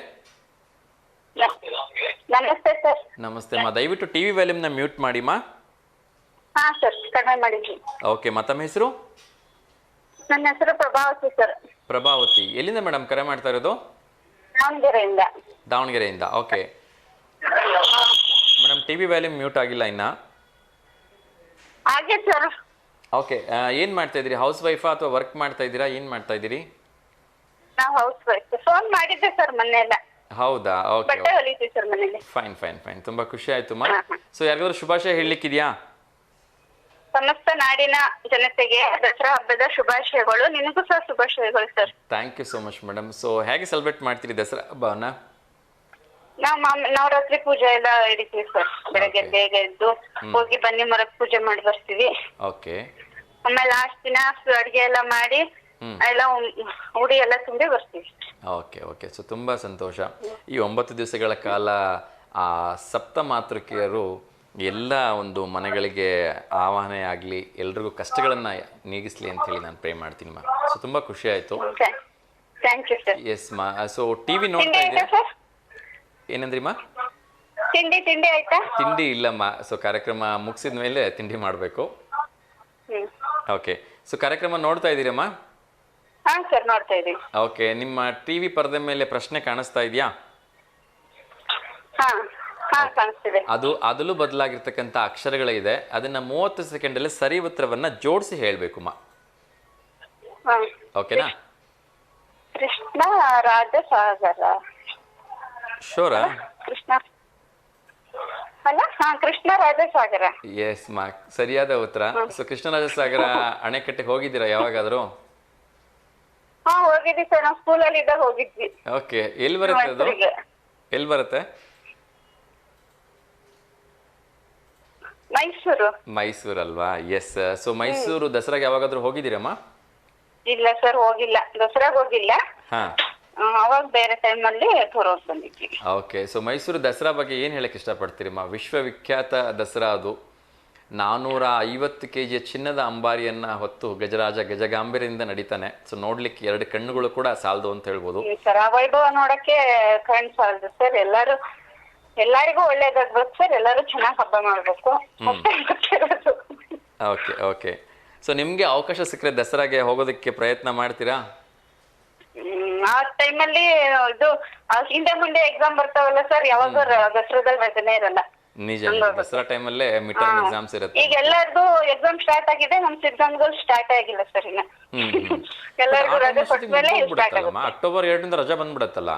ನಮಸ್ತೆ ಸರ್. ನಮಸ್ತೆ ದಯವಿಟ್ಟು ಟಿವಿ ವ್ಯಾಲ್ಯೂಮ್ನ ಮ್ಯೂಟ್ ಮಾಡಿಮ್ಮ. ಹಾ ಸರ್, ಕಡಿಮೆ ಮಾಡಿದ್ವಿ. ಓಕೆ, ತಮ್ಮ ಹೆಸರು? ನನ್ನ ಹೆಸರು ಪ್ರಭಾವತಿ ಸರ್. ಪ್ರಭಾವತಿ, ಎಲ್ಲಿಂದ ಮೇಡಮ್ ಕರೆ ಮಾಡ್ತಾ ಇರೋದು? ದಾವಣಗೆರೆಯಿಂದ. ದಾವಣಗೆರೆಯಿಂದ. Okay madam, TV volume mute ಆಗಿಲ್ಲ ಇನ್ನ? ಹಾಗೆ ಸರ್. ಓಕೆ, ಏನು ಮಾಡ್ತಾ ಇದ್ದೀರಿ? ಹೌಸ್ ವೈಫಾ ಅಥವಾ ವರ್ಕ್ ಮಾಡ್ತಾ ಇದ್ದೀರಾ? ಏನು ಮಾಡ್ತಾ ಇದ್ದೀರಿ? ನಾವು ಹೌಸ್ ವೈಫ್. ಫೋನ್ ಮಾಡಿದ್ದೆ ಸರ್ ಮೊನ್ನೆ ಎಲ್ಲ. ಹೌದಾ? ಓಕೆ, ಬಟ್ಟೆ ಹೊಲಿತೀವಿ ಸರ್ ಮನೇಲಿ. ಫೈನ್ ಫೈನ್ ಫೈನ್, ತುಂಬಾ ಖುಷಿ ಆಯ್ತು ಮಾ. ಸೊ ಯಾರಿಗಾದ್ರೂ ಶುಭಾಶಯ ಹೇಳಲಿಕ್ಕಿದೆಯಾ? ಸಮಸ್ತ ನಾಡಿನ ಜನತೆಗೆ ದಸರಾ ಹಬ್ಬದ ಶುಭಾಶಯಗಳು. ನಿನಗೂ ಸಹ ಶುಭಾಶಯಗಳು sir. Thank you so much madam. So ಹೇಗೆ ಸೆಲೆಬ್ರೇಟ್ ಮಾಡ್ತೀರಿ ದಸರಾ ಹಬ್ಬವನ್ನ? ನಾವು ನವರಾತ್ರಿ ಪೂಜೆ ಎಲ್ಲ ಹಿಡಿತೀವಿ ಸರ್. ಬೆಳಗ್ಗೆ ಬೇಗ ಎದ್ದು ಹೋಗಿ ಬನ್ನಿ ಮರಕ್ ಪೂಜೆ ಮಾಡಿ ಬರ್ತೀವಿ. ಓಕೆ. ಆಮೇಲೆ ಲಾಸ್ಟ್ ದಿನ ಅಡಿಗೆ ಎಲ್ಲ ಮಾಡಿ ಎಲ್ಲ ಉಡಿ ಎಲ್ಲ ತುಂಬಿ ಬರ್ತೀವಿ. Okay okay. ಸೊ ತುಂಬ ಸಂತೋಷ. ಈ 9 ದಿವಸಗಳ ಕಾಲ ಆ ಸಪ್ತ ಮಾತೃಕೆಯರು ಎಲ್ಲ ಒಂದು ಮನೆಗಳಿಗೆ ಆವಾಹನೆ ಆಗಲಿ, ಎಲ್ರಿಗೂ ಕಷ್ಟಗಳನ್ನು ನೀಗಿಸ್ಲಿ ಅಂತ ಹೇಳಿ ನಾನು ಪ್ರೇ ಮಾಡ್ತೀನಿ ಮಾ. ಸೊ ತುಂಬ ಖುಷಿ ಆಯಿತು. Thank you sir. ಎಸ್ ಮಾ. ಸೊ ಟಿವಿ ನೋಡ್ತಾ ಇದ್ದೀರಾ? ಏನಂದ್ರಿ ಮಾ? ತಿಂಡಿ ಆಯ್ತಾ? ತಿಂಡಿ ಇಲ್ಲಮ್ಮ. ಸೊ ಕಾರ್ಯಕ್ರಮ ಮುಗಿಸಿದ ಮೇಲೆ ತಿಂಡಿ ಮಾಡಬೇಕು. ಓಕೆ. ಸೊ ಕಾರ್ಯಕ್ರಮ ನೋಡ್ತಾ ಇದ್ದೀರಮ್ಮ? ಹಾ ಸರ್, ನೋಡ್ತಾ ಇದ್ದೀವಿ. ಓಕೆ, ನಿಮ್ಮ ಟಿವಿ ಪರದೆ ಮೇಲೆ ಪ್ರಶ್ನೆ ಕಾಣಿಸ್ತಾ ಇದೆಯಾ? ಹಾ ಕಾಣಿಸ್ತಿದೆ. ಅದು ಅದಲು ಬದಲಾಗಿರ್ತಕ್ಕಂಥ ಅಕ್ಷರಗಳಿದೆ, ಅದನ್ನ 30 ಸೆಕೆಂಡಲ್ಲಿ ಸರಿ ಉತ್ತರವನ್ನ ಜೋಡಿಸಿ ಹೇಳಬೇಕು ಮಾ. ಓಕೆನಾ? ಕೃಷ್ಣ ರಾಜಸಾಗರ. ಶೋರಾ? ಕೃಷ್ಣ ಅಲ್ಲ? ಹಾ, ಕೃಷ್ಣ ರಾಜಸಾಗರ. ಎಸ್ ಮಾ, ಸರಿಯಾದ ಉತ್ತರ. ಸೊ ಕೃಷ್ಣರಾಜಸಾಗರ ಅಣೆಕಟ್ಟೆಗೆ ಹೋಗಿದ್ದೀರಾ ಯಾವಾಗಾದ್ರೂ? ಹಾ ಹೋಗಿದ್ವಿ ಸರ್, ನಾವು ಸ್ಕೂಲಲ್ಲಿ ಇದ್ದಾಗ ಹೋಗಿದ್ವಿ. ಓಕೆ, ಎಲ್ಲಿ ಬರುತ್ತೆ ಅದು? ಎಲ್ಲಿ ಬರುತ್ತೆ? ಮೈಸೂರು. ಮೈಸೂರಲ್ವಾ? ಎಸ್. ಸೊ ಮೈಸೂರು ದಸರಾಗೆ ಯಾವಾಗಾದ್ರೂ ಹೋಗಿದ್ದೀರಮ್ಮ? ಇಲ್ಲ ಸರ್, ಹೋಗಿಲ್ಲ. ದಸರಾಗ ಹೋಗಿಲ್ಲ. ಹಾ. ಅವಾಗ ಬೇರೆ ಟೈಮಲ್ಲಿ ಟೂರ್ ಹೋಗಿ ಬಂದಿದ್ವಿ. ಓಕೆ, ಸೊ ಮೈಸೂರು ದಸರಾ ಬಗ್ಗೆ ಏನು ಹೇಳಕ್ಕೆ ಇಷ್ಟಪಡ್ತೀರಿಮ್ಮ? ವಿಶ್ವವಿಖ್ಯಾತ ದಸರಾ ಅದು. 450 kg ಚಿನ್ನದ ಅಂಬಾರಿಯನ್ನು ಹೊತ್ತು ಗಜರಾಜ ಗಜಗಾಂಬೆರಿಂದ ನಡೀತಾನೆ. ಸೊ ನೋಡ್ಲಿಕ್ಕೆ 2 ಕಣ್ಣುಗಳು ಕೂಡ ಸಾಲದು ಅಂತ ಹೇಳ್ಬೋದು. ಈ ತರ ವೈಭವ ನೋಡಕ್ಕೆ ಕಣ್ ಸಾಲದು ಸರ್. ಎಲ್ಲರಿಗೂ ಒಳ್ಳೇದಾಗ್ಬೇಕು ಸರ್. ಎಲ್ಲರೂ ಚೆನ್ನಾಗಿ ಹಬ್ಬ ಮಾಡ್ಬೇಕು ಅಷ್ಟೇ ಗೊತ್ತಿರೋದು. ಓಕೆ ಓಕೆ, ಸೊ ನಿಮಗೆ ಅವಕಾಶ ಸಿಕ್ಕರೆ ದಸರಾಗೆ ಹೋಗೋದಕ್ಕೆ ಪ್ರಯತ್ನ ಮಾಡ್ತೀರಾ? ಆ ಟೈಮಲ್ಲಿ ಇದು ಹಿಂದೆ ಮುಂದೆ ಎಕ್ಸಾಮ್ ಬರ್ತಾವಲ್ಲ ಸರ್, ಯಾವಾಗ ದಸರಾದಲ್ಲಿ ರಜನೆ ಇರಲ್ಲ. ನಿಜ, ದಸರಾ ಟೈಮಲ್ಲೇ ಮಿಡ್ ಟರ್ಮ್ ಎಕ್ಸಾಮ್ಸ್ ಇರುತ್ತೆ. ಈಗ ಎಲ್ಲಾರ್ದು ಎಕ್ಸಾಮ್ ಸ್ಟಾರ್ಟ್ ಆಗಿದೆ, ನಮ್ ಎಕ್ಸಾಮ್ಗಳು ಸ್ಟಾರ್ಟ್ ಆಗಿಲ್ಲ ಸರ್ ಇನ್ನ. ಎಲ್ಲರಿಗೂ ರಜೆ ಕೊಟ್ಮೇಲೆ ಸ್ಟಾರ್ಟ್ ಆಗುತ್ತೆ. ಅಕ್ಟೋಬರ್ 2ರಿಂದ ರಜಾ ಬಂದ್ಬಿಡತ್ತಲ್ಲ?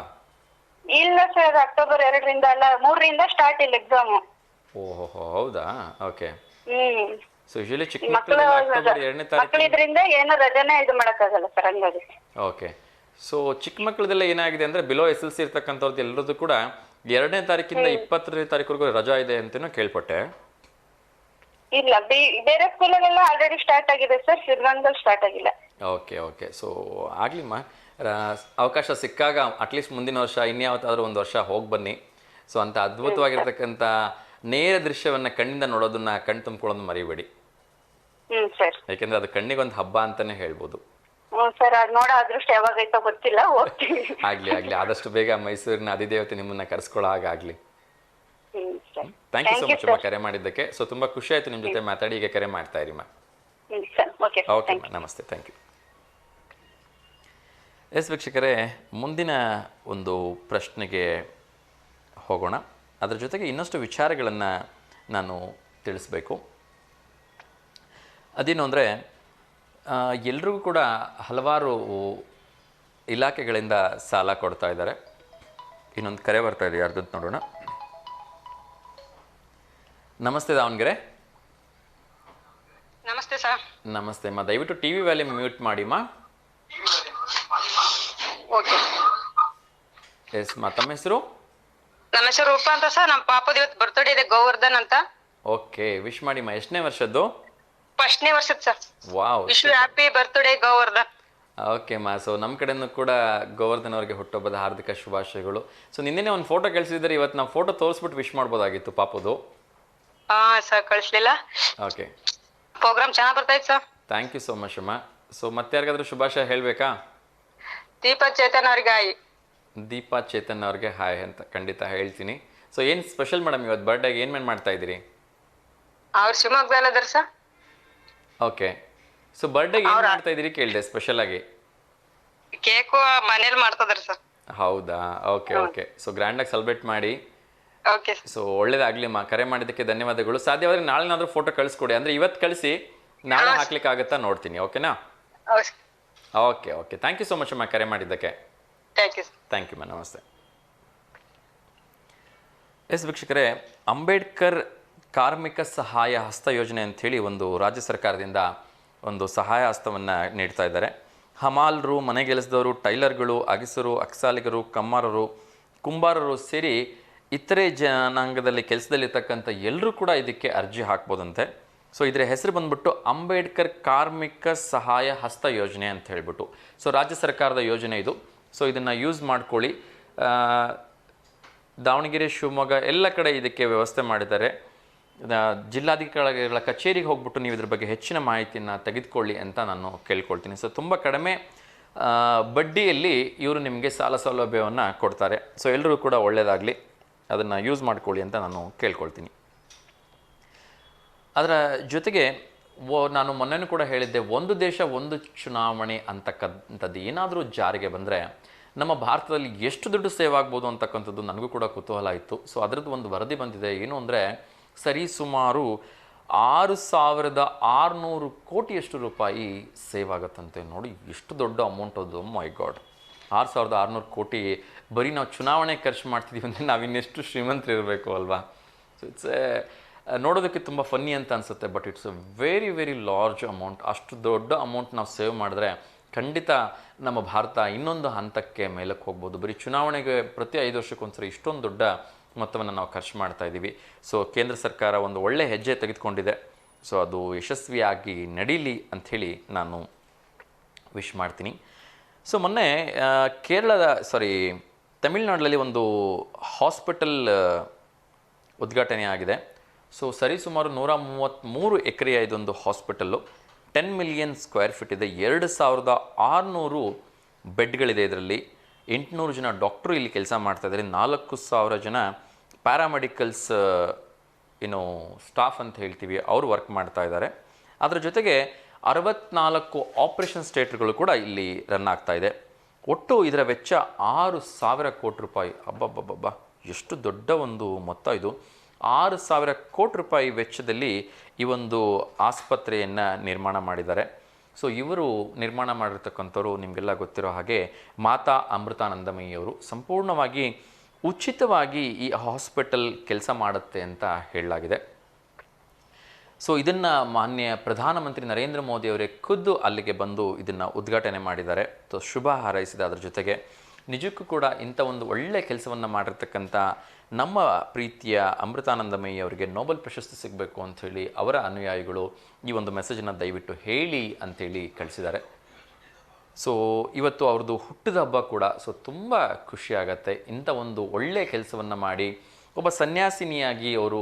ಇಲ್ಲ ಸರ್, ಅಕ್ಟೋಬರ್ 2ರಿಂದ ಅಲ್ಲ 3ರಿಂದ ಸ್ಟಾರ್ಟ್ ಇಲ್ಲ ಎಕ್ಸಾಮ್. ಓಹೋ, ಹೌದಾ? ಓಕೆ. ಸೊ ಯೂಶಲಿ ಚಿಕ್ಕ ಮಕ್ಕಳು ಅಕ್ಟೋಬರ್ 2ನೇ ತಾರೀಕು ಮಕ್ಕಳಿದ್ರಿಂದ ಏನು ರಜೆನೇ ಇದು ಮಾಡಕ್ಕಾಗಲ್ಲ ಸರ್, ಹಂಗಾಗಿ. ಓಕೆ, ಸೊ ಚಿಕ್ಕ ಮಕ್ಕಳದೆಲ್ಲ ಏನಾಗಿದೆ ಅಂದ್ರೆ ಬಿಲೋ SLC ಇರ್ತಕ್ಕಂಥವ್ರದ್ದು ಎಲ್ಲರದ್ದು ಕೂಡ 2ನೇ ತಾರೀಕಿಂದ 20ನೇ ತಾರೀಕುವರೆಗೂ ರಜಾ ಇದೆ ಅಂತನೂ ಕೇಳ್ಪಟ್ಟೆ. ಇಲ್ಲ, ಬೇರೆ ಸ್ಕೂಲಲ್ಲೆಲ್ಲ ಆಲ್ರೆಡಿ ಸ್ಟಾರ್ಟ್ ಆಗಿದೆ ಸರ್, ಸಿದ್ಧಗಂಗದಲ್ಲಿ ಸ್ಟಾರ್ಟ್ ಆಗಿಲ್ಲ. ಓಕೆ ಓಕೆ, ಸೊ ಆಗ್ಲಿಮ್ಮ, ಅವಕಾಶ ಸಿಕ್ಕಾಗ ಅಟ್ಲೀಸ್ಟ್ ಮುಂದಿನ ವರ್ಷ ಇನ್ಯಾವತ್ತಾದ್ರೂ ಒಂದು ವರ್ಷ ಹೋಗಿ ಬನ್ನಿ. ಸೊ ಅಂತ ಅದ್ಭುತವಾಗಿರ್ತಕ್ಕಂಥ ನೇರ ದೃಶ್ಯವನ್ನ ಕಣ್ಣಿಂದ ನೋಡೋದನ್ನ ಕಣ್ ತುಂಬ್ಕೊಳ್ಳೋದು ಮರಿಬೇಡಿ. ಸರ್, ಯಾಕೆಂದ್ರೆ ಅದು ಕಣ್ಣಿಗೊಂದು ಹಬ್ಬ ಅಂತಾನೆ ಹೇಳ್ಬೋದು. ಸರ್, ಅದ್ ನೋಡೋ ಅದೃಷ್ಟ ಯಾವಾಗೈತೋ ಗೊತ್ತಿಲ್ಲ, ಹೋಗ್ತೀವಿ. ಆಗ್ಲಿ ಆಗ್ಲಿ, ಆದಷ್ಟು ಬೇಗ ಮೈಸೂರಿನ ಅಧಿದೇವತೆ ನಿಮ್ಮನ್ನ ಕರೆಸ್ಕೊಳ್ಳೋ ಹಾಗಾಗ್ಲಿ. ಥ್ಯಾಂಕ್ ಯು ಸೊ ಮಚ್ ಅಮ್ಮ ಕರೆ ಮಾಡಿದ್ದಕ್ಕೆ. ಸೊ ತುಂಬಾ ಖುಷಿ ಆಯ್ತು ನಿಮ್ಮ ಜೊತೆ ಮಾತಾಡಿ. ಈಗ ಕರೆ ಮಾಡ್ತಾ ಇರಿ ಮಾ. ಓಕೆ, ನಮಸ್ತೆ, ಥ್ಯಾಂಕ್ ಯು. ಎಸ್ ವೀಕ್ಷಕರೇ, ಮುಂದಿನ ಒಂದು ಪ್ರಶ್ನೆಗೆ ಹೋಗೋಣ. ಅದರ ಜೊತೆಗೆ ಇನ್ನಷ್ಟು ವಿಚಾರಗಳನ್ನು ನಾನು ತಿಳಿಸ್ಬೇಕು. ಅದೇನು ಅಂದರೆ, ಎಲ್ರಿಗೂ ಕೂಡ ಹಲವಾರು ಇಲಾಖೆಗಳಿಂದ ಸಾಲ ಕೊಡ್ತಾ ಇದ್ದಾರೆ. ಇನ್ನೊಂದು ಕರೆ ಬರ್ತಾ ಇದೆ, ಯಾರ್ದಂತ ನೋಡೋಣ. ನಮಸ್ತೆ ದಾವಣಗೆರೆ. ನಮಸ್ತೆ ಸರ್. ನಮಸ್ತೆ ಅಮ್ಮ, ದಯವಿಟ್ಟು ಟಿವಿ ವ್ಯಾಲ್ಯೂಮ್ ಮ್ಯೂಟ್ ಮಾಡಿಮ್ಮ. ಓಕೆ. ಎಸ್ ಮಾ, ತಮ್ಮ ಹೆಸರು? ನನ್ನ ಹೆಸರು ರೂಪಾ ಅಂತ ಸರ್. ನಮ್ಮ ಪಾಪದ ಇವತ್ತು ಬರ್ತ್ಡೇ ಇದೆ, ಗೋವರ್ಧನ್ ಅಂತ. ಓಕೆ, ವಿಶ್ ಮಾಡಿಮ್ಮ. ಎಷ್ಟನೇ ವರ್ಷದ್ದು? 1ನೇ ವರ್ಷದ ಸರ್. Wow, wish you happy birthday Govardhan. Okay ಮಾ, ಸೊ ನಮ್ಮ ಕಡೆನೂ ಕೂಡ ಗೋವರ್ಧನ್ ಅವರಿಗೆ ಹುಟ್ಟುಹಬ್ಬದ ಹಾರ್ದಿಕ ಶುಭಾಶಯಗಳು. ಸೊ ನಿನ್ನೆ ಒಂದು ಫೋಟೋ ಕಳಿಸಿದ್ರೆ, ಇವತ್ತು ನಾವು ಫೋಟೋ ತೋರಿಸ್ಬಿಟ್ಟು ವಿಶ್ ಮಾಡ್ಬೋದಾಗಿತ್ತು ಪಾಪದು. ಹಾ ಸರ್, ಕಳಿಸ್ಲಿಲ್ಲ. ಓಕೆ, ಪ್ರೋಗ್ರಾಮ್ ಚೆನ್ನಾಗಿ ಬರ್ತಾಯ್ತು sir. Thank you so much ಅಮ್ಮ. ಸೊ ಮತ್ತೆ ಯಾರಿಗಾದ್ರೂ ಶುಭಾಶಯ ಹೇಳಬೇಕಾ? ದೀಪಾ ಚೇತನ್ ಅವ್ರಿಗೆ ಹಾಯ್. ದೀಪಾ ಚೇತನ್ ಅವ್ರಿಗೆ ಹಾಯ್ ಅಂತ ಖಂಡಿತ ಹೇಳ್ತೀನಿ. ಸೊ ಏನು ಸ್ಪೆಷಲ್ ಮೇಡಮ್ ಇವತ್ತು ಬರ್ಡೇಗೆ ಏನು ಮಾಡ್ತಾ ಇದ್ದೀರಿ? ಅವ್ರು ಶಿವಮೊಗ್ಗದಲ್ಲಿ ಅದಾರ ಸರ್. ಓಕೆ, ಸೊ ಬರ್ಡೇಗೆ ಏನು ಮಾಡ್ತಾ ಇದ್ದೀರಿ ಕೇಳಿದೆ ಸ್ಪೆಷಲ್ ಆಗಿ? ಕೇಕು ಮನೇಲಿ ಮಾಡ್ತದಾರ ಸರ್. ಹೌದಾ? ಓಕೆ ಓಕೆ, ಸೊ ಗ್ರ್ಯಾಂಡಾಗಿ ಸೆಲೆಬ್ರೇಟ್ ಮಾಡಿ. ಓಕೆ. ಸೊ ಒಳ್ಳೇದಾಗ್ಲಿಮ್ಮ, ಕರೆ ಮಾಡಿದ್ದಕ್ಕೆ ಧನ್ಯವಾದಗಳು. ಸಾಧ್ಯವಾದ್ರೆ ನಾಳೆನಾದ್ರೂ ಫೋಟೋ ಕಳಿಸ್ಕೊಡಿ. ಅಂದರೆ ಇವತ್ತು ಕಳಿಸಿ, ನಾಳೆ ಹಾಕ್ಲಿಕ್ಕೆ ಆಗುತ್ತಾ ನೋಡ್ತೀನಿ. ಓಕೆನಾ? Okay okay, thank you so much ಅಮ್ಮ ಕರೆ ಮಾಡಿದ್ದಕ್ಕೆ. ಥ್ಯಾಂಕ್ ಯು ಮಾ, ನಮಸ್ತೆ. ಎಸ್ ವೀಕ್ಷಕರೇ, ಅಂಬೇಡ್ಕರ್ ಕಾರ್ಮಿಕ ಸಹಾಯ ಹಸ್ತ ಯೋಜನೆ ಅಂಥೇಳಿ ಒಂದು ರಾಜ್ಯ ಸರ್ಕಾರದಿಂದ ಒಂದು ಸಹಾಯ ಹಸ್ತವನ್ನು ನೀಡ್ತಾ ಇದ್ದಾರೆ. ಹಮಾಲರು, ಮನೆಗೆಲಸದವರು, ಟೈಲರ್ಗಳು, ಅಗಿಸರು, ಅಕ್ಸಾಲಿಗರು, ಕಮ್ಮಾರರು, ಕುಂಬಾರರು ಸೇರಿ ಇತರೆ ಜನಾಂಗದಲ್ಲಿ ಕೆಲಸದಲ್ಲಿರ್ತಕ್ಕಂಥ ಎಲ್ಲರೂ ಕೂಡ ಇದಕ್ಕೆ ಅರ್ಜಿ ಹಾಕ್ಬೋದಂತೆ. ಸೊ ಇದರ ಹೆಸರು ಬಂದ್ಬಿಟ್ಟು ಅಂಬೇಡ್ಕರ್ ಕಾರ್ಮಿಕ ಸಹಾಯ ಹಸ್ತ ಯೋಜನೆ ಅಂತ ಹೇಳ್ಬಿಟ್ಟು. ಸೊ ರಾಜ್ಯ ಸರ್ಕಾರದ ಯೋಜನೆ ಇದು. ಸೊ ಇದನ್ನು ಯೂಸ್ ಮಾಡ್ಕೊಳ್ಳಿ. ದಾವಣಗೆರೆ, ಶಿವಮೊಗ್ಗ ಎಲ್ಲ ಕಡೆ ಇದಕ್ಕೆ ವ್ಯವಸ್ಥೆ ಮಾಡಿದ್ದಾರೆ. ಜಿಲ್ಲಾಧಿಕಾರಿಗಳ ಕಚೇರಿಗೆ ಹೋಗ್ಬಿಟ್ಟು ನೀವು ಇದ್ರ ಬಗ್ಗೆ ಹೆಚ್ಚಿನ ಮಾಹಿತಿಯನ್ನು ತೆಗೆದುಕೊಳ್ಳಿ ಅಂತ ನಾನು ಕೇಳ್ಕೊಳ್ತೀನಿ. ಸೊ ತುಂಬ ಕಡಿಮೆ ಬಡ್ಡಿಯಲ್ಲಿ ಇವರು ನಿಮಗೆ ಸಾಲ ಸೌಲಭ್ಯವನ್ನು ಕೊಡ್ತಾರೆ. ಸೊ ಎಲ್ಲರೂ ಕೂಡ ಒಳ್ಳೆಯದಾಗಲಿ, ಅದನ್ನು ಯೂಸ್ ಮಾಡ್ಕೊಳ್ಳಿ ಅಂತ ನಾನು ಕೇಳ್ಕೊಳ್ತೀನಿ. ಅದರ ಜೊತೆಗೆ ನಾನು ಮೊನ್ನೆನೂ ಕೂಡ ಹೇಳಿದ್ದೆ, ಒಂದು ದೇಶ ಒಂದು ಚುನಾವಣೆ ಅಂತಕ್ಕಂಥದ್ದು ಏನಾದರೂ ಜಾರಿಗೆ ಬಂದರೆ ನಮ್ಮ ಭಾರತದಲ್ಲಿ ಎಷ್ಟು ದುಡ್ಡು ಸೇವ್ ಆಗ್ಬೋದು ಅಂತಕ್ಕಂಥದ್ದು ನನಗೂ ಕೂಡ ಕುತೂಹಲ ಇತ್ತು. ಸೊ ಅದರದ್ದು ಒಂದು ವರದಿ ಬಂದಿದೆ. ಏನು ಅಂದರೆ ಸರಿ ಸುಮಾರು 6,600 ಕೋಟಿಯಷ್ಟು ರೂಪಾಯಿ ಸೇವ್ ಆಗುತ್ತಂತೆ. ನೋಡಿ ಎಷ್ಟು ದೊಡ್ಡ ಅಮೌಂಟ್ ಅದು. ಮೈ ಗಾಡ್, 6,600 ಕೋಟಿ ಬರೀ ನಾವು ಚುನಾವಣೆ ಖರ್ಚು ಮಾಡ್ತಿದ್ದೀವಿ ಅಂದರೆ ನಾವಿನ್ನೆಷ್ಟು ಶ್ರೀಮಂತರು ಇರಬೇಕು ಅಲ್ವಾ? ಸೊ ಇಟ್ಸ್ ನೋಡೋದಕ್ಕೆ ತುಂಬ ಫನ್ನಿ ಅಂತ ಅನಿಸುತ್ತೆ, but it's a very very large amount. ಅಷ್ಟು ದೊಡ್ಡ ಅಮೌಂಟ್ ನಾವು ಸೇವ್ ಮಾಡಿದ್ರೆ ಖಂಡಿತ ನಮ್ಮ ಭಾರತ ಇನ್ನೊಂದು ಹಂತಕ್ಕೆ ಮೇಲಕ್ಕೆ ಹೋಗ್ಬೋದು. ಬರೀ ಚುನಾವಣೆಗೆ ಪ್ರತಿ 5 ವರ್ಷಕ್ಕೊಂದ್ಸರಿ ಇಷ್ಟೊಂದು ದೊಡ್ಡ ಮೊತ್ತವನ್ನು ನಾವು ಖರ್ಚು ಮಾಡ್ತಾ ಇದ್ದೀವಿ. ಸೊ ಕೇಂದ್ರ ಸರ್ಕಾರ ಒಂದು ಒಳ್ಳೆ ಹೆಜ್ಜೆ ತೆಗೆದುಕೊಂಡಿದೆ. ಸೊ ಅದು ಯಶಸ್ವಿಯಾಗಿ ನಡೀಲಿ ಅಂಥೇಳಿ ನಾನು ವಿಶ್ ಮಾಡ್ತೀನಿ. ಸೊ ಮೊನ್ನೆ ತಮಿಳ್ನಾಡಲ್ಲಿ ಒಂದು ಹಾಸ್ಪಿಟಲ್ ಉದ್ಘಾಟನೆ ಆಗಿದೆ. ಸೊ ಸರಿಸುಮಾರು 133 ಎಕರೆಯ ಇದೊಂದು ಹಾಸ್ಪಿಟಲ್ಲು, 10 ಮಿಲಿಯನ್ ಸ್ಕ್ವೇರ್ ಫೀಟ್ ಇದೆ, 2600 ಬೆಡ್ಗಳಿದೆ. ಇದರಲ್ಲಿ 800 ಜನ ಡಾಕ್ಟ್ರು ಇಲ್ಲಿ ಕೆಲಸ ಮಾಡ್ತಾಯಿದ್ದಾರೆ, 4000 ಜನ ಪ್ಯಾರಾಮೆಡಿಕಲ್ಸ್ ಸ್ಟಾಫ್ ಅಂತ ಹೇಳ್ತೀವಿ, ಅವರು ವರ್ಕ್ ಮಾಡ್ತಾ ಇದ್ದಾರೆ. ಅದರ ಜೊತೆಗೆ 64 ಆಪರೇಷನ್ ಥಿಯೇಟರ್ಗಳು ಕೂಡ ಇಲ್ಲಿ ರನ್ ಆಗ್ತಾ ಇದೆ. ಒಟ್ಟು ಇದರ ವೆಚ್ಚ 6,000 ಕೋಟಿ ರೂಪಾಯಿ. ಅಬ್ಬಬ್ಬಬ್ಬ, ಎಷ್ಟು ದೊಡ್ಡ ಒಂದು ಮೊತ್ತ ಇದು. 6,000 ಕೋಟಿ ರೂಪಾಯಿ ವೆಚ್ಚದಲ್ಲಿ ಈ ಒಂದು ಆಸ್ಪತ್ರೆಯನ್ನು ನಿರ್ಮಾಣ ಮಾಡಿದ್ದಾರೆ. ಸೊ ಇವರು ನಿರ್ಮಾಣ ಮಾಡಿರ್ತಕ್ಕಂಥವ್ರು ನಿಮಗೆಲ್ಲ ಗೊತ್ತಿರೋ ಹಾಗೆ ಮಾತಾ ಅಮೃತಾನಂದಮಯಿಯವರು. ಸಂಪೂರ್ಣವಾಗಿ ಉಚಿತವಾಗಿ ಈ ಹಾಸ್ಪಿಟಲ್ ಕೆಲಸ ಮಾಡುತ್ತೆ ಅಂತ ಹೇಳಲಾಗಿದೆ. ಸೊ ಇದನ್ನು ಮಾನ್ಯ ಪ್ರಧಾನಮಂತ್ರಿ ನರೇಂದ್ರ ಮೋದಿ ಅವರೇ ಖುದ್ದು ಅಲ್ಲಿಗೆ ಬಂದು ಇದನ್ನು ಉದ್ಘಾಟನೆ ಮಾಡಿದ್ದಾರೆ. ಸೊ ಶುಭ ಹಾರೈಸಿದೆ. ಅದರ ಜೊತೆಗೆ ನಿಜಕ್ಕೂ ಕೂಡ ಇಂಥ ಒಂದು ಒಳ್ಳೆಯ ಕೆಲಸವನ್ನು ಮಾಡಿರ್ತಕ್ಕಂಥ ನಮ್ಮ ಪ್ರೀತಿಯ ಅಮೃತಾನಂದಮಯಿ ಅವರಿಗೆ ನೊಬೆಲ್ ಪ್ರಶಸ್ತಿ ಸಿಗಬೇಕು ಅಂಥೇಳಿ ಅವರ ಅನುಯಾಯಿಗಳು ಈ ಒಂದು ಮೆಸೇಜನ್ನು ದಯವಿಟ್ಟು ಹೇಳಿ ಅಂಥೇಳಿ ಕಳಿಸಿದ್ದಾರೆ. ಸೊ ಇವತ್ತು ಅವ್ರದ್ದು ಹುಟ್ಟಿದ ಹಬ್ಬ ಕೂಡ. ಸೊ ತುಂಬ ಖುಷಿಯಾಗತ್ತೆ. ಇಂಥ ಒಂದು ಒಳ್ಳೆಯ ಕೆಲಸವನ್ನು ಮಾಡಿ ಒಬ್ಬ ಸನ್ಯಾಸಿನಿಯಾಗಿ ಅವರು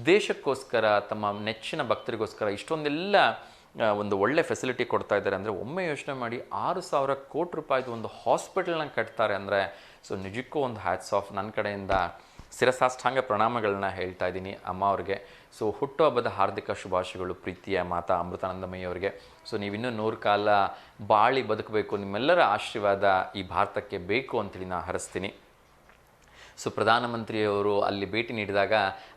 ದೇಶಕ್ಕೋಸ್ಕರ, ತಮ್ಮ ನೆಚ್ಚಿನ ಭಕ್ತರಿಗೋಸ್ಕರ ಇಷ್ಟೊಂದೆಲ್ಲ ಒಂದು ಒಳ್ಳೆ ಫೆಸಿಲಿಟಿ ಕೊಡ್ತಾ ಇದ್ದಾರೆ ಅಂದರೆ ಒಮ್ಮೆ ಯೋಚನೆ ಮಾಡಿ. 6,000 ಕೋಟಿ ರೂಪಾಯಿದು ಒಂದು ಹಾಸ್ಪಿಟಲ್ನ ಕಟ್ತಾರೆ ಅಂದರೆ ಸೊ ನಿಜಕ್ಕೂ ಒಂದು ಹ್ಯಾಟ್ಸ್ ಆಫ್. ನನ್ನ ಕಡೆಯಿಂದ ಶಿರಸಾಷ್ಟಾಂಗ ಪ್ರಣಾಮಗಳನ್ನ ಹೇಳ್ತಾ ಇದ್ದೀನಿ ಅಮ್ಮ ಅವ್ರಿಗೆ. ಸೊ ಹುಟ್ಟುಹಬ್ಬದ ಹಾರ್ದಿಕ ಶುಭಾಶಯಗಳು ಪ್ರೀತಿಯ ಮಾತಾ ಅಮೃತಾನಂದಮಯಿ ಅವರಿಗೆ. ಸೊ ನೀವಿನ್ನೂ 100 ಕಾಲ ಬಾಳಿ ಬದುಕಬೇಕು, ನಿಮ್ಮೆಲ್ಲರ ಆಶೀರ್ವಾದ ಈ ಭಾರತಕ್ಕೆ ಬೇಕು ಅಂತೇಳಿ ನಾನು ಹರಿಸ್ತೀನಿ. ಸೊ ಪ್ರಧಾನಮಂತ್ರಿಯವರು ಅಲ್ಲಿ ಭೇಟಿ ನೀಡಿದಾಗ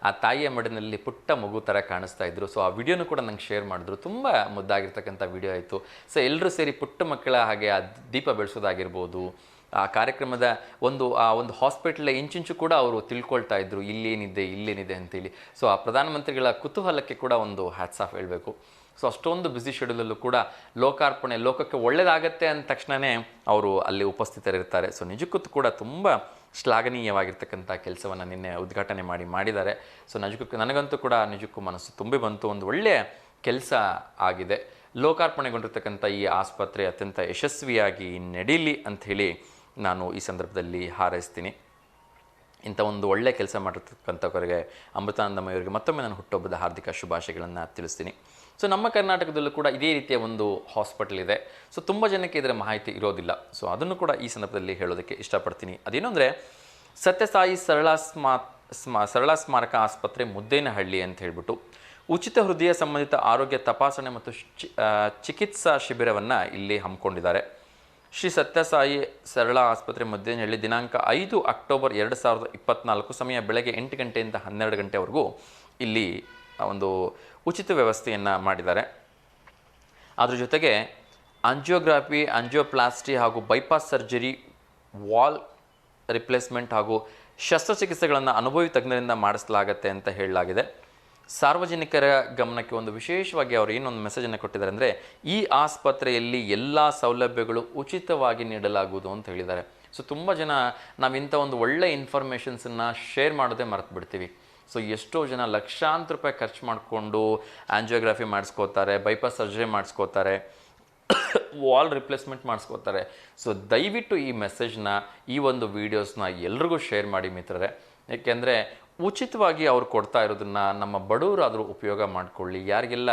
ಆ ತಾಯಿಯ ಮಡಿನಲ್ಲಿ ಪುಟ್ಟ ಮಗು ಥರ ಕಾಣಿಸ್ತಾ ಇದ್ರು. ಸೊ ಆ ವಿಡಿಯೋನು ಕೂಡ ನಂಗೆ ಶೇರ್ ಮಾಡಿದ್ರು. ತುಂಬ ಮುದ್ದಾಗಿರ್ತಕ್ಕಂಥ ವಿಡಿಯೋ ಆಯಿತು. ಸೊ ಎಲ್ಲರೂ ಸೇರಿ ಪುಟ್ಟ ಮಕ್ಕಳ ಹಾಗೆ ಆ ದೀಪ ಬೆಳೆಸೋದಾಗಿರ್ಬೋದು, ಆ ಕಾರ್ಯಕ್ರಮದ ಆ ಒಂದು ಹಾಸ್ಪಿಟಲ್ ಇಂಚಿಂಚು ಕೂಡ ಅವರು ತಿಳ್ಕೊಳ್ತಾ ಇದ್ರು ಇಲ್ಲೇನಿದೆ ಅಂತೇಳಿ. ಸೊ ಆ ಪ್ರಧಾನಮಂತ್ರಿಗಳ ಕುತೂಹಲಕ್ಕೆ ಕೂಡ ಒಂದು ಹ್ಯಾಟ್ಸ್ ಆಫ್ ಹೇಳಬೇಕು. ಸೊ ಅಷ್ಟೊಂದು ಬ್ಯುಸಿ ಶೆಡ್ಯೂಲಲ್ಲೂ ಕೂಡ ಲೋಕಾರ್ಪಣೆ, ಲೋಕಕ್ಕೆ ಒಳ್ಳೆಯದಾಗತ್ತೆ ಅಂದ ತಕ್ಷಣವೇ ಅವರು ಅಲ್ಲಿ ಉಪಸ್ಥಿತರಿರ್ತಾರೆ. ಸೊ ನಿಜಕ್ಕೂ ಕೂಡ ತುಂಬ ಶ್ಲಾಘನೀಯವಾಗಿರ್ತಕ್ಕಂಥ ಕೆಲಸವನ್ನು ನಿನ್ನೆ ಉದ್ಘಾಟನೆ ಮಾಡಿದ್ದಾರೆ. ಸೊ ನನಗಂತೂ ಕೂಡ ನಿಜಕ್ಕೂ ಮನಸ್ಸು ತುಂಬಿ ಬಂತು. ಒಂದು ಒಳ್ಳೆಯ ಕೆಲಸ ಆಗಿದೆ. ಲೋಕಾರ್ಪಣೆಗೊಂಡಿರ್ತಕ್ಕಂಥ ಈ ಆಸ್ಪತ್ರೆ ಅತ್ಯಂತ ಯಶಸ್ವಿಯಾಗಿ ನಡೀಲಿ ಅಂಥೇಳಿ ನಾನು ಈ ಸಂದರ್ಭದಲ್ಲಿ ಹಾರೈಸ್ತೀನಿ. ಇಂಥ ಒಂದು ಒಳ್ಳೆಯ ಕೆಲಸ ಮಾಡಿರ್ತಕ್ಕಂಥವರಿಗೆ ಅಮೃತಾನಂದಮಯಿಯವರಿಗೆ ಮತ್ತೊಮ್ಮೆ ನಾನು ಹುಟ್ಟುಹಬ್ಬದ ಹಾರ್ದಿಕ ಶುಭಾಶಯಗಳನ್ನು ತಿಳಿಸ್ತೀನಿ. ಸೊ ನಮ್ಮ ಕರ್ನಾಟಕದಲ್ಲೂ ಕೂಡ ಇದೇ ರೀತಿಯ ಒಂದು ಹಾಸ್ಪಿಟಲ್ ಇದೆ. ಸೊ ತುಂಬ ಜನಕ್ಕೆ ಇದರ ಮಾಹಿತಿ ಇರೋದಿಲ್ಲ. ಸೊ ಅದನ್ನು ಕೂಡ ಈ ಸಂದರ್ಭದಲ್ಲಿ ಹೇಳೋದಕ್ಕೆ ಇಷ್ಟಪಡ್ತೀನಿ. ಅದೇನು ಅಂದರೆ ಸತ್ಯಸಾಯಿ ಸರಳ ಸ್ಮಾರಕ ಆಸ್ಪತ್ರೆ ಮುದ್ದೇನಹಳ್ಳಿ ಅಂತ ಹೇಳ್ಬಿಟ್ಟು ಉಚಿತ ಹೃದಯ ಸಂಬಂಧಿತ ಆರೋಗ್ಯ ತಪಾಸಣೆ ಮತ್ತು ಚಿಕಿತ್ಸಾ ಶಿಬಿರವನ್ನು ಇಲ್ಲಿ ಹಮ್ಮಿಕೊಂಡಿದ್ದಾರೆ. ಶ್ರೀ ಸತ್ಯಸಾಯಿ ಸರಳ ಆಸ್ಪತ್ರೆ ಮುದ್ದೇನಹಳ್ಳಿ ದಿನಾಂಕ 5 ಅಕ್ಟೋಬರ್ 2024 ಸಮಯ ಬೆಳಗ್ಗೆ 8 ಗಂಟೆಯಿಂದ 12 ಗಂಟೆವರೆಗೂ ಇಲ್ಲಿ ಒಂದು ಉಚಿತ ವ್ಯವಸ್ಥೆಯನ್ನು ಮಾಡಿದ್ದಾರೆ. ಅದ್ರ ಜೊತೆಗೆ ಆಂಜಿಯೋಗ್ರಾಫಿ, ಆಂಜಿಯೋಪ್ಲಾಸ್ಟಿ ಹಾಗೂ ಬೈಪಾಸ್ ಸರ್ಜರಿ, ವಾಲ್ ರಿಪ್ಲೇಸ್ಮೆಂಟ್ ಹಾಗೂ ಶಸ್ತ್ರಚಿಕಿತ್ಸೆಗಳನ್ನು ಅನುಭವಿ ತಜ್ಞರಿಂದ ಮಾಡಿಸಲಾಗತ್ತೆ ಅಂತ ಹೇಳಲಾಗಿದೆ. ಸಾರ್ವಜನಿಕರ ಗಮನಕ್ಕೆ ಒಂದು ವಿಶೇಷವಾಗಿ ಅವರು ಏನೊಂದು ಮೆಸೇಜನ್ನು ಕೊಟ್ಟಿದ್ದಾರೆ ಅಂದರೆ ಈ ಆಸ್ಪತ್ರೆಯಲ್ಲಿ ಎಲ್ಲ ಸೌಲಭ್ಯಗಳು ಉಚಿತವಾಗಿ ನೀಡಲಾಗುವುದು ಅಂತ ಹೇಳಿದ್ದಾರೆ. ಸೊ ತುಂಬ ಜನ ನಾವಿಂಥ ಒಂದು ಒಳ್ಳೆ ಇನ್ಫಾರ್ಮೇಷನ್ಸನ್ನು ಶೇರ್ ಮಾಡೋದೇ ಮರೆತು ಬಿಡ್ತೀವಿ. ಸೊ ಎಷ್ಟೋ ಜನ ಲಕ್ಷಾಂತರ ರೂಪಾಯಿ ಖರ್ಚು ಮಾಡಿಕೊಂಡು ಆಂಜಿಯೋಗ್ರಾಫಿ ಮಾಡಿಸ್ಕೋತಾರೆ, ಬೈಪಾಸ್ ಸರ್ಜರಿ ಮಾಡಿಸ್ಕೋತಾರೆ, ವಾಲ್ ರಿಪ್ಲೇಸ್ಮೆಂಟ್ ಮಾಡಿಸ್ಕೋತಾರೆ. ಸೊ ದಯವಿಟ್ಟು ಈ ಮೆಸೇಜ್ನ, ಈ ಒಂದು ವೀಡಿಯೋಸ್ನ ಎಲ್ರಿಗೂ ಶೇರ್ ಮಾಡಿ ಮಿತ್ರರೇ. ಏಕೆಂದರೆ ಉಚಿತವಾಗಿ ಅವ್ರು ಕೊಡ್ತಾ ಇರೋದನ್ನು ನಮ್ಮ ಬಡವರಾದರೂ ಉಪಯೋಗ ಮಾಡಿಕೊಳ್ಳಿ. ಯಾರಿಗೆಲ್ಲ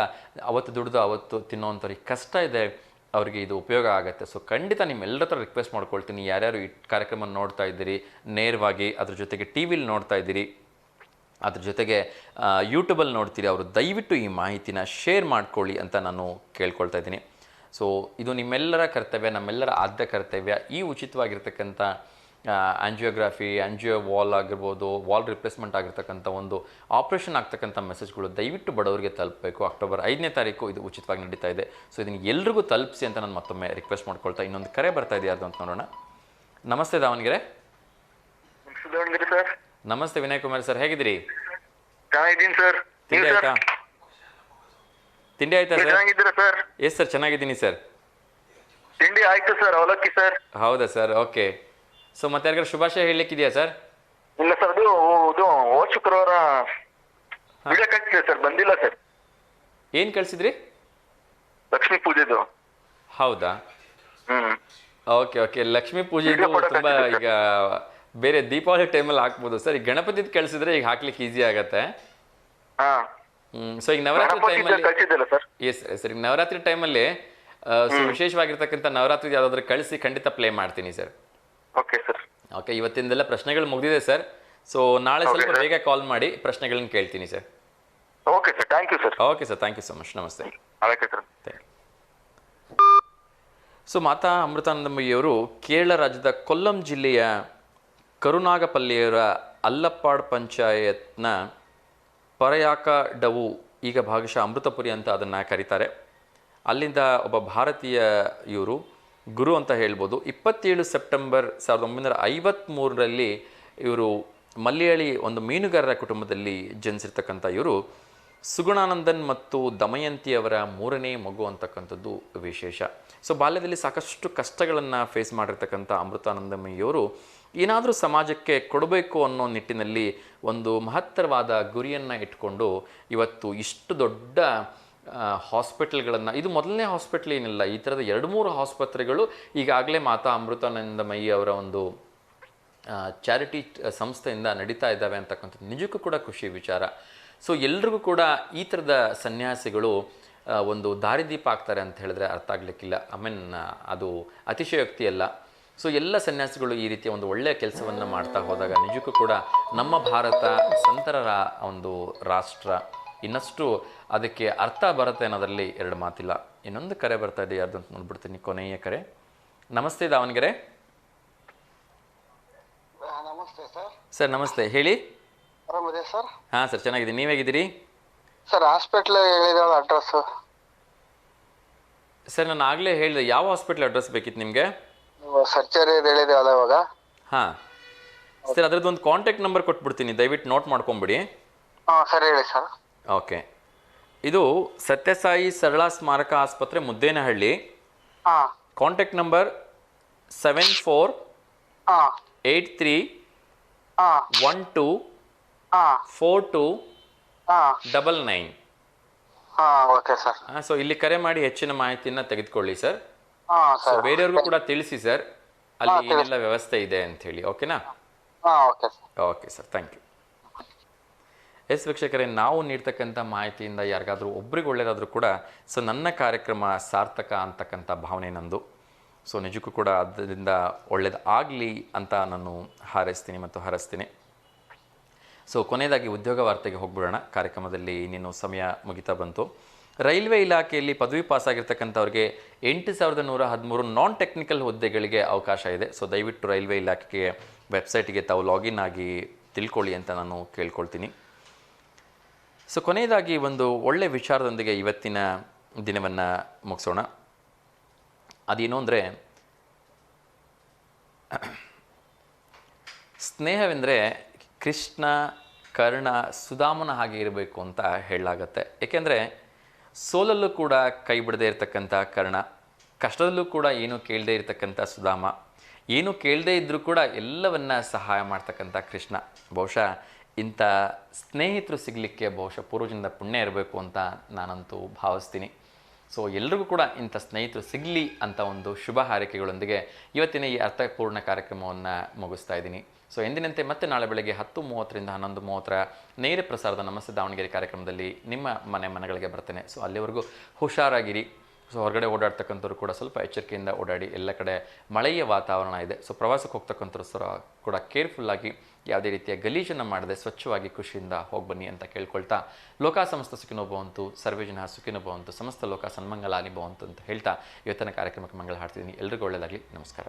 ಅವತ್ತು ದುಡಿದು ಅವತ್ತು ತಿನ್ನೋವಂಥವ್ರಿಗೆ ಕಷ್ಟ ಇದೆ, ಅವರಿಗೆ ಇದು ಉಪಯೋಗ ಆಗುತ್ತೆ. ಸೊ ಖಂಡಿತ ನಿಮ್ಮೆಲ್ಲರ ಹತ್ರ ರಿಕ್ವೆಸ್ಟ್ ಮಾಡ್ಕೊಳ್ತೀನಿ, ಯಾರ್ಯಾರು ಈ ಕಾರ್ಯಕ್ರಮ ನೋಡ್ತಾ ಇದ್ದೀರಿ ನೇರವಾಗಿ, ಅದ್ರ ಜೊತೆಗೆ ಟಿ ವಿಲಿ ನೋಡ್ತಾ ಇದ್ದೀರಿ, ಅದ್ರ ಜೊತೆಗೆ ಯೂಟ್ಯೂಬಲ್ಲಿ ನೋಡ್ತೀರಿ, ಅವರು ದಯವಿಟ್ಟು ಈ ಮಾಹಿತಿನ ಶೇರ್ ಮಾಡ್ಕೊಳ್ಳಿ ಅಂತ ನಾನು ಕೇಳ್ಕೊಳ್ತಾ ಇದ್ದೀನಿ. ಸೊ ಇದು ನಿಮ್ಮೆಲ್ಲರ ಕರ್ತವ್ಯ, ನಮ್ಮೆಲ್ಲರ ಆದ್ಯ ಕರ್ತವ್ಯ. ಈ ಉಚಿತವಾಗಿರ್ತಕ್ಕಂಥ ಆಂಜಿಯೋಗ್ರಾಫಿ, ಆಂಜಿಯೋ ವಾಲ್ ಆಗಿರ್ಬೋದು, ವಾಲ್ ರಿಪ್ಲೇಸ್ಮೆಂಟ್ ಆಗಿರ್ತಕ್ಕಂಥ ಒಂದು ಆಪ್ರೇಷನ್ ಆಗ್ತಕ್ಕಂಥ ಮೆಸೇಜ್ಗಳು ದಯವಿಟ್ಟು ಬಡವರಿಗೆ ತಲುಪಬೇಕು. ಅಕ್ಟೋಬರ್ 5ನೇ ತಾರೀಕು ಇದು ಉಚಿತವಾಗಿ ನಡೀತಾ ಇದೆ. ಸೊ ಇದನ್ನು ಎಲ್ರಿಗೂ ತಲುಪಿಸಿ ಅಂತ ನಾನು ಮತ್ತೊಮ್ಮೆ ರಿಕ್ವೆಸ್ಟ್ ಮಾಡ್ಕೊಳ್ತಾ, ಇನ್ನೊಂದು ಕರೆ ಬರ್ತಾ ಇದೆ ಯಾರ್ದು ಅಂತ ನೋಡೋಣ. ನಮಸ್ತೆ ದಾವಣಗೆರೆ. ಸರ್ ನಮಸ್ತೆ ವಿನಯ್ ಕುಮಾರ್ ಸರ್, ಹೇಗಿದ್ದೀರಿ? ಚೆನ್ನಾಗಿದ್ದೀನಿ ಸರ್. ತಿಂಡಿ ಆಯ್ತಾ? ತಿಂಡಿ ಆಯ್ತಾ ಸರ್? ಚೆನ್ನಾಗಿದ್ದೀರಾ ಸರ್? ಎಸ್ ಸರ್, ಚೆನ್ನಾಗಿದ್ದೀನಿ ಸರ್. ತಿಂಡಿ ಆಯ್ತು ಸರ್, ಅವಲಕ್ಕಿ ಸರ್. ಹೌದಾ ಸರ್, ಓಕೆ. ಸೊ ಮತ್ತೆ ಯಾರಿಗಾರು ಶುಭಾಶಯ ಹೇಳಲಿಕ್ಕಿದೆಯಾ ಸರ್? ಇಲ್ಲ ಸರ್, ಅದು ಹೋದ ಶುಕ್ರವಾರ ವಿಡಿಯೋ ಕಳಿಸಿದೆ ಸರ್, ಬಂದಿಲ್ಲ ಸರ್. ಏನು ಕಳಿಸಿದ್ರಿ? ಲಕ್ಷ್ಮೀ ಪೂಜೆದು. ಹೌದಾ? ಓಕೆ ಓಕೆ, ಲಕ್ಷ್ಮೀ ಪೂಜೆದು ತುಂಬ ಈಗ ಬೇರೆ ದೀಪಾವಳಿ ಟೈಮಲ್ಲಿ ಹಾಕ್ಬೋದು ಸರ್. ಈಗ ಗಣಪತಿದ್ ಕಳಿಸಿದ್ರೆ ಈಗ ಹಾಕ್ಲಿಕ್ಕೆ ಈಸಿ ಆಗತ್ತೆ. ಹಾ ಸೊ ಈಗ ನವರಾತ್ರಿ ಟೈಮಲ್ಲಿ ಕಳ್ಸಿದ್ದಲ್ಲ ಸರ್? ಎಸ್ ಸರ್, ಈಗ ನವರಾತ್ರಿ ಟೈಮಲ್ಲಿ ವಿಶೇಷವಾಗಿರ್ತಕ್ಕಂಥ ನವರಾತ್ರಿ ಯಾವ್ದಾದ್ರು ಕಳಿಸಿ ಖಂಡಿತ ಪ್ಲೇ ಮಾಡ್ತೀನಿ ಸರ್. Okay sir. ಓಕೆ, ಇವತ್ತಿಂದೆಲ್ಲ ಪ್ರಶ್ನೆಗಳು ಮುಗಿದಿದೆ ಸರ್. ಸೊ ನಾಳೆ ಸ್ವಲ್ಪ ಬೇಗ ಕಾಲ್ ಮಾಡಿ ಪ್ರಶ್ನೆಗಳನ್ನ ಕೇಳ್ತೀನಿ sir. Okay sir, thank you sir. Okay sir, thank you so much. ನಮಸ್ತೆ. Okay sir. ಸೊ ಮಾತಾ ಅಮೃತಾನಂದಮಯ್ಯವರು ಕೇರಳ ರಾಜ್ಯದ ಕೊಲ್ಲಂ ಜಿಲ್ಲೆಯ ಕರುನಾಗಪಲ್ಲಿಯವರ ಅಲ್ಲಪ್ಪಾಡ್ ಪಂಚಾಯತ್ನ ಪರಯಾಕಡವು, ಈಗ ಭಾಗಶಃ ಅಮೃತಪುರಿ ಅಂತ ಅದನ್ನು ಕರೀತಾರೆ. ಅಲ್ಲಿಂದ ಒಬ್ಬ ಭಾರತೀಯ ಇವರು ಗುರು ಅಂತ ಹೇಳ್ಬೋದು. 27 ಸೆಪ್ಟೆಂಬರ್ 1953ರಲ್ಲಿ ಇವರು ಮಲಯಾಳಿ ಒಂದು ಮೀನುಗಾರರ ಕುಟುಂಬದಲ್ಲಿ ಜನಿಸಿರ್ತಕ್ಕಂಥ ಇವರು ಸುಗುಣಾನಂದನ್ ಮತ್ತು ದಮಯಂತಿಯವರ 3ನೇ ಮಗು ಅಂತಕ್ಕಂಥದ್ದು ವಿಶೇಷ. ಸೊ ಬಾಲ್ಯದಲ್ಲಿ ಸಾಕಷ್ಟು ಕಷ್ಟಗಳನ್ನು ಫೇಸ್ ಮಾಡಿರ್ತಕ್ಕಂಥ ಅಮೃತಾನಂದಮಯ್ಯವರು ಏನಾದರೂ ಸಮಾಜಕ್ಕೆ ಕೊಡಬೇಕು ಅನ್ನೋ ನಿಟ್ಟಿನಲ್ಲಿ ಒಂದು ಮಹತ್ತರವಾದ ಗುರಿಯನ್ನು ಇಟ್ಕೊಂಡು ಇವತ್ತು ಇಷ್ಟು ದೊಡ್ಡ ಹಾಸ್ಪಿಟಲ್ಗಳನ್ನು, ಇದು ಮೊದಲನೇ ಹಾಸ್ಪಿಟ್ಲ್ ಏನಿಲ್ಲ, ಈ ಥರದ 2-3 ಆಸ್ಪತ್ರೆಗಳು ಈಗಾಗಲೇ ಮಾತಾ ಅಮೃತಾನಂದಮಯ್ಯಿ ಅವರ ಒಂದು ಚಾರಿಟಿ ಸಂಸ್ಥೆಯಿಂದ ನಡೀತಾ ಇದ್ದಾವೆ ಅಂತಕ್ಕಂಥದ್ದು ನಿಜಕ್ಕೂ ಕೂಡ ಖುಷಿ ವಿಚಾರ. ಸೊ ಎಲ್ರಿಗೂ ಕೂಡ ಈ ಥರದ ಸನ್ಯಾಸಿಗಳು ಒಂದು ದಾರಿದೀಪ ಆಗ್ತಾರೆ ಅಂತ ಹೇಳಿದ್ರೆ ಅರ್ಥ ಆಗಲಿಕ್ಕಿಲ್ಲ. ಅದು ಅತಿಶಯೋಕ್ತಿ ಅಲ್ಲ. ಸೊ ಎಲ್ಲ ಸನ್ಯಾಸಿಗಳು ಈ ರೀತಿಯ ಒಂದು ಒಳ್ಳೆಯ ಕೆಲಸವನ್ನು ಮಾಡ್ತಾ ಹೋದಾಗ ನಿಜಕ್ಕೂ ಕೂಡ ನಮ್ಮ ಭಾರತ ಸಂತರ ಒಂದು ರಾಷ್ಟ್ರ, ಇನ್ನಷ್ಟು ಅದಕ್ಕೆ ಅರ್ಥ ಬರುತ್ತೆ ಅನ್ನೋದರಲ್ಲಿ 2 ಮಾತಿಲ್ಲ. ಇನ್ನೊಂದು ಕರೆ ಬರ್ತಾ ಇದೆ, ಯಾರ್ದು ಅಂತ ನೋಡ್ಬಿಡ್ತೀನಿ. ಕೊನೆಯ ಕರೆ. ನಮಸ್ತೆ ದಾವಣಗೆರೆ. ನಮಸ್ತೆ ಸರ್. ಸರ್ ನಮಸ್ತೆ, ಹೇಳಿ. ಆರಾಮಿದೆ ಸರ್? ಹಾಂ ಸರ್, ಚೆನ್ನಾಗಿದ್ದೀನಿ. ನೀವು ಹೇಗಿದ್ದೀರಿ ಸರ್? ಹಾಸ್ಪಿಟ್ಲ್ ಹೇಳಿದಾಳ ಅಡ್ರೆಸ್ ಸರ್? ನಾನು ಆಗಲೇ ಹೇಳಿದೆ. ಯಾವ ಹಾಸ್ಪಿಟ್ಲ್ ಅಡ್ರೆಸ್ ಬೇಕಿತ್ತು ನಿಮಗೆ? ಸರ್ಜರಿ ಹೇಳಿದಾಳ ಇವಾಗ. ಹಾಂ ಸರ್, ಅದರದ್ದು ಒಂದು ಕಾಂಟ್ಯಾಕ್ಟ್ ನಂಬರ್ ಕೊಟ್ಬಿಡ್ತೀನಿ, ದಯವಿಟ್ಟು ನೋಟ್ ಮಾಡ್ಕೊಂಬಿಡಿ. ಹಾಂ ಸರ್, ಹೇಳಿ ಸರ್. ಓಕೆ, ಇದು ಸತ್ಯಸಾಯಿ ಸರಳಾ ಸ್ಮಾರಕ ಆಸ್ಪತ್ರೆ, ಮುದ್ದೇನಹಳ್ಳಿ. ಹಾಂ. Contact number 7483124299. ಹಾಂ, ಓಕೆ ಸರ್. ಸೊ ಇಲ್ಲಿ ಕರೆ ಮಾಡಿ ಹೆಚ್ಚಿನ ಮಾಹಿತಿಯನ್ನು ತೆಗೆದುಕೊಳ್ಳಿ ಸರ್. ಹಾಂ ಸೊ ಸರ್. ಬೇರೆಯವ್ರಿಗೂ ಕೂಡ ತಿಳಿಸಿ ಸರ್ ಅಲ್ಲಿ ಏನೆಲ್ಲ ವ್ಯವಸ್ಥೆ ಇದೆ ಅಂತ ಹೇಳಿ. ಓಕೆನಾ? ಹಾಂ, okay sir. Okay sir, thank you. Yes ವೀಕ್ಷಕರೇ, ನಾವು ನೀಡ್ತಕ್ಕಂಥ ಮಾಹಿತಿಯಿಂದ ಯಾರಿಗಾದರೂ ಒಬ್ರಿಗೆ ಒಳ್ಳೆಯದಾದರೂ ಕೂಡ ಸೊ ನನ್ನ ಕಾರ್ಯಕ್ರಮ ಸಾರ್ಥಕ ಅಂತಕ್ಕಂಥ ಭಾವನೆ ನಂದು. ಸೊ ನಿಜಕ್ಕೂ ಕೂಡ ಅದರಿಂದ ಒಳ್ಳೇದಾಗಲಿ ಅಂತ ನಾನು ಹಾರೈಸ್ತೀನಿ ಮತ್ತು ಹರಸ್ತೀನಿ. ಸೊ ಕೊನೆಯದಾಗಿ ಉದ್ಯೋಗ ವಾರ್ತೆಗೆ ಹೋಗ್ಬಿಡೋಣ. ಕಾರ್ಯಕ್ರಮದಲ್ಲಿ ಇನ್ನೇನು ಸಮಯ ಮುಗಿತಾ ಬಂತು. ರೈಲ್ವೆ ಇಲಾಖೆಯಲ್ಲಿ ಪದವಿ ಪಾಸಾಗಿರ್ತಕ್ಕಂಥವ್ರಿಗೆ 8113 ನಾನ್ ಟೆಕ್ನಿಕಲ್ ಹುದ್ದೆಗಳಿಗೆ ಅವಕಾಶ ಇದೆ. ಸೊ ದಯವಿಟ್ಟು ರೈಲ್ವೆ ಇಲಾಖೆಗೆ ವೆಬ್ಸೈಟಿಗೆ ತಾವು ಲಾಗಿನ್ ಆಗಿ ತಿಳ್ಕೊಳ್ಳಿ ಅಂತ ನಾನು ಕೇಳ್ಕೊಳ್ತೀನಿ. ಸೊ ಕೊನೆಯದಾಗಿ ಒಂದು ಒಳ್ಳೆಯ ವಿಚಾರದೊಂದಿಗೆ ಇವತ್ತಿನ ದಿನವನ್ನು ಮುಗಿಸೋಣ. ಅದೇನು ಅಂದರೆ, ಸ್ನೇಹವೆಂದರೆ ಕೃಷ್ಣ, ಕರ್ಣ, ಸುಧಾಮನ ಹಾಗೆ ಇರಬೇಕು ಅಂತ ಹೇಳಲಾಗತ್ತೆ. ಏಕೆಂದರೆ ಸೋಲಲ್ಲೂ ಕೂಡ ಕೈ ಬಿಡದೇ ಇರತಕ್ಕಂಥ ಕರ್ಣ, ಕಷ್ಟದಲ್ಲೂ ಕೂಡ ಏನು ಕೇಳದೇ ಇರತಕ್ಕಂಥ ಸುಧಾಮ, ಏನು ಕೇಳದೇ ಇದ್ದರೂ ಕೂಡ ಎಲ್ಲವನ್ನ ಸಹಾಯ ಮಾಡ್ತಕ್ಕಂಥ ಕೃಷ್ಣ. ಬಹುಶಃ ಇಂಥ ಸ್ನೇಹಿತರು ಸಿಗಲಿಕ್ಕೆ ಬಹುಶಃ ಪೂರ್ವಜನಿಂದ ಪುಣ್ಯ ಇರಬೇಕು ಅಂತ ನಾನಂತೂ ಭಾವಿಸ್ತೀನಿ. ಸೊ ಎಲ್ರಿಗೂ ಕೂಡ ಇಂಥ ಸ್ನೇಹಿತರು ಸಿಗಲಿ ಅಂತ ಒಂದು ಶುಭ ಹಾರೈಕೆಗಳೊಂದಿಗೆ ಇವತ್ತಿನ ಈ ಅರ್ಥಪೂರ್ಣ ಕಾರ್ಯಕ್ರಮವನ್ನು ಮುಗಿಸ್ತಾ ಇದ್ದೀನಿ. ಸೊ ಎಂದಿನಂತೆ ಮತ್ತೆ ನಾಳೆ ಬೆಳಗ್ಗೆ 10:30ರಿಂದ 11:30 ನೇರ ಪ್ರಸಾರದ ನಮಸ್ತೆ ದಾವಣಗೆರೆ ಕಾರ್ಯಕ್ರಮದಲ್ಲಿ ನಿಮ್ಮ ಮನೆಗಳಿಗೆ ಬರ್ತೇನೆ. ಸೊ ಅಲ್ಲಿವರೆಗೂ ಹುಷಾರಾಗಿರಿ. ಸೊ ಹೊರಗಡೆ ಓಡಾಡ್ತಕ್ಕಂಥವ್ರು ಕೂಡ ಸ್ವಲ್ಪ ಎಚ್ಚರಿಕೆಯಿಂದ ಓಡಾಡಿ. ಎಲ್ಲ ಕಡೆ ಮಳೆಯ ವಾತಾವರಣ ಇದೆ. ಸೊ ಪ್ರವಾಸಕ್ಕೆ ಹೋಗ್ತಕ್ಕಂಥವ್ರು ಕೂಡ ಕೇರ್ಫುಲ್ಲಾಗಿ, ಯಾವುದೇ ರೀತಿಯ ಗಲೀಜನ್ನು ಮಾಡದೆ ಸ್ವಚ್ಛವಾಗಿ ಖುಷಿಯಿಂದ ಹೋಗಿ ಬನ್ನಿ ಅಂತ ಕೇಳ್ಕೊಳ್ತಾ, ಲೋಕ ಸಮಸ್ತ ಸುಖಿನೋ ಭವಂತು, ಸರ್ವೇ ಜನ ಸುಖಿನೋ ಭವಂತು, ಸಮಸ್ತ ಲೋಕ ಸನ್ಮಂಗಲಾನಿ ಭವಂತು ಅಂತ ಹೇಳ್ತಾ ಇವತ್ತಿನ ಕಾರ್ಯಕ್ರಮಕ್ಕೆ ಮಂಗಳ ಹಾಡ್ತಿದ್ದೀನಿ. ಎಲ್ರಿಗೂ ಒಳ್ಳೆಯದಾಗಲಿ. ನಮಸ್ಕಾರ.